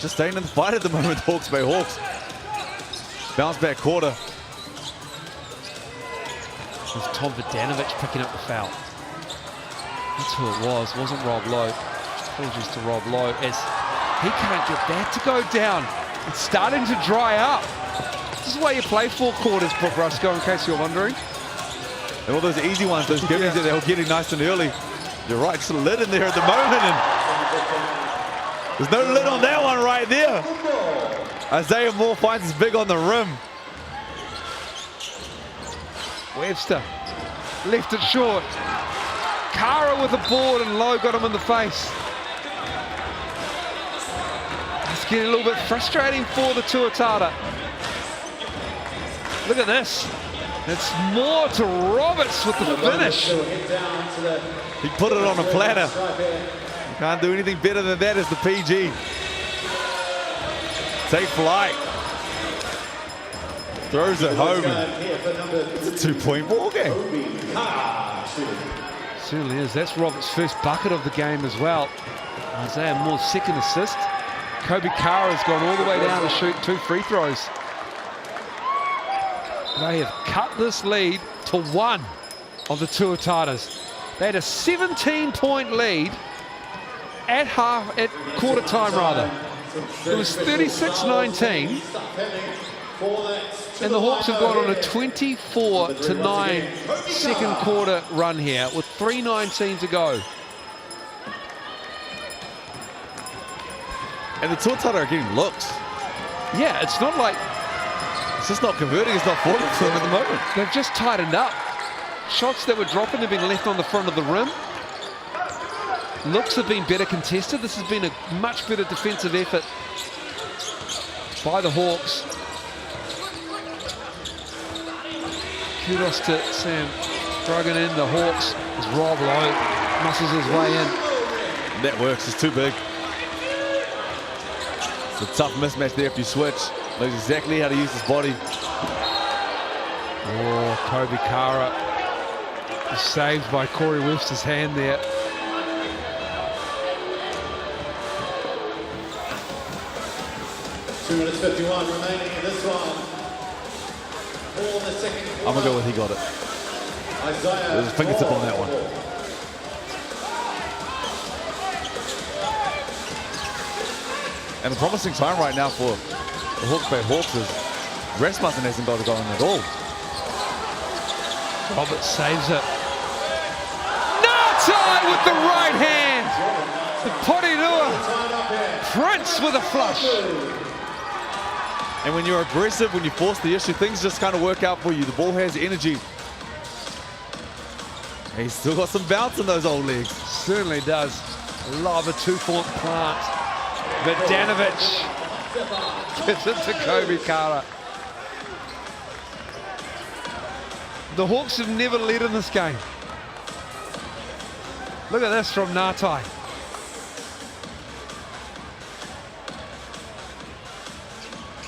Just staying in the fight at the moment, Hawke's Bay Hawks. Bounce back quarter. It was Tom Vodanovic picking up the foul. That's who it was, wasn't Rob Lowe. Apologies to Rob Lowe as he can't get that to go down. It's starting to dry up. This is why you play 4 quarters, Brooke Rusco, in case you're wondering. And all those easy ones, those gimmies that they were getting nice and early. You're right, just a lid in there at the moment. And there's no lid on that one right there. Isaiah Moore finds his big on the rim. Webster left it short. Kara with the board and Lowe got him in the face. It's getting a little bit frustrating for the Tuatara. Look at this. It's more to Roberts with the finish. He put it on a platter. You can't do anything better than that as the PG. Take flight. Throws it home. It's a 2-point ball game. Certainly is. That's Roberts' first bucket of the game as well. Isaiah Moore's second assist. Kobe Kara has gone all the way down to shoot 2 free throws. They have cut this lead to 1 of the Tuataras. They had a 17-point lead at quarter time rather. It was 36-19. And the Hawks have gone on a 24-9 second quarter run here with 3:19 to go. And the Tuatara are getting looks. Yeah, it's not like it's just not converting, it's not falling for them at the moment. They've just tightened up. Shots that were dropping have been left on the front of the rim. Looks have been better contested. This has been a much better defensive effort by the Hawks. Kudos to Sam Duggan in the Hawks as Rob Lowe muscles his way in. That works, it's too big. It's a tough mismatch there if you switch. Knows exactly how to use his body. Oh, Kobe Kara is saved by Corey Webster's hand there. Two minutes 51 remaining in this one. For the second quarter. I'm gonna go with he got it. Isaiah There's a fingertip on that one. And a promising time right now for the Hawke's Bay Hawks is Rasmussen hasn't got it going at all. Roberts saves it. Natai with the right hand. The Porirua Prince with a flush. And when you're aggressive, when you force the issue, things just kind of work out for you. The ball has energy. And he's still got some bounce in those old legs. Certainly does. Love a 2-point plant. Vodanovic gives it to Kobe Kara. The Hawks have never led in this game. Look at this from Natai.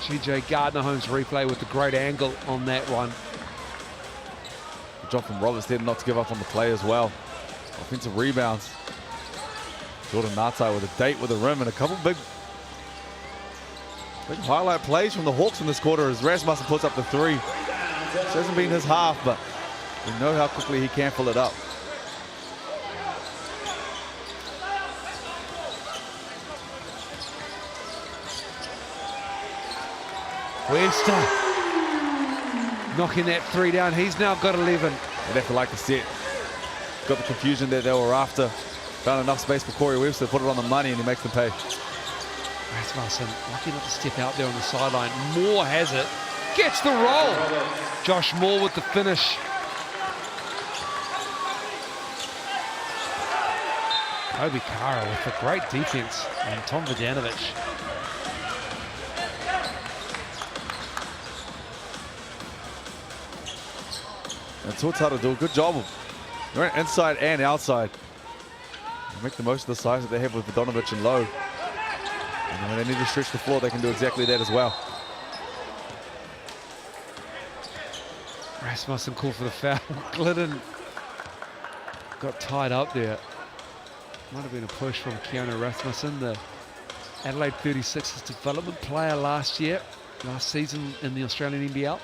GJ Gardner-Holmes replay with the great angle on that one. Good job from Roberts there not to give up on the play as well. Offensive rebounds. Jordan Natai with a date with the rim and a couple big highlight plays from the Hawks in this quarter as Rasmussen puts up the 3. This hasn't been his half, but We know how quickly he can fill it up. Webster knocking that 3 down. He's now got 11. They'd have to like the set. Got the confusion that they were after. Found enough space for Corey Webster to put it on the money, and he makes them pay. Rasmussen lucky not to step out there on the sideline. Moore has it. Gets the roll. Josh Moore with the finish. Kobe Kara with a great defense on Tom Vodanovic. And Tuatara do a good job of going inside and outside. They make the most of the size that they have with Vodanovic and Lowe. And when they need to stretch the floor, they can do exactly that as well. Rasmussen called for the foul. Glidden got tied up there. Might have been a push from Keanu Rasmussen, the Adelaide 36ers development player last season in the Australian NBL.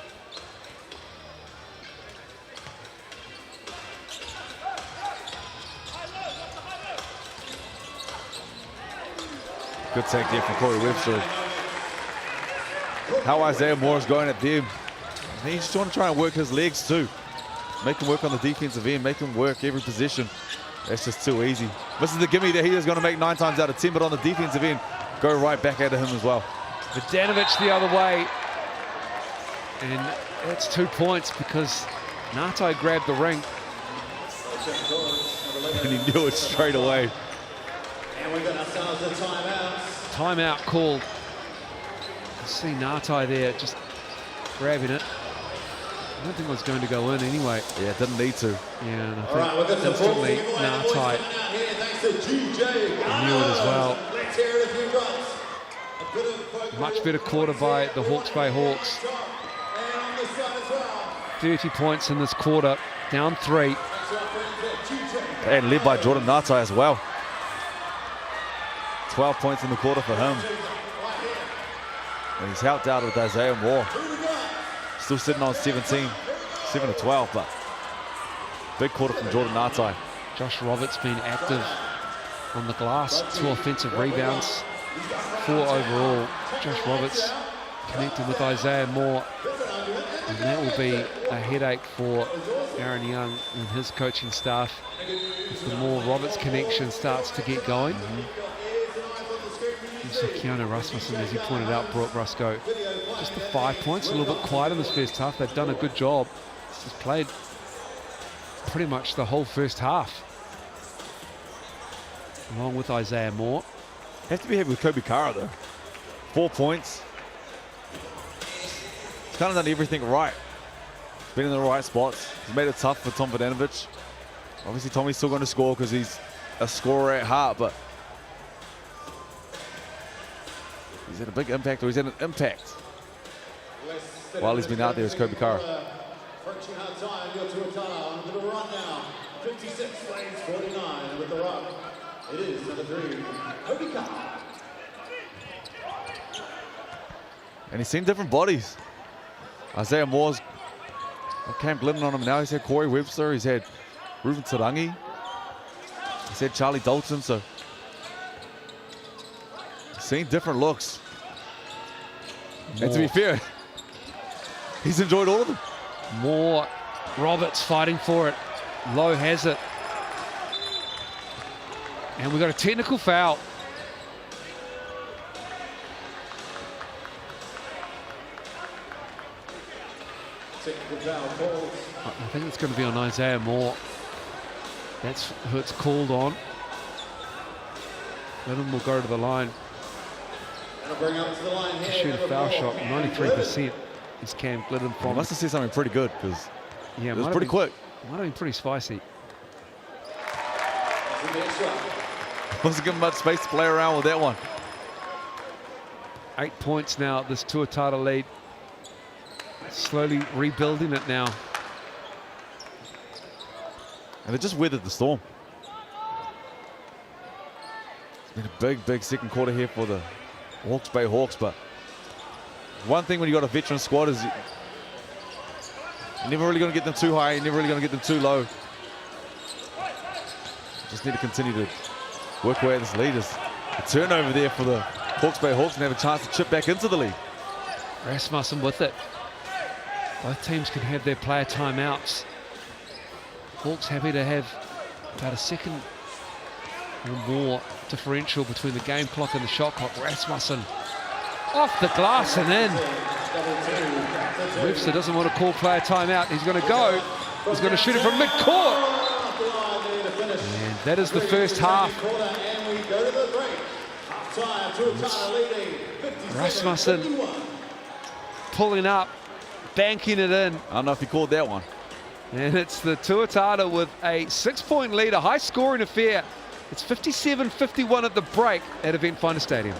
Good take there from Corey Webster. How Isaiah Moore is going at them. He's just want to try and work his legs too. Make him work on the defensive end, make him work every position. That's just too easy. This is the gimme that he is going to make 9 times out of 10, but on the defensive end, go right back at him as well. Vodanovic the other way. And that's 2 points because Natai grabbed the ring. And he knew it straight away. And we've got ourselves a timeout. Timeout called. You see Natai there just grabbing it. I don't think it was going to go in anyway. Yeah, it didn't need to. Yeah, and I All right, we've got think some instantly Natai Thanks to GJ. knew it as well. Let's hear it if you got a bit of focus. Much better quarter by the Hawke's Bay Hawks. And on this side as well. 30 points in this quarter, down 3. And led by Jordan Natai as well. 12 points in the quarter for him. And he's helped out with Isaiah Moore. Still sitting on 17, 7 to 12, but big quarter from Jordan Natai. Josh Roberts been active on the glass, 2 offensive rebounds, 4 overall. Josh Roberts connected with Isaiah Moore, and that will be a headache for Aaron Young and his coaching staff if the more Roberts connection starts to get going. Also Keanu Rasmussen, as you pointed out, Brooke Rusco, just the 5 points, a little bit quiet in this first half. They've done a good job. He's played pretty much the whole first half, along with Isaiah Moore. Have to be happy with Kobe Kara though. 4 points. He's kind of done everything right. He's been in the right spots. He's made it tough for Tom Vodanovic. Obviously Tommy's still going to score because he's a scorer at heart, but he's had a big impact, or he's had an impact while he's been out there as Kobe Kara. Approaching our time, your Tuatara on a bit of a run now. 56 plays 49 with the rock. It is number 3, Kobe Kara. And he's seen different bodies. Isaiah Moore's got Cam Glidden on him now. He's had Corey Webster. He's had Ruben Tarangi. He's had Charlie Dalton. So he's seen different looks. Moore. And to be fair, he's enjoyed all of them. Moore, Roberts fighting for it. Lowe has it. And we've got a technical foul. Technical foul called. I think it's going to be on Isaiah Moore. That's who it's called on. Lennon will go to the line. And bring up to the line here. Shoot a foul shot. 93% is Cam Glidden He from. must have said something pretty good because Yeah, it was pretty quick. Might have been pretty spicy. Wasn't given much space to play around with that one. 8 points now, this Tuatara lead. Slowly rebuilding it now. And they just weathered the storm. It's been a big, big second quarter here for the Hawke's Bay Hawks, but one thing when you got a veteran squad is You're never really going to get them too high. You're never really going to get them too low. Just need to continue to work away at this lead. There's a turnover there for the Hawke's Bay Hawks and have a chance to chip back into the lead. Rasmussen with it. Both teams can have their player timeouts. Hawks happy to have about a second or more differential between the game clock and the shot clock. Rasmussen off the glass and in. Webster doesn't want to call player timeout. He's going to go. He's going to shoot it from midcourt. And that is the first half. Rasmussen pulling up, banking it in. I don't know if he called that one. And it's the Tuatara with a 6-point lead, a high-scoring affair. It's 57-51 at the break at Eventfinda Stadium.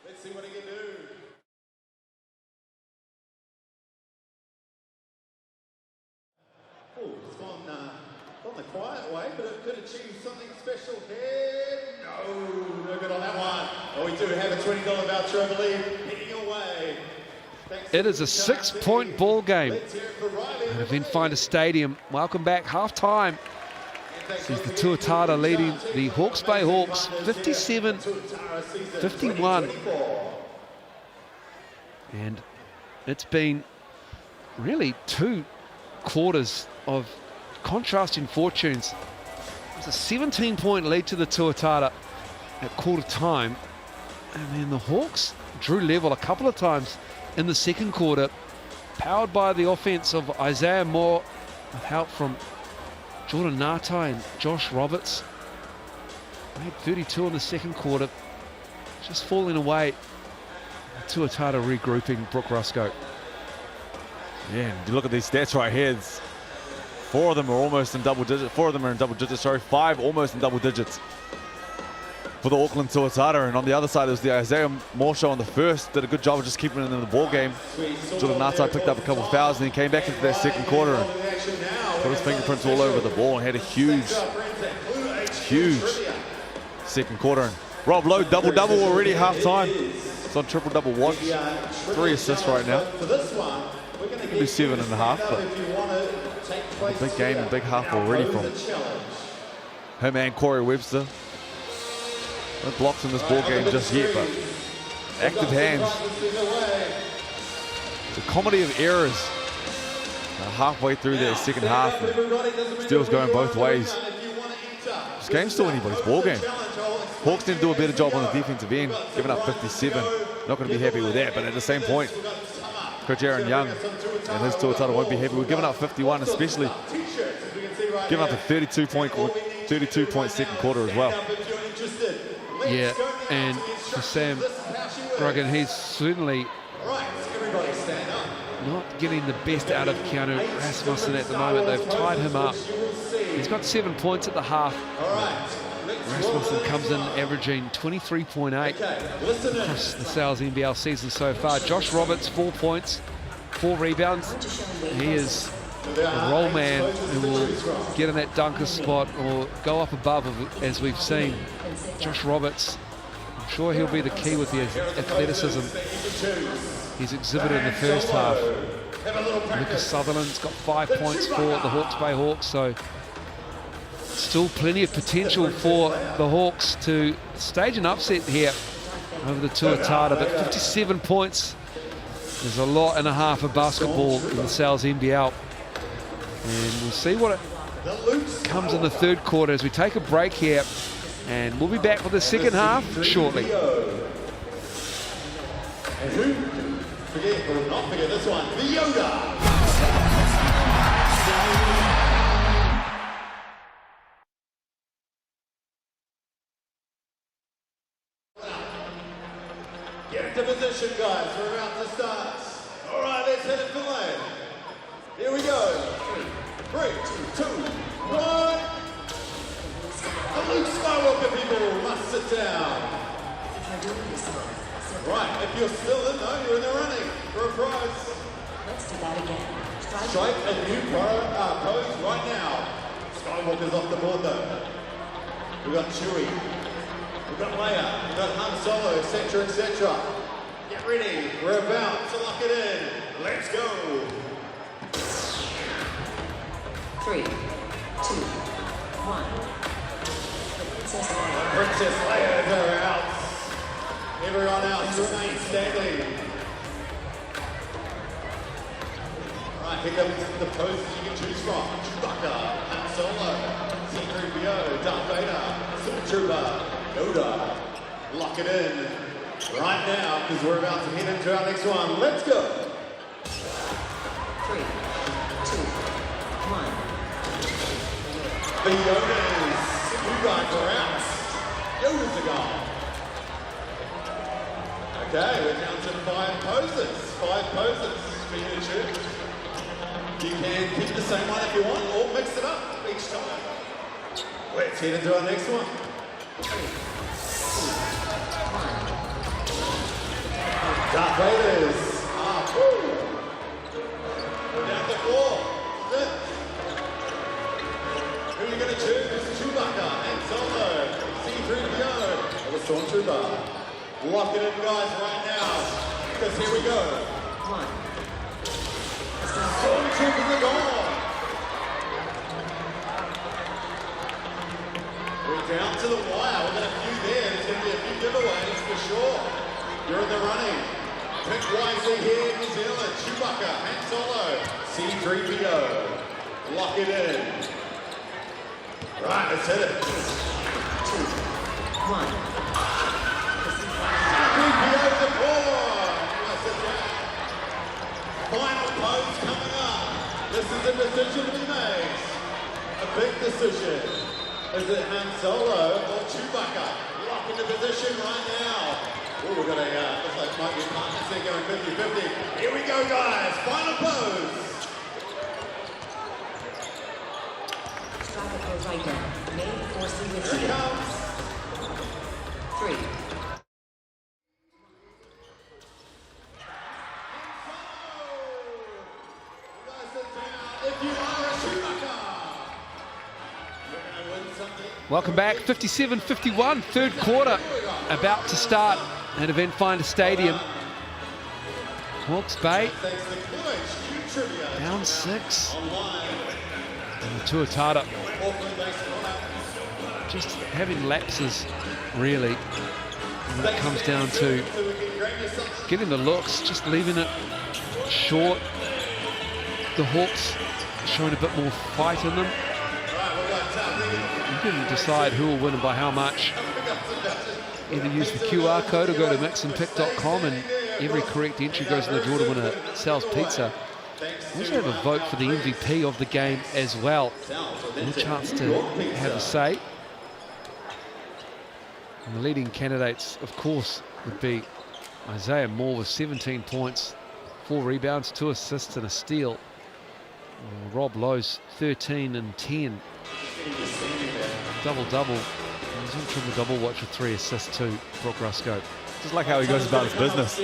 Let's see what he can do. Oh, it's gone the quiet way, but it could achieve something special here. No good on that one. Oh, we do have a $20 voucher, I believe, heading your way. It is a 6-point ball game at Eventfinda Stadium. Welcome back, half-time. This is the Tuatara leading the Hawke's Bay Hawks 57-51. And it's been really 2 quarters of contrasting fortunes. It was a 17-point lead to the Tuatara at quarter time. And then the Hawks drew level a couple of times in the second quarter, powered by the offense of Isaiah Moore with help from Jordan Natai and Josh Roberts. Made 32 in the second quarter, just falling away. Tuatara regrouping. Brooke Roscoe. Yeah, and you look at these stats right here. 4 of them are almost in double digits. 4 of them are in double digits, sorry. 5 almost in double digits. for the Auckland Tuatara. And on the other side, it was the Isaiah Moore show on the first. Did a good job of just keeping it in the ball game. Jordan Natai picked up a couple of fouls and then came back into that second quarter and put his fingerprints all over the ball and had a huge second quarter. And Rob Lowe, double-double already half-time. It's on triple-double watch. 3 assists right now. Could be 7.5, but a big game and big half already from him and Corey Webster. No blocks in this ball game just yet, but active hands. It's a comedy of errors. Halfway through that second half, steals going both ways. This game's still anybody's ball game. Hawks need to do a better job on the defensive end, giving up 57. Not going to be happy with that, but at the same point, Coach Aaron Young and his Tuatara won't be happy with giving up 51, especially giving up a 32-point second quarter as well. Yeah, and for Sam Gruggan, he's certainly not getting the best out of Keanu Rasmussen at the moment. They've tied him up. He's got 7 points at the half. Rasmussen comes in averaging 23.8 across the Sales NBL season so far. Josh Roberts, 4 points, 4 rebounds. He is a roll man who will get in that dunker spot or go up above, as we've seen. Josh Roberts, I'm sure he'll be the key with the athleticism he's exhibited in the first half. Lucas Sutherland's got 5 points for the Hawke's Bay Hawks, so still plenty of potential for the Hawks to stage an upset here over the Tuatara, but 57 points is a lot and a half of basketball in the Sales NBL. And we'll see what it comes in the third quarter as we take a break here, and we'll be back with the second half shortly. And who forget or not forget this one, the Yoda. Get into position, guys. We're about to start. All right, let's hit it for lane. Here we go. 3, 2, 1. The Luke Skywalker people must sit down. Right, if you're still in though, you're in the running for a prize. Let's do that again. Strike a new pose right now. Skywalker's off the board though. We've got Chewie. We've got Leia. We've got Han Solo, etc., etc. Get ready. We're about to lock it in. Let's go. 3, 2, 1. Princess Leia is out. Everyone else remain standing. Right, here comes the poses you can choose from. Chewbacca, Han Solo, C-3PO, Darth Vader, Stormtrooper, Yoda. Lock it in right now because we're about to head into our next one. Let's go. 3, 2, 1. The Yodas. You guys are out. Yodas are gone. Okay, we're down to 5 poses. 5 poses for you to choose. You can keep the same one if you want, or mix it up each time. Let's head into our next one. 3, 2, 1. Darth Vader's. We're down to 4. Who are you going to choose? Chewbacca, Han Solo, C-3PO, or the Stormtrooper? Lock it in, guys, right now, because here we go. 1. Stormtroopers are gone. We're down to the wire. We've got a few there. There's going to be a few giveaways for sure. You're in the running. Pick wisely here, New Zealand. Chewbacca, Han Solo, C-3PO. Lock it in. Right, let's hit it. 2, 1. Final pose coming up. This is a decision to be made. A big decision. Is it Han Solo or Chewbacca? Lock into position right now. Oh, we've got a, looks like might be partners there going 50-50. Here we go, guys. Final pose. Strike a pose right now. May the force be with Here you. it comes. 3. Welcome back, 57-51, third quarter about to start at Eventfinda Stadium. Hawke's Bay down 6. And the Tuatara just having lapses, really, when it comes down to getting the looks, just leaving it short. The Hawks showing a bit more fight in them. You can decide who will win and by how much. Either use the QR code or go to mixandpick.com, and every correct entry goes in the draw to win a Sal's Pizza. We also have a vote for the MVP of the game as well. And a chance to have a say. And the leading candidates, of course, would be Isaiah Moore with 17 points, 4 rebounds, 2 assists and a steal. Rob Lowe's 13 and 10. Double-double. He's on triple-double watch with 3 assists to Brooke Rusko. Just like how he goes about his business.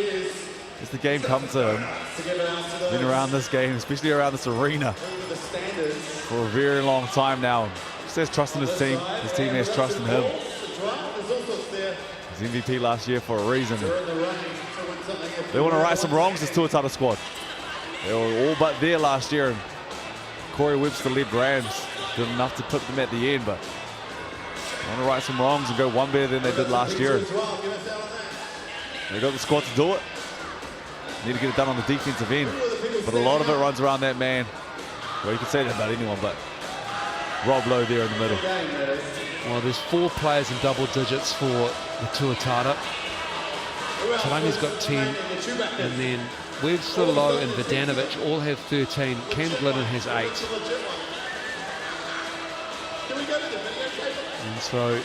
As the game comes to him, he's been around this game, especially around this arena, for a very long time now. He says trust in his team has trust in him. He's MVP last year for a reason. They want to right some wrongs, this Tuatara squad. They were all but there last year, and Corey Webster led Rams. Did enough to put them at the end, but they want to right some wrongs and go one better than they did last year. They got the squad to do it. Need to get it done on the defensive end, but a lot of it runs around that man. Well, you can say that about anyone, but Rob Lowe there in the middle. Well, there's 4 players in double digits for the Tuatara. Talanga's got 10, and then Webster, Lowe and Vidanovic all have 13. Cam Glidden has 8. And so,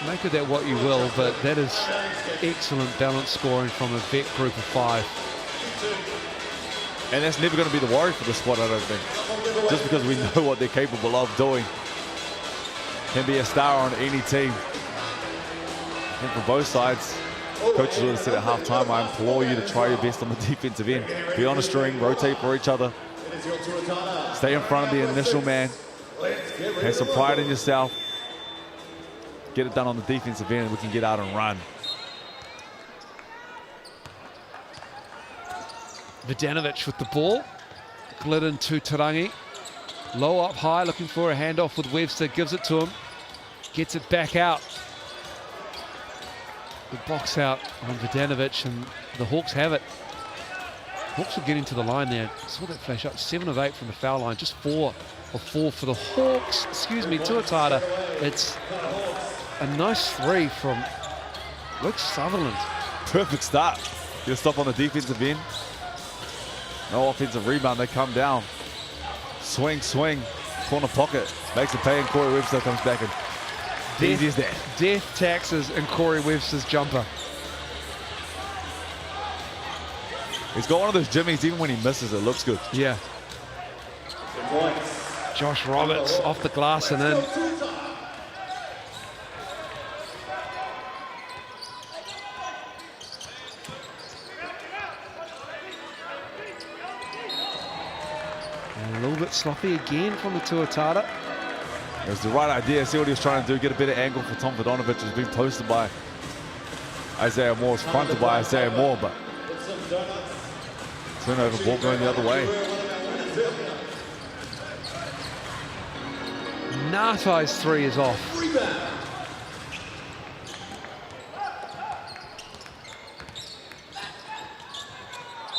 make of that what you will, but that is excellent balanced scoring from a vet group of 5. And that's never going to be the worry for the squad, I don't think. Just because we know what they're capable of doing. Can be a star on any team. And for both sides, coaches would have said at halftime, I implore you to try your best on the defensive end. Be on a string, rotate for each other. Stay in front of the initial man. Have some pride in yourself. Get it done on the defensive end and we can get out and run. Vidanovic with the ball. Glidden to Tarangi. Low up high, looking for a handoff with Webster. Gives it to him. Gets it back out. The box out on Vidanovic, and the Hawks have it. Hawks will get into the line there. Saw that flash up. 7 of 8 from the foul line. Just 4 of 4 for the Hawks. Excuse me, Tuatara. It's a nice 3 from Luke Sutherland. Perfect start. Get a stop on the defensive end. No offensive rebound. They come down. Swing, swing. Corner pocket. Makes a pay, and Corey Webster comes back and easy as that. Death taxes and Corey Webster's jumper. He's got one of those jimmies, even when he misses, it looks good. Yeah. Josh Roberts off the glass and in. And a little bit sloppy again from the Tuatara. It was the right idea. See what he was trying to do, get a better angle for Tom Vidanovic, who's being posted by Isaiah Moore, was fronted by Isaiah Moore, but turnover, ball going the other way. Natai's 3 is off.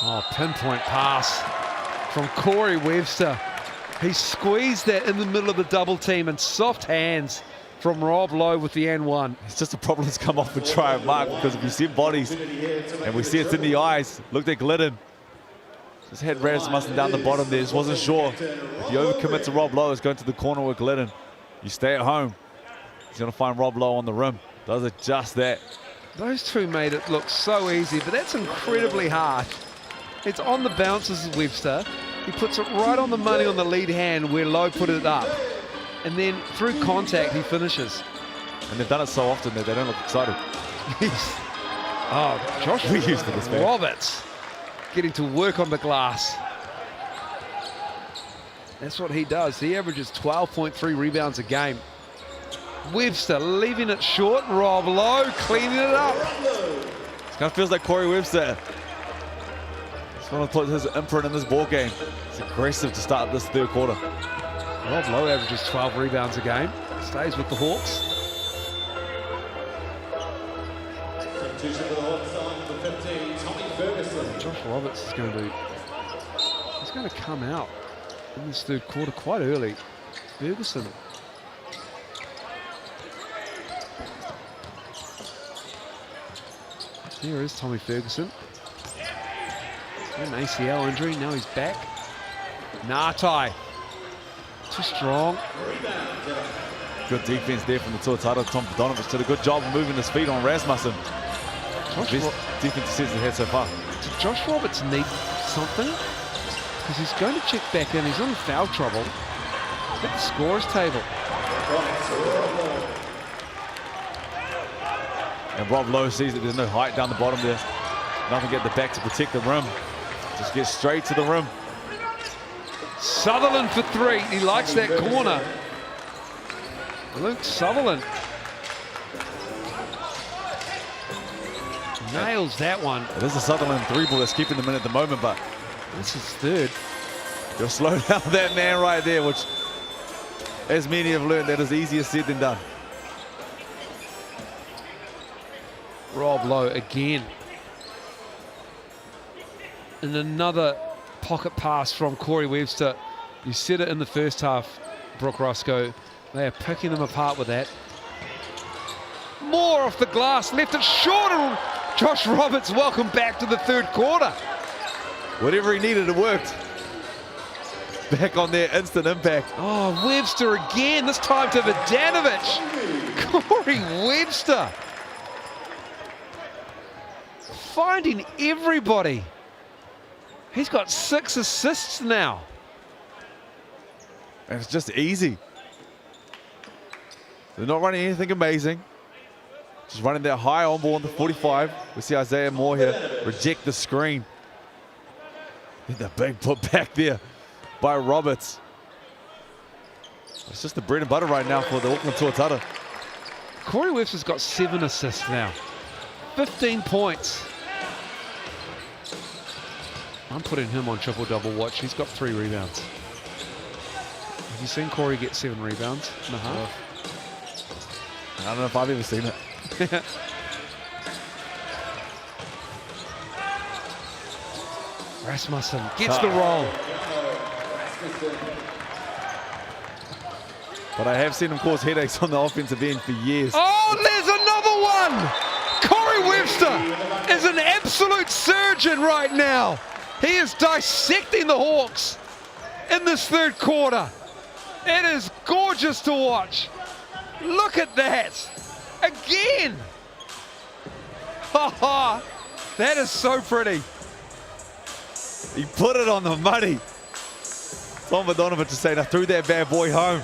Oh, pinpoint pass from Corey Webster. He squeezed that in the middle of the double team, and soft hands from Rob Lowe with the N1. It's just a problem that's come off and try and mark, because if we see bodies and we see it's in the eyes, looked at Glidden. Just had Rasmussen down the bottom there, just wasn't sure. If you overcommit to Rob Lowe, it's going to the corner with Glidden. You stay at home. He's going to find Rob Lowe on the rim. Does it just that. Those two made it look so easy, but that's incredibly hard. It's on the bounces of Webster. He puts it right on the money on the lead hand where Lowe put it up. And then through contact, he finishes. And they've done it so often that they don't look excited. Oh, Josh We used to this, man. Roberts getting to work on the glass. That's what he does. He averages 12.3 rebounds a game. Webster leaving it short. Rob Lowe cleaning it up. It kind of feels like Corey Webster. Just want to put his imprint in this ball game. It's aggressive to start this third quarter. Rob Lowe averages 12 rebounds a game. Stays with the Hawks. Substitution for the Hawks on the 15, Tommy Ferguson. Josh Roberts is going to come out in this third quarter quite early. Ferguson. Here is Tommy Ferguson. An ACL injury, now he's back. Ngatai. Too strong. Good defense there from the Tuatara. Tom Bodonovich did a good job of moving his feet on Rasmussen. Best defense he's had so far. Did Josh Roberts need something? Because he's going to check back in. He's in foul trouble. Hit the scorer's table. And Rob Lowe sees that there's no height down the bottom there. Nothing at the back to protect the rim. Just get straight to the rim. Sutherland for three. He likes that corner. Luke Sutherland nails that one. It is a Sutherland three ball that's keeping them in at the moment, but This is third. you'll slow down that man right there, which, as many have learned, that is easier said than done. Rob Lowe again. And another pocket pass from Corey Webster. You said it in the first half, Brooke Roscoe. They are picking them apart with that. More off the glass, left it short. And Josh Roberts, welcome back to the third quarter. Whatever he needed, it worked. Back on there, instant impact. Oh, Webster again, this time to Vidanovic. Corey Webster. Finding everybody. He's got 6 assists now. And it's just easy. They're not running anything amazing. Just running that high on ball on the 45. We see Isaiah Moore here reject the screen. And the big put back there by Roberts. It's just the bread and butter right now for the Auckland Tuatara. Corey Webster's got 7 assists now. 15 points. I'm putting him on triple-double watch. He's got 3 rebounds. Have you seen Corey get 7 rebounds and a half? I don't know if I've ever seen it. Rasmussen gets the roll. But I have seen him cause headaches on the offensive end for years. Oh, there's another one! Corey Webster is an absolute surgeon right now. He is dissecting the Hawks in this third quarter. It is gorgeous to watch. Look at that. Again. Ha that is so pretty. He put it on the money. Tom Bodonovich is saying, I threw that bad boy home.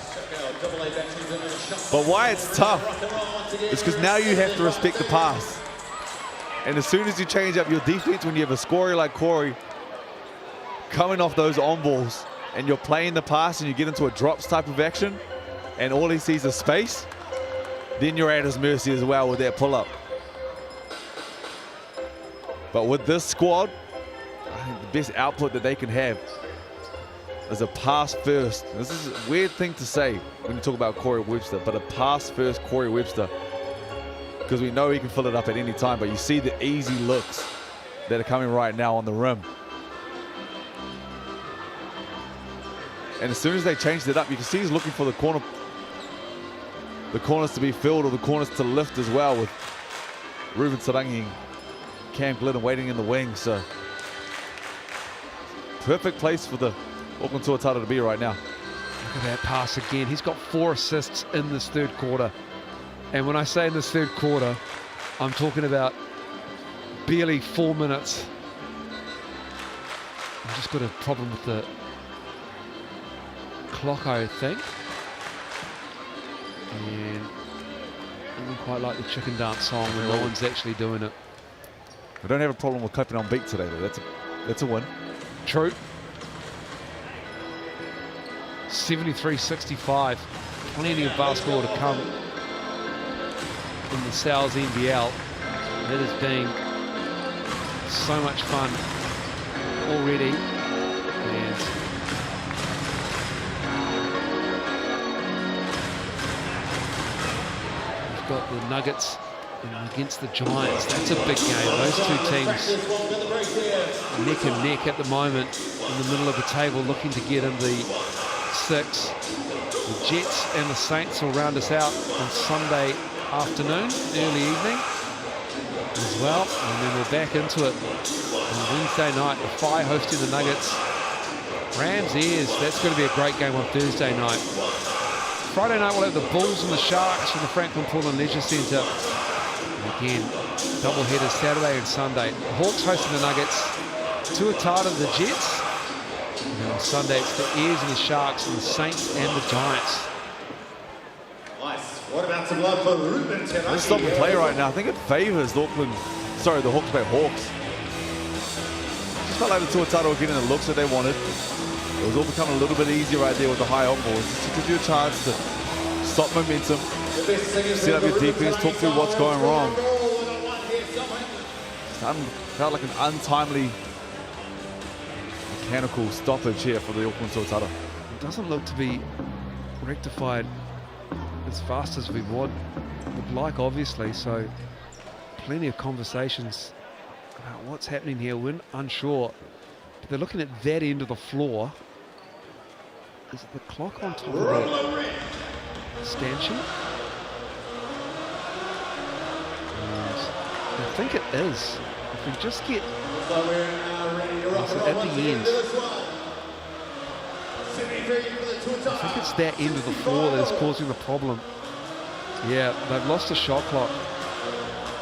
But why it's tough is because now you have to respect the pass. And as soon as you change up your defense, when you have a scorer like Corey coming off those on balls and you're playing the pass and you get into a drops type of action and all he sees is space, then you're at his mercy as well with that pull-up. But with this squad, I think the best output that they can have is a pass first. This is a weird thing to say when you talk about Corey Webster, but a pass first Corey Webster, because we know he can fill it up at any time, but you see the easy looks that are coming right now on the rim. And as soon as they changed it up, you can see he's looking for the corners to be filled or the corners to lift as well, with Ruben Sarangi and Cam Glidden waiting in the wing. So perfect place for the Auckland Tuatara to be right now. Look at that pass again. He's got 4 assists in this third quarter. And when I say in this third quarter, I'm talking about barely 4 minutes. I've just got a problem with the clock, I think. And Doesn't quite like the chicken dance song when no one's actually doing it. We don't have a problem with keeping on beat today, though. That's a win. True. 73-65. Plenty of basketball to come in the Sal's NBL. It has been so much fun already. And we've got the Nuggets against the Giants. That's a big game. Those two teams neck and neck at the moment in the middle of the table, looking to get in the 6. The Jets and the Saints will round us out on Sunday afternoon, early evening as well, and then we're back into it on Wednesday night. The Phi hosting the Nuggets. Rams Airs, that's going to be a great game on Thursday night. Friday night we'll have the Bulls and the Sharks from the Franklin Portland Leisure Centre. And again, double headers Saturday and Sunday. The Hawks hosting the Nuggets. Tuatara the Jets. And then on Sunday it's the Airs and the Sharks and the Saints and the Giants. Nice. What about some love for Ruben tonight? Let's stop and play right now. I think it favours the Hawks play Hawks. Just felt like the Tuatara were getting the looks that they wanted. It was all becoming a little bit easier right there with the high on balls. Just to give you a chance to stop momentum, set up your defense, talk through what's going wrong. Felt like an untimely mechanical stoppage here for the Auckland Tuatara. It doesn't look to be rectified as fast as we would like, obviously, so plenty of conversations about what's happening here. We're unsure, but they're looking at that end of the floor. Is it the clock on top of the stanchion? And I think it is. If we just get at the end, I think it's that end of the floor that is causing the problem. Yeah, they've lost the shot clock.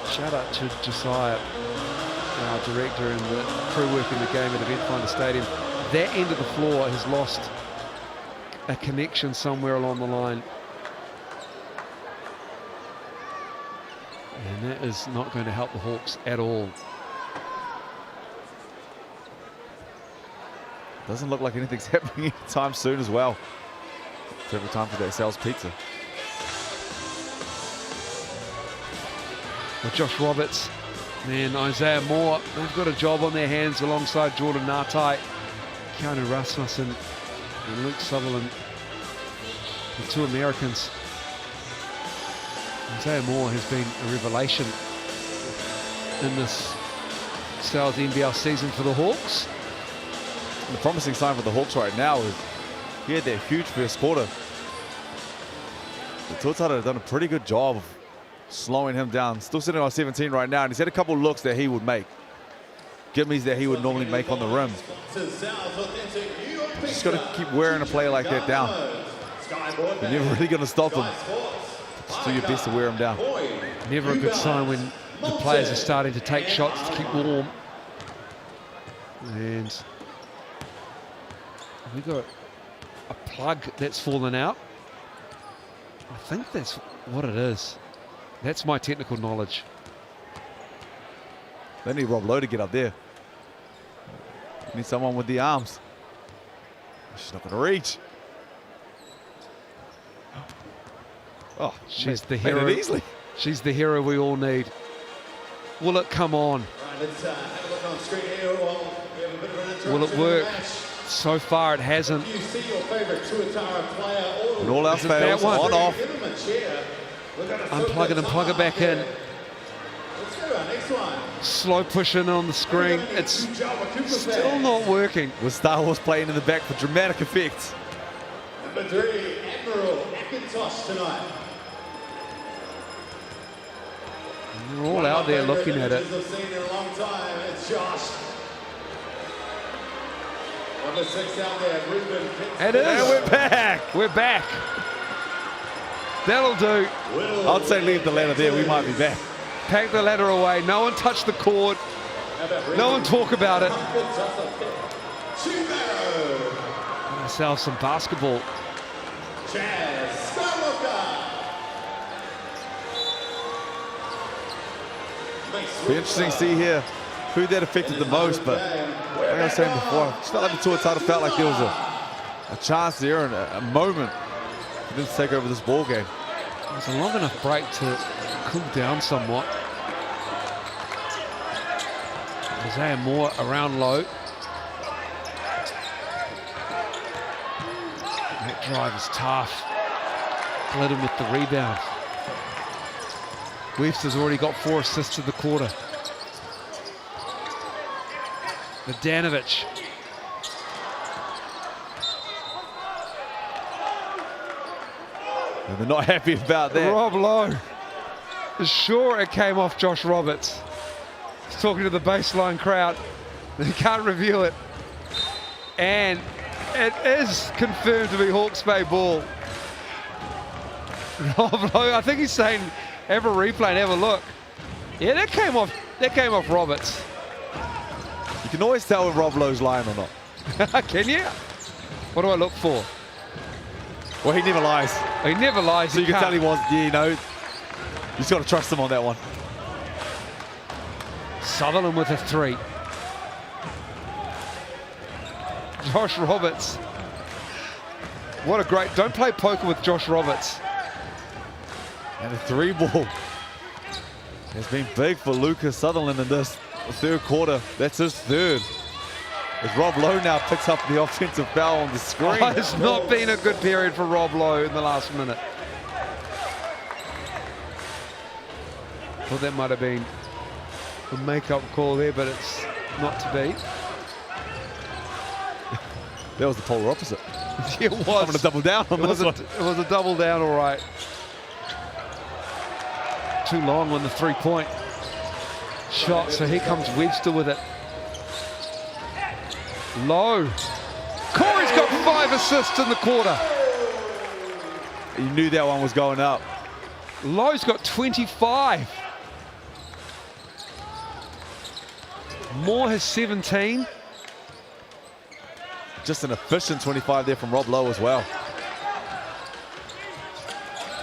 Shout out to Josiah, our director and the crew working the game at Eventfinda Stadium. That end of the floor has lost a connection somewhere along the line. And that is not going to help the Hawks at all. Doesn't look like anything's happening anytime soon as well. Every time for that Sal's Pizza. Well, Josh Roberts and Isaiah Moore, they've got a job on their hands alongside Jordan Nartai, Keanu Rasmussen and Luke Sutherland, the two Americans. Isaiah Moore has been a revelation in this Sal's NBL season for the Hawks. The promising sign for the Hawks right now is he had that huge first quarter. The Tuatara have done a pretty good job of slowing him down. Still sitting on 17 right now, and he's had a couple looks that he would make. Gimmies that he would normally make on the rim. Just got to keep wearing a player like that down. You're never really going to stop him. Just do your best to wear him down. Never a good sign when the players are starting to take shots to keep warm. And we got a plug that's fallen out. I think that's what it is. That's my technical knowledge. They need Rob Lowe to get up there. Need someone with the arms. She's not going to reach. Oh, she's the hero. Made it easily. She's the hero we all need. Will it come on? Right, let's have a look on screen here. We have a bit of an interruption. Will it work? So far, it hasn't. You see your favorite Tuatara player. And all our fails on off. Give him a chair. Unplug it and plug it back in. Let's go to our next one. Slow push in on the screen. It's still not working. With Star Wars playing in the back for dramatic effect. Number 3, Admiral McIntosh tonight. They're all out there looking at it. I've seen in a long time. It's Josh. Number 6 out there, Ruben. It is. And we're back. We're back. That'll do. I'd say leave the ladder there. We might be back. Pack the ladder away. No one touch the cord. No one talk about it. Got ourselves some basketball. Be interesting to see here who that affected the most, but like I was saying before, I just felt like the Tuatara felt like there was a chance there and a moment for them to take over this ball game. It was a long enough break to cool down somewhat. Isaiah Moore around low. That drive is tough. Glidden with the rebound. Webster's already got 4 assists in the quarter. Nadanovic. And they're not happy about that. Rob Lowe. Sure, it came off Josh Roberts. He's talking to the baseline crowd. He can't reveal it. And it is confirmed to be Hawke's Bay ball. Rob Lowe, I think he's saying, have a replay and have a look. Yeah, that came off Roberts. You can always tell if Rob Lowe's lying or not. Can you? What do I look for? Well, he never lies. He never lies. So you can tell he was, yeah, you know, you just got to trust him on that one. Sutherland with a 3. Josh Roberts. What a great, don't play poker with Josh Roberts. And a 3 ball has been big for Lucas Sutherland in this third quarter. That's his third. As Rob Lowe now picks up the offensive foul on the screen. Oh, it's not been a good period for Rob Lowe in the last minute. Well, that might have been a make-up call there, but it's not to be. That was the polar opposite. It was. I'm going to double down on this one. It was a double down, all right. Too long on the 3-point shot, so here comes Webster with it. Low. Corey's got 5 assists in the quarter. You knew that one was going up. Lowe's got 25. Moore has 17. Just an efficient 25 there from Rob Lowe as well.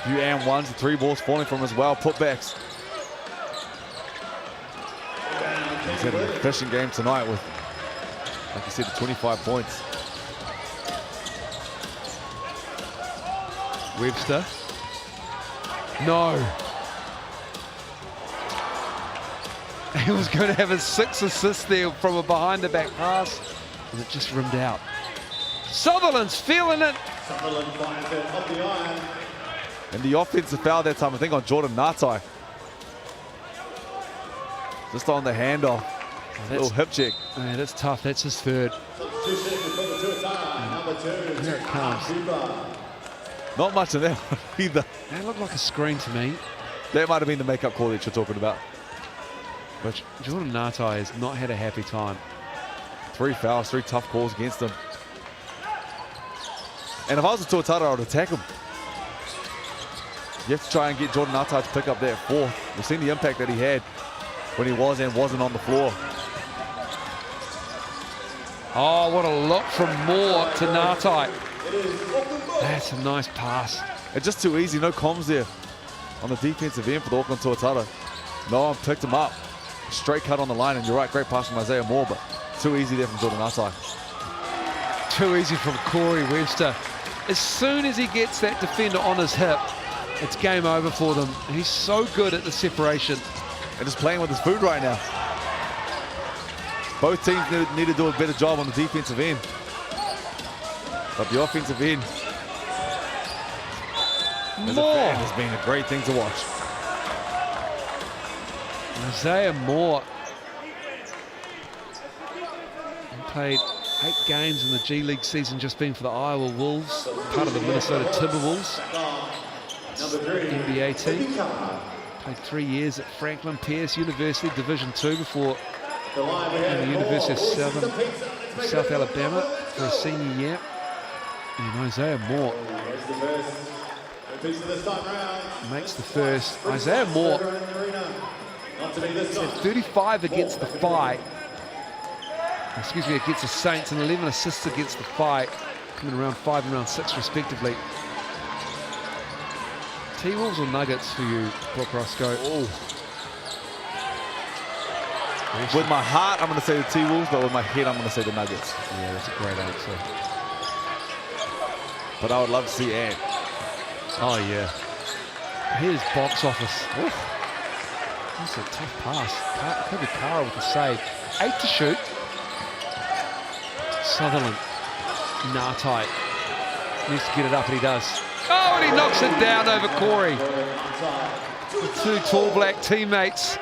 Few and ones, the 3 balls falling from as well. Putbacks. He's had an efficient game tonight with, like you said, the 25 points. Webster. No. He was going to have his 6 assists there from a behind-the-back pass, and it just rimmed out. Sutherland's feeling it. Sutherland finds it off the iron. And the offensive foul that time, I think, on Jordan Ngatai. Just on the handoff. Little hip check. Man, that's tough. That's his third. Substitution for the Tuatara. Number 2. Here it comes. FIBA. Not much of that one either. That looked like a screen to me. That might have been the makeup call that you're talking about. But Jordan Ngatai has not had a happy time. 3 fouls, 3 tough calls against him. And if I was a Tuatara, I would attack him. You have to try and get Jordan Ngatai to pick up that 4th. We've seen the impact that he had when he was and wasn't on the floor. Oh, what a look from Moore to Ngatai. That's a nice pass. It's just too easy, no comms there on the defensive end for the Auckland Tuatara. No one picked him up. Straight cut on the line, and you're right, great pass from Isaiah Moore, but too easy there from Jordan Ngatai. Too easy from Corey Webster. As soon as he gets that defender on his hip, it's game over for them. He's so good at the separation. And just playing with his food right now. Both teams need to do a better job on the defensive end. But the offensive end, as a fan, has been a great thing to watch. Isaiah Moore. He played 8 games in the G League season, just being for the Iowa Wolves, part of the Minnesota Timberwolves. NBA team. Played 3 years at Franklin Pierce University, Division II, before the University of South Alabama for a senior year. And Isaiah Moore makes the first. Isaiah Moore had 35 against the Fight. Excuse me, against the Saints, and 11 assists against the Fight, coming around 5 and round 6 respectively. T-Wolves or Nuggets for you, Brooke Roscoe? Oh. With my heart, I'm going to say the T-Wolves, but with my head, I'm going to say the Nuggets. Yeah, that's a great answer. But I would love to see Ant. Oh, yeah. Here's box office. Oof. That's a tough pass. Kobe Kara with the save. 8 to shoot. Sutherland. Nartai. Needs to get it up, and he does. Oh, and he knocks it down over Corey. The two tall black teammates.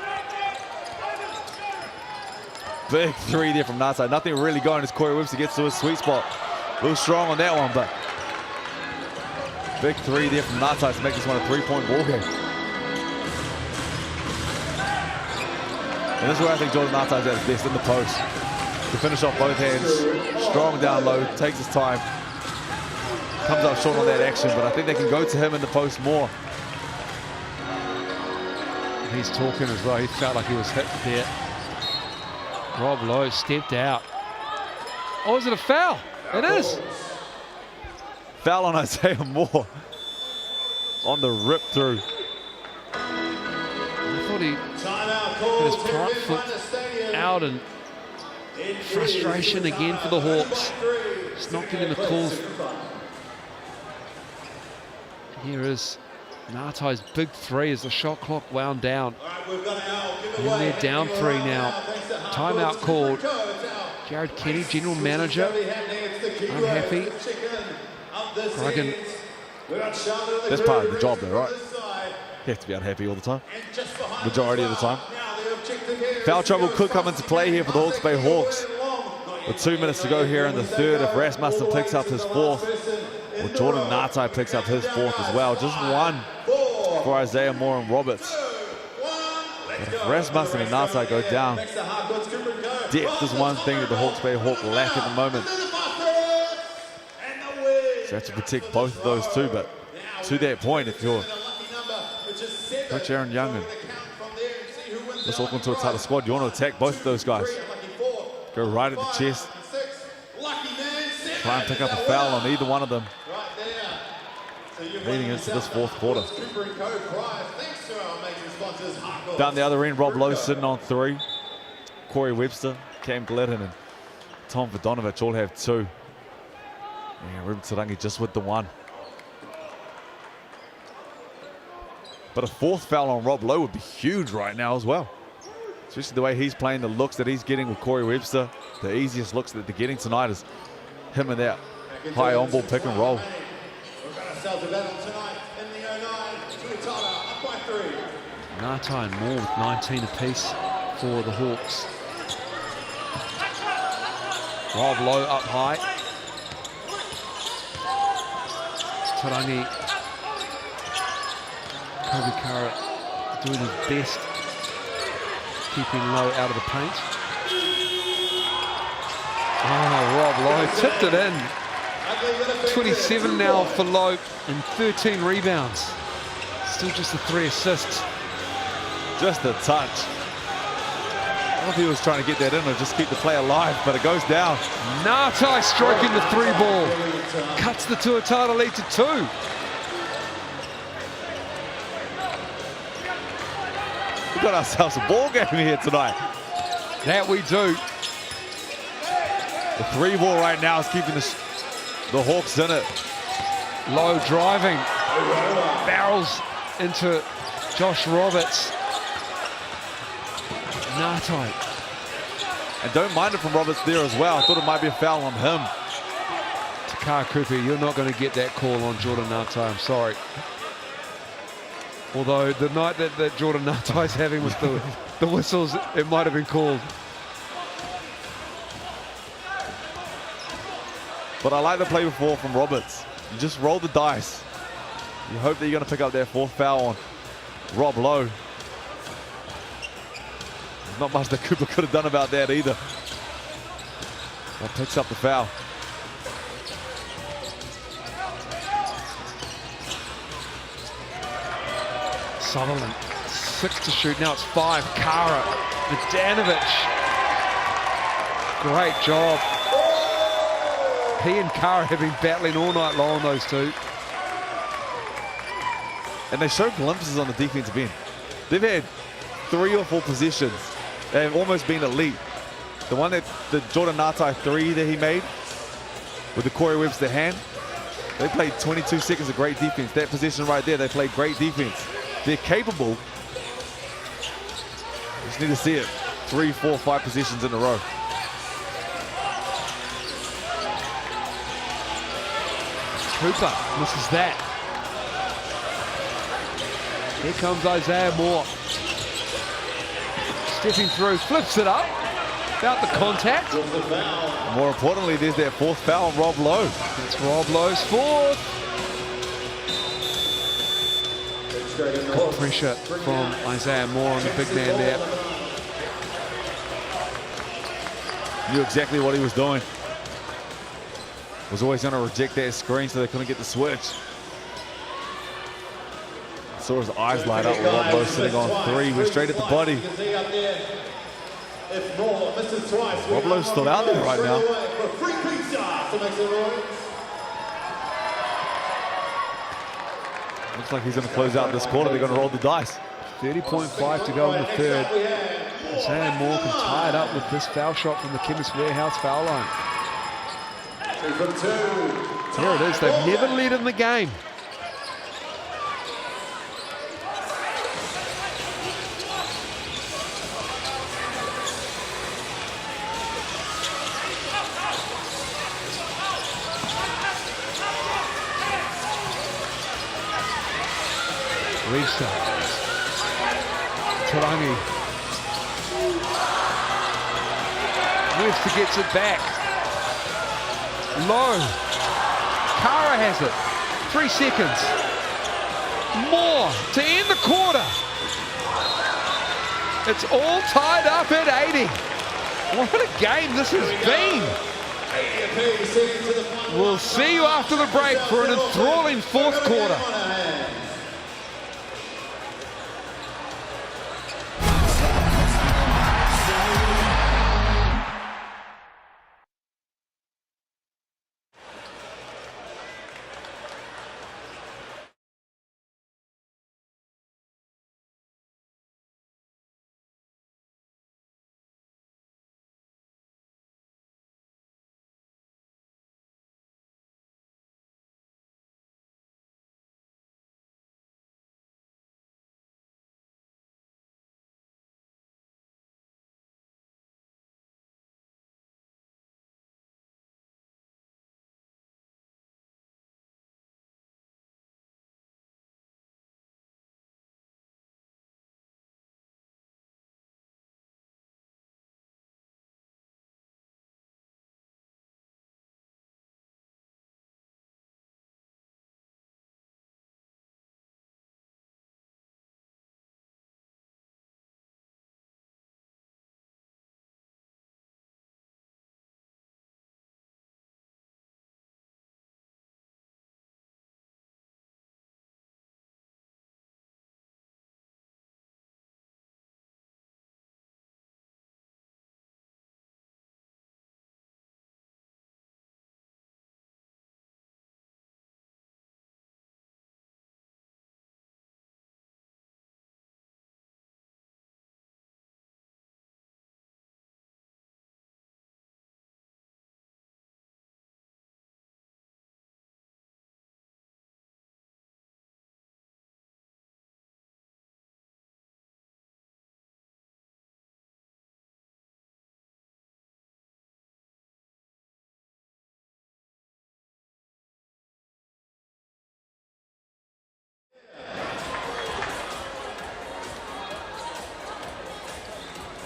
Big three there from Nartai. Nothing really going as Corey Webster gets to his sweet spot. A little strong on that one, but big three there from Nartai to make this one a three-point ball game. And this is where I think Jordan Nartai is at his best, in the post. To finish off both hands, strong down low, takes his time. Comes up short on that action, but I think they can go to him in the post more. He's talking as well. He felt like he was hit there. Rob Lowe stepped out. Oh, is it a foul? It is. Foul on Isaiah Moore on the rip through. I thought he had his front foot out, and frustration again for the Hawks. Just not getting the calls. Here is Nartai's big three as the shot clock wound down. And they're down 3 now. Timeout called. Jared Kenny, general manager, unhappy. Dragon. That's part of the job though, right? You have to be unhappy all the time. Majority of the time. Foul trouble could come into play here for the Hawke's Bay Hawks. With 2 minutes to go here in the third. If Rasmussen picks up his fourth, or Jordan Nartai picks up his fourth as well. Just one for Isaiah Moore and Roberts. But if Rasmussen and Nartai go down, depth is one thing that the Hawke's Bay Hawk lack at the moment. So you have to protect both of those two, but to that point, if you're Coach Aaron Young and this Auckland Tuatara squad, you want to attack both of those guys. Go right at the chest. Try and pick up a foul on either one of them. Leading into this fourth quarter. Down the other end, Rob Lowe sitting on 3. Corey Webster, Cam Glidden, and Tom Vodonovich all have 2. Yeah, Ruben Tarangi just with the 1. But a fourth foul on Rob Lowe would be huge right now as well. Especially the way he's playing, the looks that he's getting with Corey Webster. The easiest looks that they're getting tonight is him and that high on-ball pick and roll. Nartai and Moore with 19 apiece for the Hawks. Rob Lowe up high. Tarangi. Kobe Kara doing his best, keeping Lowe out of the paint. Oh, Rob Lowe tipped it in. 27 now for Lowe and 13 rebounds. Still just the 3 assists. Just a touch. I don't know if he was trying to get that in or just keep the play alive, but it goes down. Nartai stroking the 3 ball. Cuts the Tuatara lead to 2. We've got ourselves a ball game here tonight. That we do. The 3 ball right now is keeping the Hawks in it. Low driving. Barrels into Josh Roberts. Nartai. And don't mind it from Roberts there as well. I thought it might be a foul on him. Takar Cooper, you're not going to get that call on Jordan Nartai, I'm sorry. Although the night that Jordan Nartai's having with the whistles, it might have been called. But I like the play before from Roberts. You just roll the dice. You hope that you're going to pick up that 4th foul on Rob Lowe. There's not much that Cooper could have done about that either. But picks up the foul. Sutherland, 6 to shoot. Now it's 5. Kara, Vodonovich. Great job. He and Kara have been battling all night long, those two. And they show glimpses on the defensive end. They've had 3 or 4 possessions They've almost been elite. The one that the Jordan Natai 3 that he made with the Corey Webster hand, they played 22 seconds of great defense. That position right there, they played great defense. They're capable. Just need to see it 3, 4, 5 positions in a row. Cooper misses that. Here comes Isaiah Moore. Stepping through, flips it up. About the contact. More importantly, there's that fourth foul on Rob Lowe. It's Rob Lowe's fourth. Good pressure from Isaiah Moore on the big man there. Knew exactly what he was doing. Was always going to reject that screen so they couldn't get the switch. Saw his eyes light up with Rob Lowe sitting on 3. Went straight at the body. Rob Lowe's still out there right now. Looks like he's going to close out this quarter. They're going to roll the dice. 30.5 to go in the third. Isaiah Moore can tie it up with this foul shot from the Chemist Warehouse foul line. There it is. They've never led in the game. Restarts. Tarangi. Webster gets it back. Low. Kara has it. 3 seconds. More to end the quarter. It's all tied up at 80. What a game this has been. We'll see you after the break for an enthralling fourth quarter.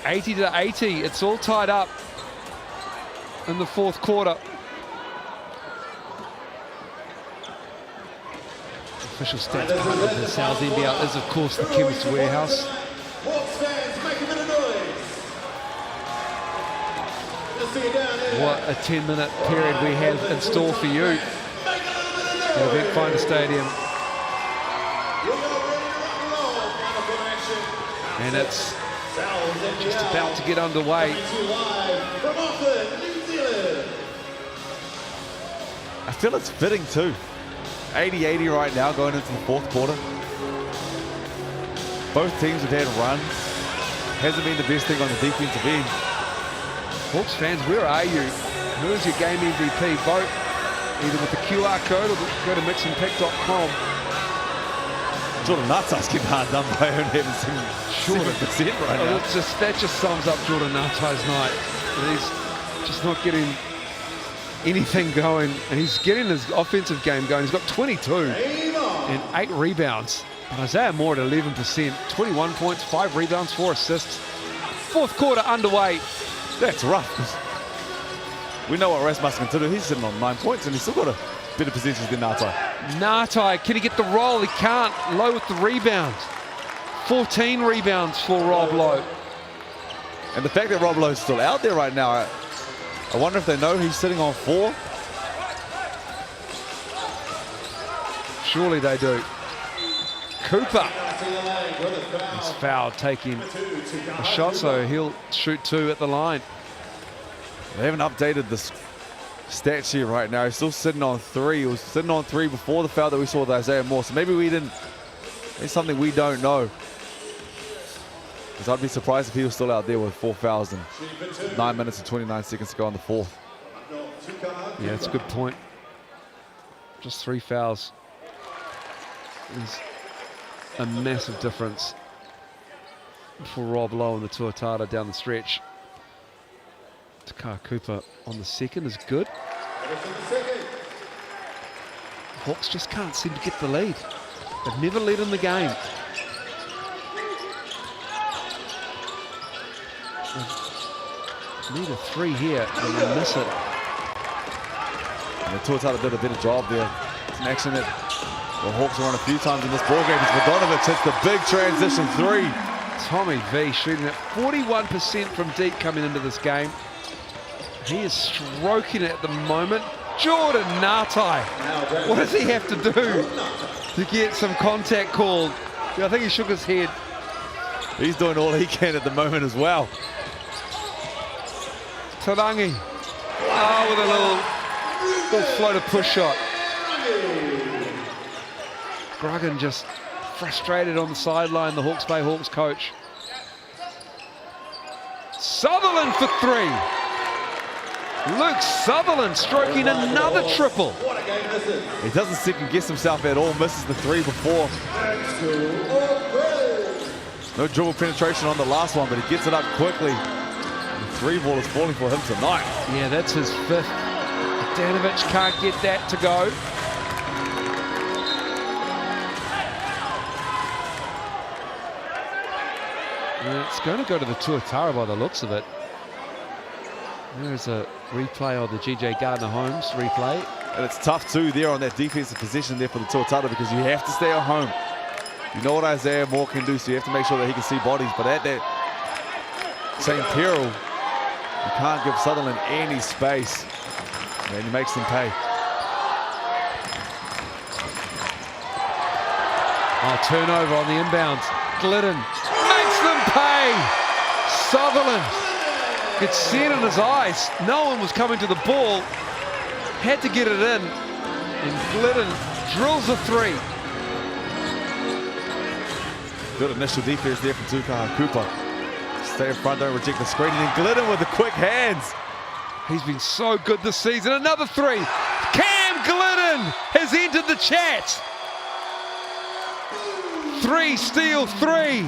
$80 to 80. It's all tied up in the fourth quarter. Official stats partner of the South NBL is, of course, the Chemist Warehouse. What a 10-minute period we have in store for you at Eventfinda Stadium. And it's just about to get underway. I feel it's fitting too. 80-80 right now going into the fourth quarter. Both teams have had runs. hasn't been the best thing on the defensive end. Hawks fans, where are you? Who is your game MVP? Vote either with the QR code or go to mixandpick.com. Jordan Natai's getting hard done by only having 7% right now. That just sums up Jordan Natai's night. He's just not getting anything going, and he's getting his offensive game going. He's got 22 and 8 rebounds. But Isaiah Moore at 11%, 21 points, 5 rebounds, 4 assists. Fourth quarter underway. That's rough. We know what Rasmussen can do. He's sitting on 9 points and he's still got a better percentage than Natai. Natai, can he get the roll? He can't. Low with the rebounds. 14 rebounds for Rob Lowe. And the fact that Rob Lowe's still out there right now, I wonder if they know he's sitting on 4. Surely they do. Cooper. He's fouled, taking a shot, so he'll shoot 2 at the line. They haven't updated this stat sheet right now. He's still sitting on 3. He was sitting on 3 before the foul that we saw with Isaiah Moore. So maybe we didn't. It's something we don't know. Because I'd be surprised if he was still out there with 4 fouls and 9 minutes and 29 seconds to go on the 4th. Yeah, that's a good point. Just 3 fouls is a massive difference for Rob Lowe and the Tuatara down the stretch. Takar Cooper on the second is good. Hawks just can't seem to get the lead. They've never led in the game. They need a 3 here and they miss it. And the Tuatara did a better job there. It's an action that the Hawks have run a few times in this ball game. Vodonovic hits the big transition 3. Tommy V shooting at 41% from deep coming into this game. He is stroking it at the moment. Jordan Natai. What does he have to do to get some contact called? I think he shook his head. He's doing all he can at the moment as well. Tarangi. Oh, with a little floater push shot. Gruggan just frustrated on the sideline, the Hawke's Bay Hawks coach. Sutherland for 3. Luke Sutherland stroking another triple. He doesn't second guess himself at all, misses the 3 before. No dribble penetration on the last one, but he gets it up quickly. The 3 ball is falling for him tonight. Yeah, that's his 5th. Danovic can't get that to go. And it's going to go to the Tuatara by the looks of it. There's a replay of the GJ Gardner-Holmes replay. And it's tough too there on that defensive position there for the Tuatara because you have to stay at home. You know what Isaiah Moore can do, so you have to make sure that he can see bodies. But at that same peril, you can't give Sutherland any space. And he makes them pay. Oh, turnover on the inbounds. Glidden makes them pay. Sutherland could see it in his eyes. No one was coming to the ball. Had to get it in. And Glidden drills a 3. Good initial defense there from Takar Cooper. Stay in front, don't reject the screen. And then Glidden with the quick hands. He's been so good this season. Another 3. Cam Glidden has entered the chat. 3 steal 3.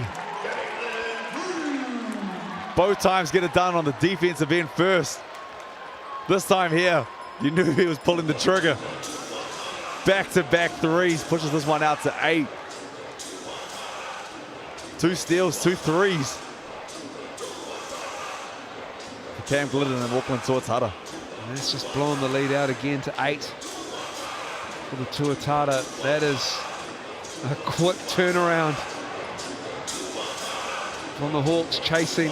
Both times get it done on the defensive end first. This time here, you knew he was pulling the trigger. Back-to-back 3s, pushes this one out to 8. 2 steals, 2 3s. Cam Glidden and Auckland Tuatara. And that's just blowing the lead out again to 8 for the Tuatara. That is a quick turnaround from the Hawks, chasing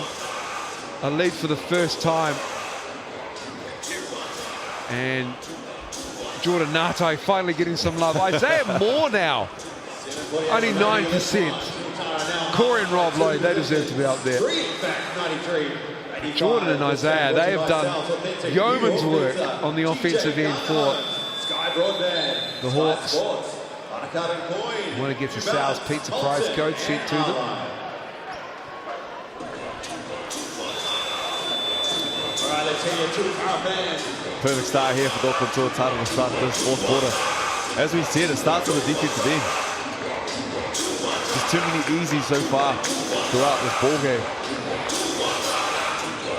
a lead for the first time. And Jordan Natai finally getting some love. Isaiah Moore now, only 9%. Corey and Rob Lowe, they deserve to be out there. Jordan and Isaiah, they have done yeoman's work on the offensive end for the Hawks. When it gets a Sal's Pizza prize code sent to them. Perfect start here for the Auckland Tuatara to start this fourth quarter. As we said, it starts with the defensive end. There's too many easies so far throughout this ball game.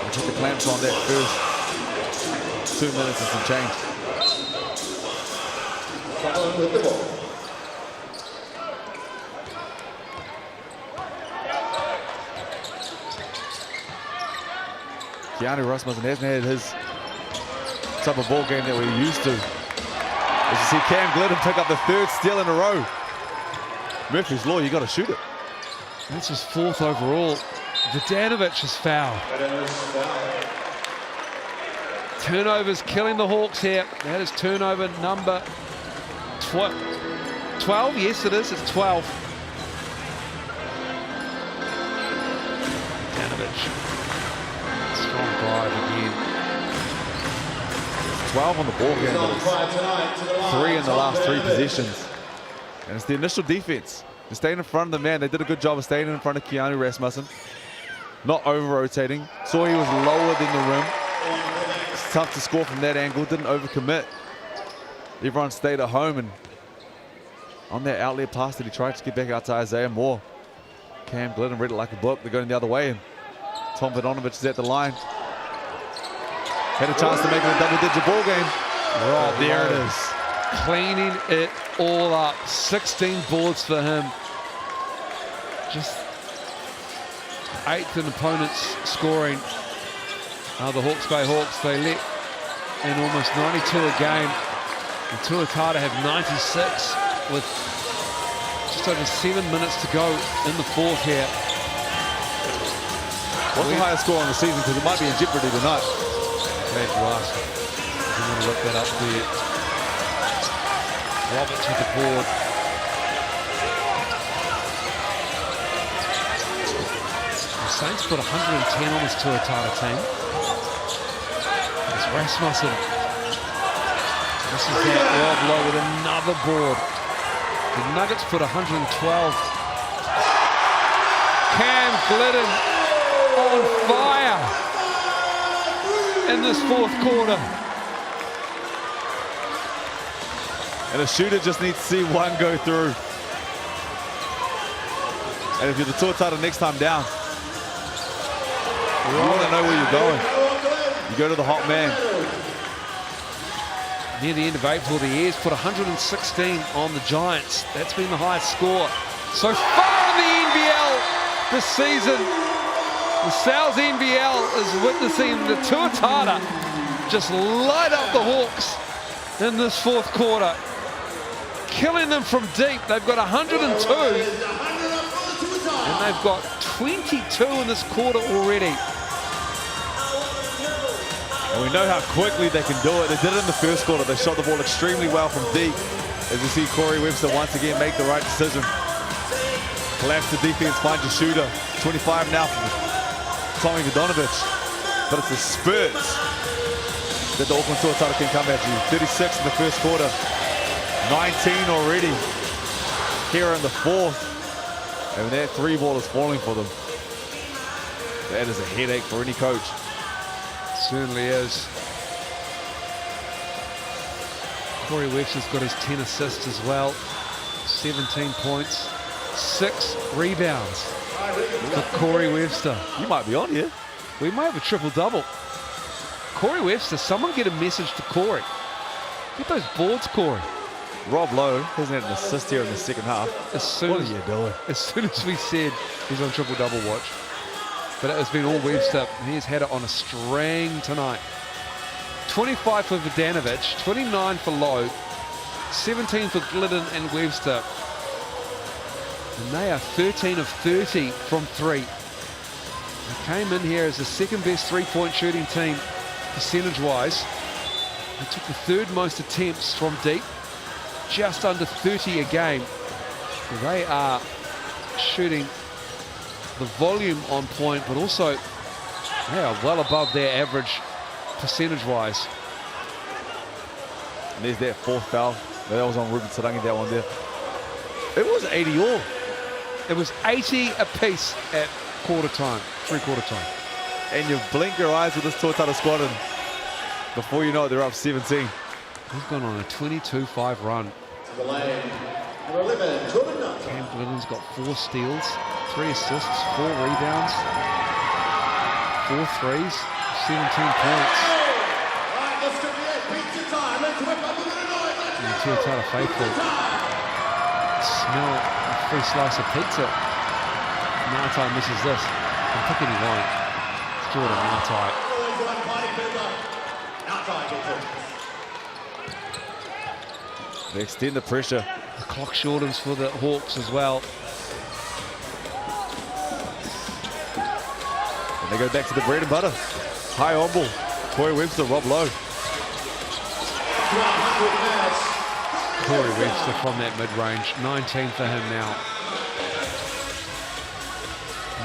We took the clamps on that first 2 minutes and some change. Keanu Rasmussen hasn't had his type of ball game that we're used to. As you see Cam Glidden pick up the third steal in a row. Murphy's Law, you got to shoot it. That's his fourth overall. Vodanovic is fouled. Turnovers killing the Hawks here. That is turnover number 12. 12? Yes, it is. It's 12. Vodanovic. Strong drive again. 12 on the ball game, but it's 3 in the last 3 possessions. And it's the initial defense. They're staying in front of the man. They did a good job of staying in front of Keanu Rasmussen. Not over-rotating. Saw he was lower than the rim. It's tough to score from that angle. Didn't overcommit. Everyone stayed at home, and on that outlet pass that he tried to get back out to Isaiah Moore. Cam Glidden read it like a book. They're going the other way, and Tom Vodanovic is at the line. Had a chance to make it a double-digit ball game. Rob There it Lowe is. cleaning it all up. 16 boards for him. Just 8th in opponents scoring. The Hawke's Bay Hawks, they let in almost 92 a game. The Tuatara have 96 with just over 7 minutes to go in the fourth here. What's the highest score on the season? Because it might be in jeopardy tonight. Glad you asked. I'm going to look that up there. Roberts with the board. The Saints put 110 on this Tuatara team. It's Rasmussen. This is that Rob Lowe with another board. The Nuggets put 112. Cam Glidden on fire in this fourth quarter. And a shooter just needs to see one go through. And if you're the Tuatara next time down, you want to know where you're going. You go to the hot man. Near the end of April, the Airs put 116 on the Giants. That's been the highest score so far in the NBL this season. The South NBL is witnessing the Tuatara just light up the Hawks in this fourth quarter. Killing them from deep. They've got 102. And they've got 22 in this quarter already. And we know how quickly they can do it. They did it in the first quarter. They shot the ball extremely well from deep. As you see Corey Webster once again make the right decision. Collapse the defense, find your shooter. 25 now from Tommy Vodanovic. But it's the spurts that the Auckland Tuatara can come at you. 36 in the first quarter. 19 already here in the fourth. And that 3-ball is falling for them. That is a headache for any coach. Certainly is. Corey Webster's got his 10 assists as well. 17 points, 6 rebounds for Corey Webster. You might be on here. We might have a triple-double. Corey Webster, someone get a message to Corey. Get those boards, Corey. Rob Lowe hasn't had an assist here in the second half. What are you doing? As soon as we said he's on triple-double watch. But it has been all Webster. He's had it on a string tonight. 25 for Vodanovic, 29 for Lowe, 17 for Glidden and Webster. And they are 13 of 30 from 3. They came in here as the second best three-point shooting team percentage-wise. They took the third most attempts from deep, just under 30 a game. So they are shooting the volume on point, but also they are well above their average percentage-wise. And there's that fourth foul. That was on Ruben Sarangi, that one there. It was 80 all. It was 80 apiece at quarter time, three-quarter time. And you blink your eyes with this Tuatara squad and Before you know it, they're up 17. He's gone on a 22-5 run. To the lane. Number 11, Jordan Nutt. Cam Glidden's got 4 steals, 3 assists, 4 rebounds, 4 threes, 17 points. Right, this could be it. Beat your time. Let's whip up a little noise. And the Tuatara faithful smell a free slice of pizza. Nartai misses this. I'm thinking he won't. It's Jordan Nartai. Always one party Cooper. Outside gets it. They extend the pressure. The clock shortens for the Hawks as well. And they go back to the bread and butter. High on ball. Corey Webster, Rob Lowe. Corey Webster from that mid-range. 19 for him now.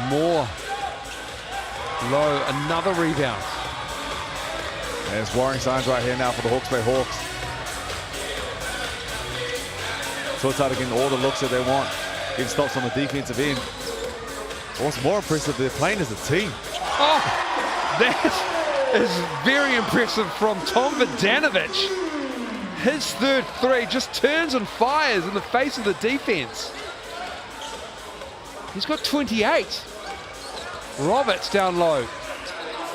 More. Lowe, another rebound. And it's warring signs right here now for the Hawke's Bay Hawks. Tuatara getting all the looks that they want. Getting stops on the defensive end. What's more impressive, they're playing as a team. Oh, that is very impressive from Tom Vodanovic. His third three just turns and fires in the face of the defense. He's got 28. Roberts down low.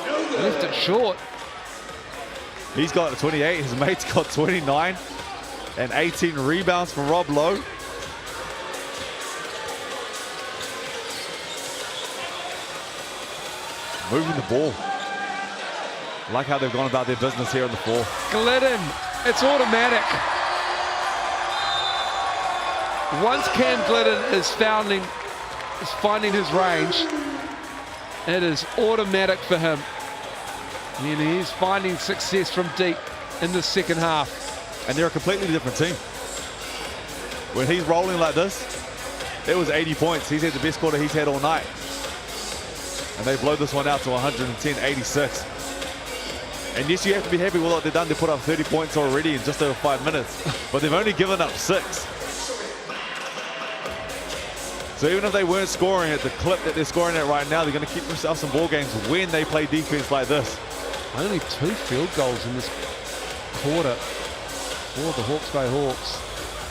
Left it short. He's got 28, his mate's got 29. And 18 rebounds for Rob Lowe. Moving the ball. I like how they've gone about their business here on the floor. Glidden, it's automatic. Once Cam Glidden is finding his range, it is automatic for him. And he's finding success from deep in the second half. And they're a completely different team. When he's rolling like this, it was 80 points. He's had the best quarter he's had all night. And they blow this one out to 110-86. And yes, you have to be happy with what they've done. They put up 30 points already in just over 5 minutes. But they've only given up 6. So even if they weren't scoring at the clip that they're scoring at right now, they're going to keep themselves some ball games when they play defense like this. Only 2 field goals in this quarter for the Hawke's Bay Hawks.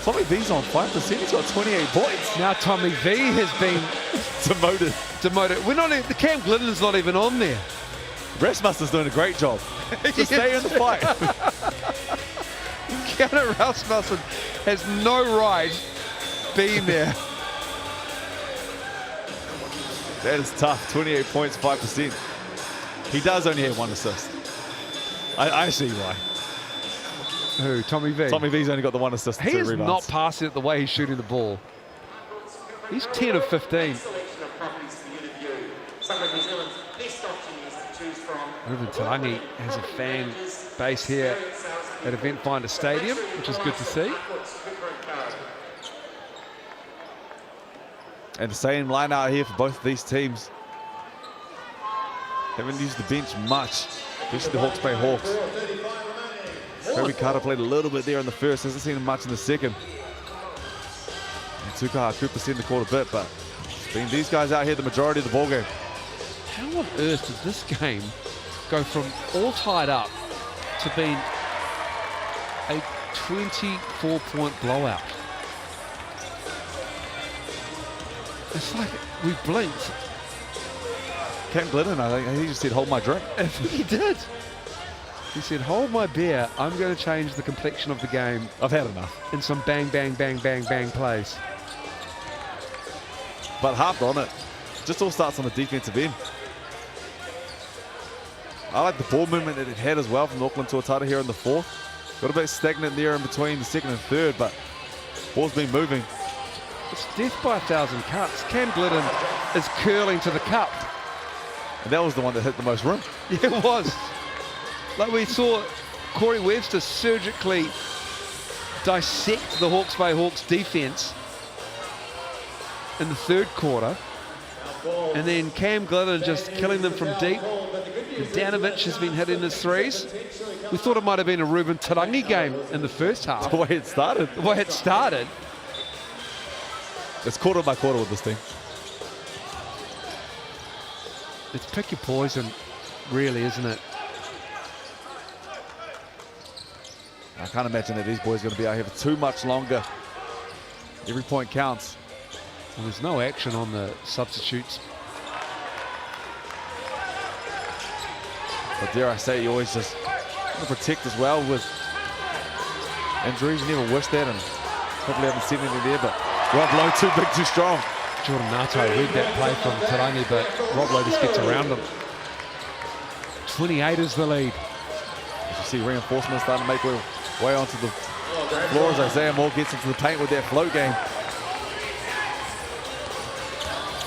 Tommy V's on 5%. He's got 28 points. Now Tommy V has been demoted. We're not. The Cam Glidden's not even on there. Rasmussen's doing a great job. Just stay in the fight. Keanu Rasmussen has no right being there. That is tough. 28 points, 5%. He does only have 1 assist. I see why. Who? Tommy V? Tommy V's only got the 1 assist. He is rebounds. not passing it the way he's shooting the ball. He's 10 of 15. Ruben Talangi has a fan base here at Eventfinda Stadium, which is good to see. And the same line out here for both of these teams. Haven't used the bench much, especially the Hawke's Bay Hawks. Kobe Carter played a little bit there in the first, hasn't seen him much in the second. And Tukaha Cooper's seen the court a bit, but it's been these guys out here the majority of the ball game. How on earth did this game go from all tied up to being a 24-point blowout? It's like we blinked. Cam Glidden, I think he just said, hold my drink. He did. He said, hold my beer. I'm going to change the complexion of the game. I've had enough. In some bang, bang, bang, bang, bang plays. But half on it. Just all starts on the defensive end. I like the ball movement that it had as well from the Auckland Tuatara here in the fourth. Got a bit stagnant there in between the second and third, but ball's been moving. It's death by 1,000 cuts. Cam Glidden is curling to the cup. And that was the one that hit the most rim. Yeah, it was. Like we saw Corey Webster surgically dissect the Hawke's Bay Hawks defense in the third quarter. And then Cam Glidden just killing them from deep. Vodanovic has been hitting his threes. We thought it might have been a Ruben Tarangi game in the first half. The way it started. The way it started. It's quarter by quarter with this team. It's pick your poison, really, isn't it? I can't imagine that these boys are going to be out here for too much longer. Every point counts. Well, there's no action on the substitutes. But dare I say, you always just want to protect as well with injuries. You never wish that, and probably haven't seen anything there, but Rob Lowe too big, too strong. Jordan Nato read that play from Tarangi, but Rob Lowe just gets around him. 28 is the lead. As you see reinforcements starting to make way onto the floor as Isaiah Moore gets into the paint with that float game.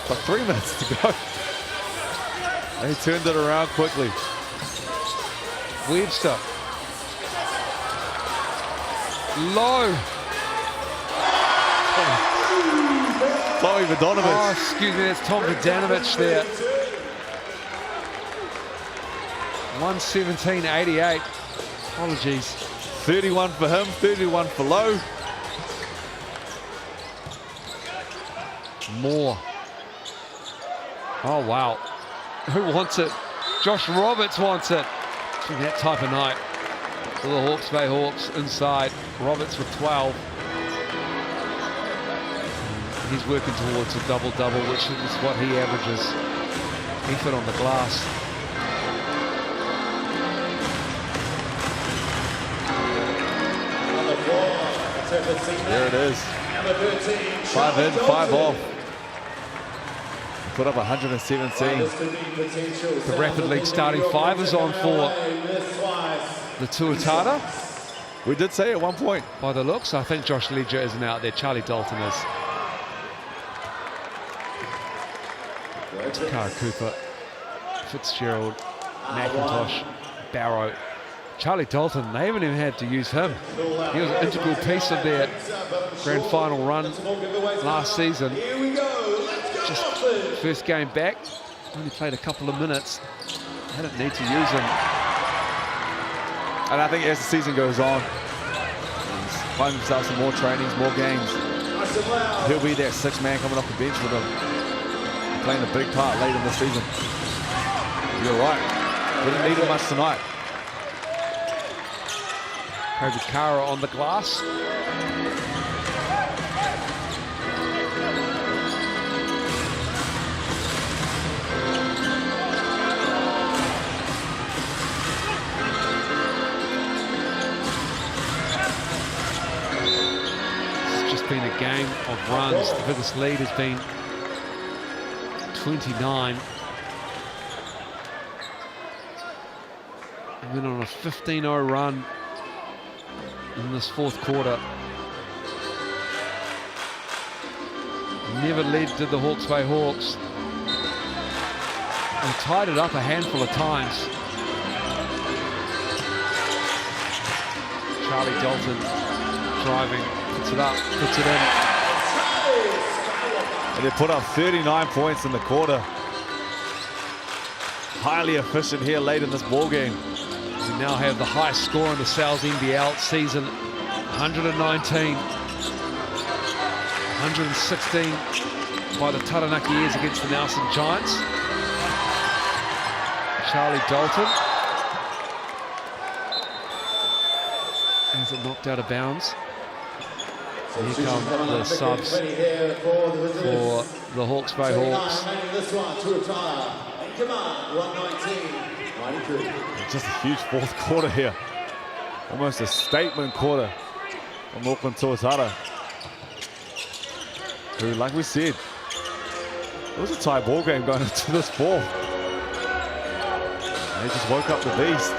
But 3 minutes to go. They turned it around quickly. Webster. Low. Chloe Vodanovich. Oh, excuse me, that's Tom Vodanovich there. 117.88. Apologies. 31 for him, 31 for Lowe. Moore. Oh, wow. Who wants it? Josh Roberts wants it. It's been that type of night for the Hawke's Bay Hawks inside. Roberts with 12. He's working towards a double-double, which is what he averages. Effort on the glass. There it is. 5 in, 5 off. Put up 117. The Rapid League starting 5 is on for the Tuatara. We did say at one point. By the looks, I think Josh Ledger isn't out there. Charlie Dalton is. Takara Cooper, Fitzgerald, McIntosh, Barrow. Charlie Dalton, they haven't even had to use him. He was an integral piece of their grand final run last season. Just first game back, only played a couple of minutes. They didn't need to use him. And I think as the season goes on, he's finding himself some more trainings, more games. He'll be that 6th man coming off the bench with him, playing a big part late in the season. You're right. Didn't need him much tonight. Kobukara on the glass. It's just been a game of runs. The biggest lead has been 29. And then on a 15-0 run in this 4th quarter. Never led to the Hawke's Bay Hawks. And tied it up a handful of times. Charlie Dalton driving, puts it up, puts it in. And they put up 39 points in the quarter. Highly efficient here late in this ball game. We now have the highest score in the Sal's NBL season, 119. 116 by the Taranaki Airs against the Nelson Giants. Charlie Dalton has it knocked out of bounds. And here come the subs for the Hawke's Bay Hawks. Just a huge 4th quarter here. Almost a statement quarter from Auckland Tuatara. Who, like we said, it was a tie ball game going into this 4th. They just woke up the beast.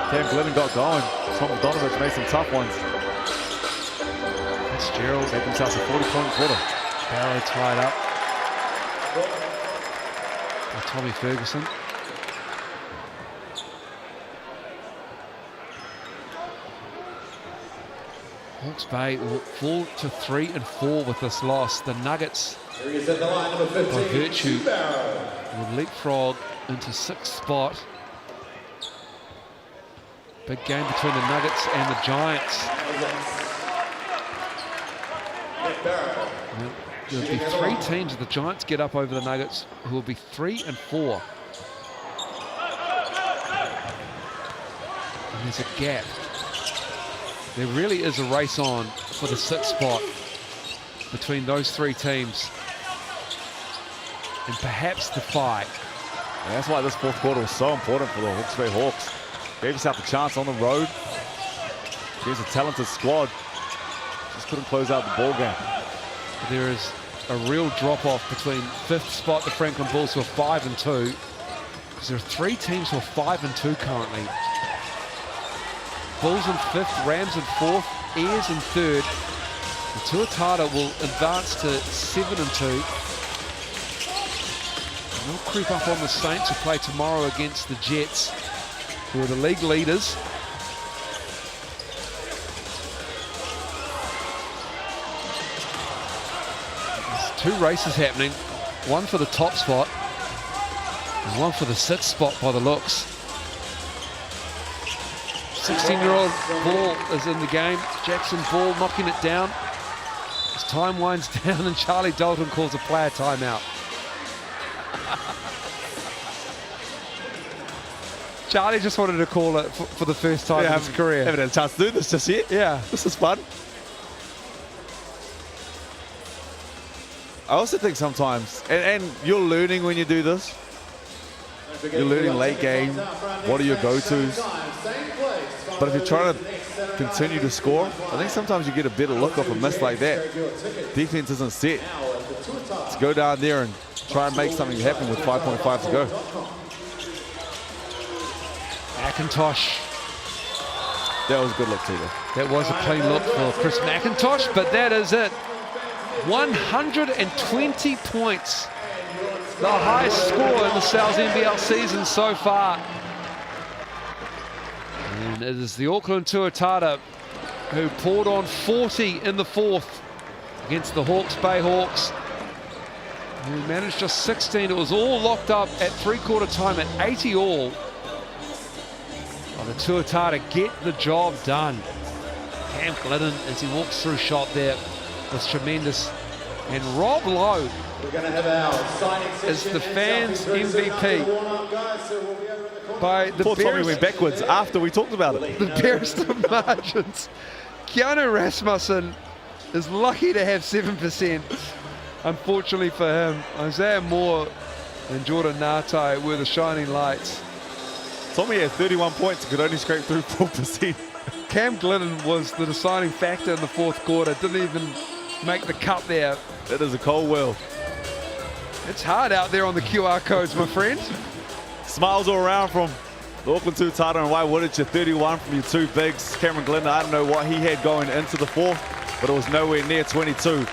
Cam Glennon got going. Tom Donovich made some tough ones. Fitzgerald saved themselves a 40-point quarter. Barrow tied up by Tommy Ferguson. Hawke's Bay will fall to 3 and 4 with this loss. The Nuggets, by virtue, will leapfrog into 6th spot. Big game between the Nuggets and the Giants. There'll be 3 teams if the Giants get up over the Nuggets who will be 3 and 4. And there's a gap. There really is a race on for the 6th spot between those 3 teams. And perhaps the fight. And that's why this 4th quarter was so important for the Hawke's Bay Hawks. Gave yourself a chance on the road. Here's a talented squad. Just couldn't close out the ball game. There is a real drop-off between 5th spot, the Franklin Bulls, who are 5 and 2. Because there are 3 teams who are 5 and 2 currently. Bulls in 5th, Rams in 4th, Ayers in 3rd. The Tuatara will advance to 7 and 2. And they'll creep up on the Saints, who play tomorrow against the Jets, who are the league leaders. There's 2 races happening, one for the top spot and one for the 6th spot by the looks. 16-year-old Ball is in the game. Jackson Ball knocking it down. As time winds down and Charlie Dalton calls a player timeout. Charlie just wanted to call it for the first time in his career. Haven't had a chance to do this just yet. Yeah. This is fun. I also think sometimes, and you're learning when you do this, you're learning late game, what are your go-tos? But if you're trying to continue to score, I think sometimes you get a better look off a miss like that. Defense isn't set. Let's go down there and try and make something happen with 5.5 to go. McIntosh. That was a good look too, though. That was a clean look for Chris McIntosh, but that is it. 120 points. The highest score in the Sal's NBL season so far. And it is the Auckland Tuatara who poured on 40 in the 4th against the Hawke's Bay Hawks, who managed just 16. It was all locked up at 3/4 time at 80 all. Well, the Tuatara get the job done. Cam Glidden, as he walks through shot there, was tremendous. And Rob Lowe is the fans' MVP by the Poor Tommy barest, went backwards after we talked about it. the barest of margins. Keanu Rasmussen is lucky to have 7%. Unfortunately for him, Isaiah Moore and Jordan Ngatai were the shining lights. Tommy had 31 points and could only scrape through 4%. Cam Glidden was the deciding factor in the 4th quarter. Didn't even make the cut there. That is a cold world. It's hard out there on the QR codes, my friend. Smiles all around from the Auckland Tuatara, and why wouldn't you? 31 from your 2 bigs. Cameron Glidden, I don't know what he had going into the 4th, but it was nowhere near 22.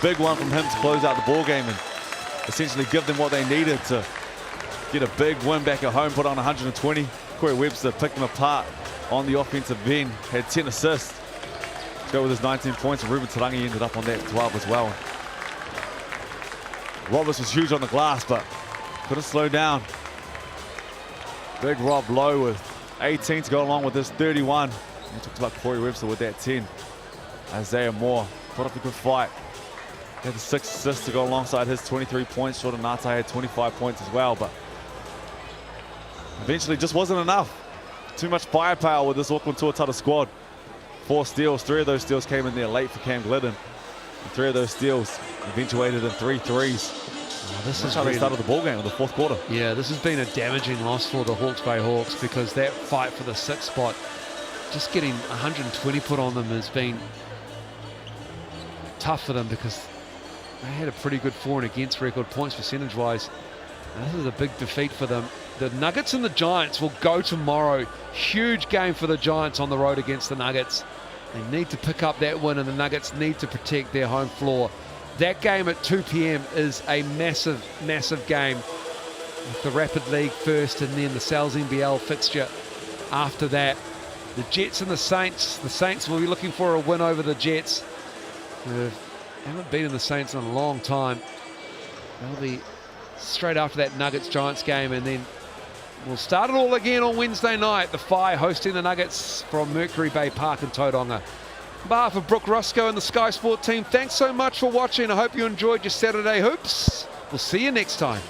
Big one from him to close out the ball game and essentially give them what they needed to get a big win back at home, put on 120. Corey Webster picked them apart on the offensive end, had 10 assists. Let's go with his 19 points, and Ruben Tarangi ended up on that 12 as well. Roberts was huge on the glass, but couldn't slow down. Big Rob Lowe with 18 to go along with this 31. We talked about Corey Webster with that 10. Isaiah Moore put up a good fight. He had the 6 assists to go alongside his 23 points. Jordan Ngatai had 25 points as well, but eventually just wasn't enough. Too much firepower with this Auckland Tuatara squad. 4 steals, 3 of those steals came in there late for Cam Glidden. And 3 of those steals eventuated in 3 threes. This That's is how they really, started the ball game in the 4th quarter. yeah, this has been a damaging loss for the Hawke's Bay Hawks, because that fight for the 6th spot, just getting 120 put on them has been tough for them, because they had a pretty good for and against record points percentage wise. And this is a big defeat for them. The Nuggets and the Giants will go tomorrow. Huge game for the Giants on the road against the Nuggets. They need to pick up that win, and the Nuggets need to protect their home floor. That game at 2 p.m. is a massive, massive game, with the Rapid League first and then the Sal's NBL fixture after that. The Jets and the Saints. The Saints will be looking for a win over the Jets, who haven't beaten the Saints in a long time. They'll be straight after that Nuggets-Giants game, and then we'll start it all again on Wednesday night. The Fi hosting the Nuggets from Mercury Bay Park in Tauranga. On behalf of Brooke Roscoe and the Sky Sport team, thanks so much for watching. I hope you enjoyed your Saturday hoops. We'll see you next time.